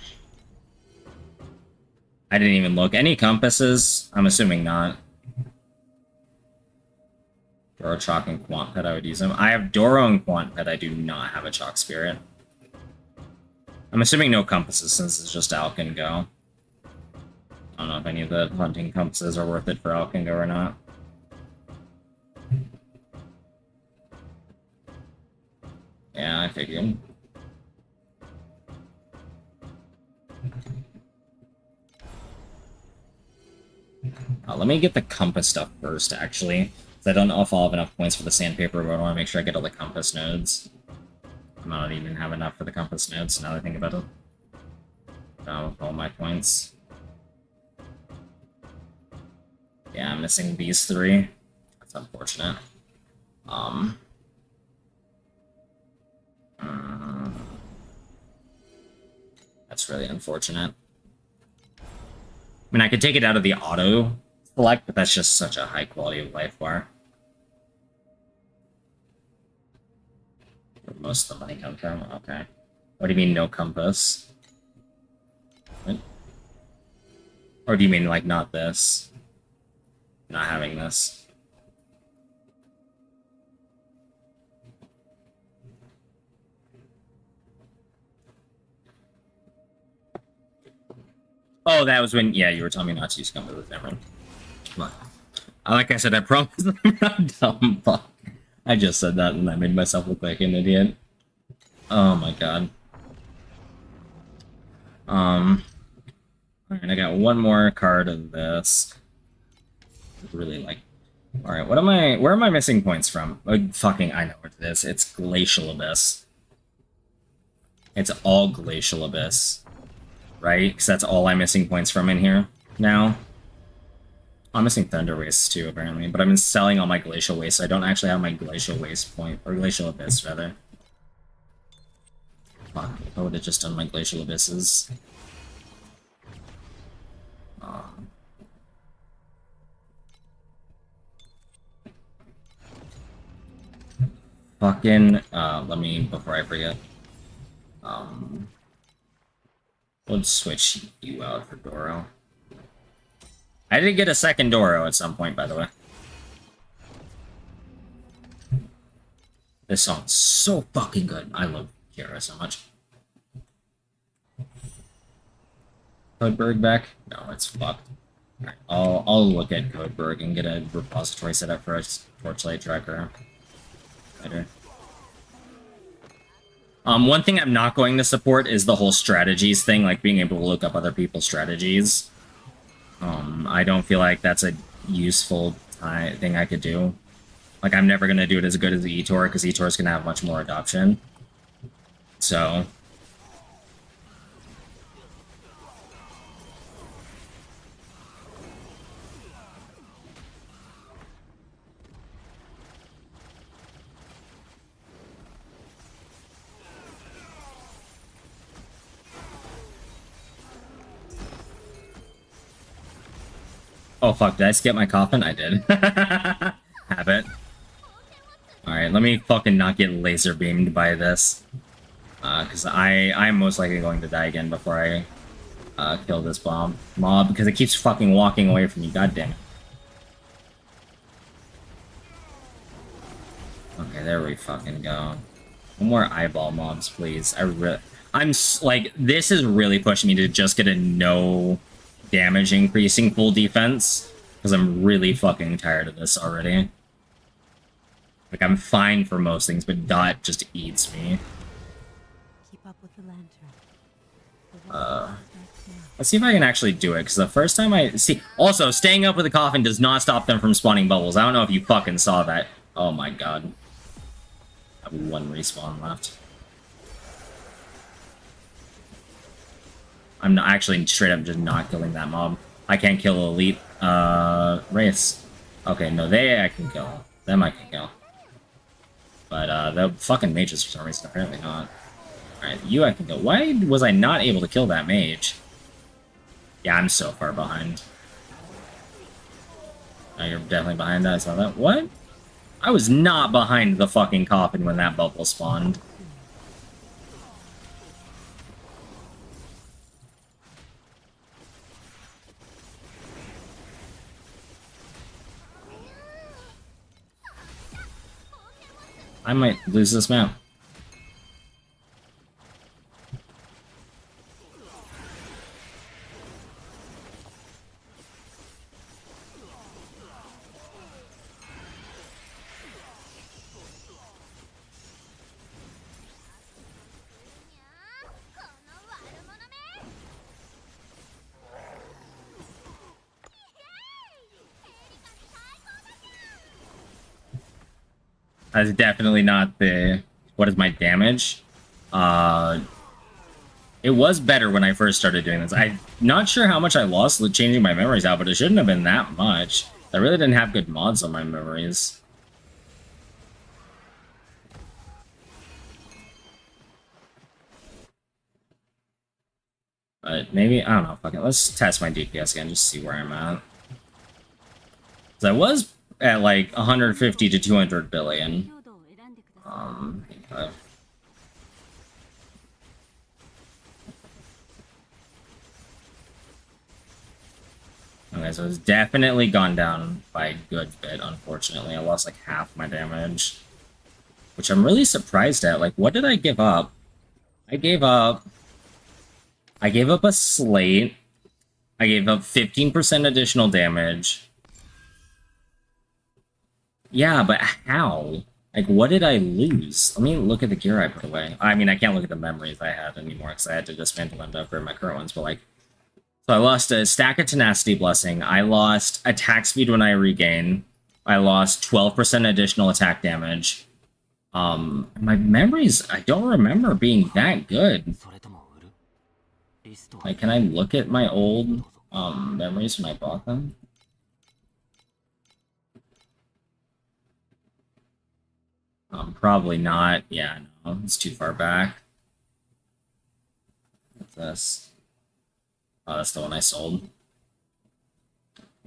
[SPEAKER 1] I didn't even look. Any compasses? I'm assuming not. Doro, Chalk, and Quant Pet, I would use them. I have Doro and Quant Pet, I do not have a Chalk Spirit. I'm assuming no compasses since it's just Alk and Go. I don't know if any of the hunting compasses are worth it for Alk and Go or not. Yeah, I figured. Let me get the compass stuff first, actually. I don't know if I'll have enough points for the sandpaper, but I want to make sure I get all the compass nodes. I might not even have enough for the compass nodes, now that I think about it. All my points. Yeah, I'm missing these 3. That's unfortunate. That's really unfortunate. I mean, I could take it out of the auto select, but that's just such a high quality of life bar. Where most of the money come from? Okay. What do you mean, no compass? What? Or do you mean, like, not this? Not having this? Oh, that was when, yeah, you were telling me not to use compass with Emerald. Look, like I said, I promise I'm not dumb. Fuck. I just said that and I made myself look like an idiot. Oh my god. Alright, I got one more card of this. Really like. Alright, where am I missing points from? Oh, fucking, I know what it is. It's Glacial Abyss. It's all Glacial Abyss. Right? Because that's all I'm missing points from in here now. I'm missing Thunder Wastes too, apparently. But I've been selling all my Glacial Waste, so I don't actually have my Glacial Waste point. Or Glacial Abyss, rather. Fuck. I would have just done my Glacial Abysses. Fucking, let me, before I forget, let's switch you out for Doro. I did get a second Doro at some point, by the way. This song's so fucking good. I love Kira so much. Codeberg back? No, it's fucked. Alright, I'll look at Codeberg and get a repository set up for a Torchlight tracker later. One thing I'm not going to support is the whole strategies thing, like being able to look up other people's strategies. I don't feel like that's a useful thing I could do. Like, I'm never going to do it as good as the eTor, because eTor is going to have much more adoption. So... Oh fuck, did I skip my coffin? I did. Have it. Alright, let me fucking not get laser beamed by this. Because I'm most likely going to die again before I kill this mob, because it keeps fucking walking away from you, god damn it. Okay, there we fucking go. No more eyeball mobs, please. Like, this is really pushing me to just get a no damage increasing full defense, because I'm really fucking tired of this already. Like, I'm fine for most things, but Dot just eats me.
[SPEAKER 4] Keep up with the lantern.
[SPEAKER 1] Let's see if I can actually do it, because the first time I... See, also, staying up with the coffin does not stop them from spawning bubbles. I don't know if you fucking saw that. Oh my god. I have one respawn left. I'm not, actually straight up just not killing that mob. I can't kill elite race. Okay, no, I can kill. Them I can kill. But the fucking mages for some reason apparently not. Alright, you I can kill. Why was I not able to kill that mage? Yeah, I'm so far behind. Oh, you're definitely behind that. I saw that. What? I was not behind the fucking coffin when that bubble spawned. I might lose this map. That's definitely not the... What is my damage? It was better when I first started doing this. I'm not sure how much I lost changing my memories out, but it shouldn't have been that much. I really didn't have good mods on my memories. But maybe, I don't know, fuck it. Let's test my DPS again, just see where I'm at. Because I was at like 150 to 200 billion. Okay, so it's definitely gone down by a good bit, unfortunately. I lost like half my damage. Which I'm really surprised at. Like, what did I give up? I gave up a slate. I gave up 15% additional damage. Yeah, but how? Like, what did I lose? Let me look at the gear I put away. I mean, I can't look at the memories I had anymore because I had to dismantle them to upgrade my current ones, but like... So I lost a stack of Tenacity Blessing. I lost attack speed when I regain. I lost 12% additional attack damage. My memories, I don't remember being that good. Like, can I look at my old memories when I bought them? Probably not. Yeah, no, it's too far back. this? Oh, that's the one I sold.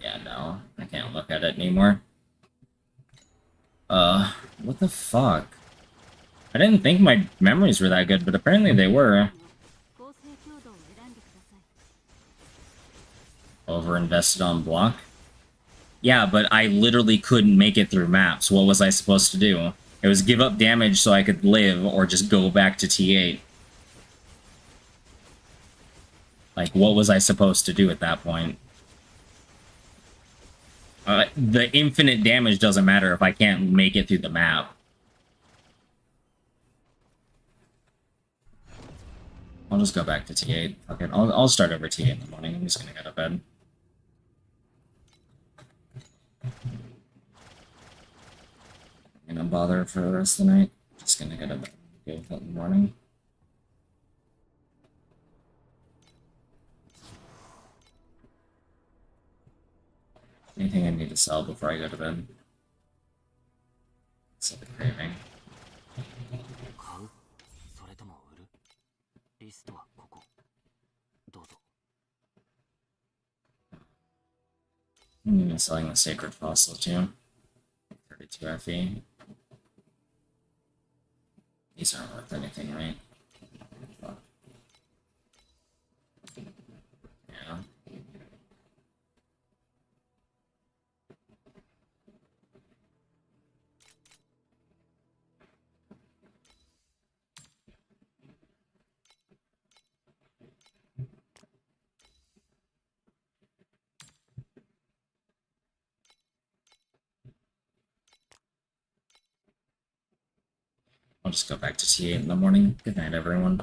[SPEAKER 1] Yeah, no, I can't look at it anymore. What the fuck? I didn't think my memories were that good, but apparently they were.
[SPEAKER 2] 合成強度を選んでください。
[SPEAKER 1] Over-invested on block? Yeah, but I literally couldn't make it through maps. What was I supposed to do? It was give up damage so I could live, or just go back to T8. Like, what was I supposed to do at that point? The infinite damage doesn't matter if I can't make it through the map. I'll just go back to T8. Fuck it. I'll start over T8 in the morning. I'm just gonna go to bed. I'm gonna bother for the rest of the night. Just gonna go to bed. Go with it in the morning. Anything I need to sell before I go to bed? Sell the craving.
[SPEAKER 3] 買うそれとも売るリストはここどうぞ
[SPEAKER 1] I'm selling the sacred fossil too. 32 FE. These aren't worth anything, right? Fuck. Yeah. I'll just go back to T8 in the morning. Good night, everyone.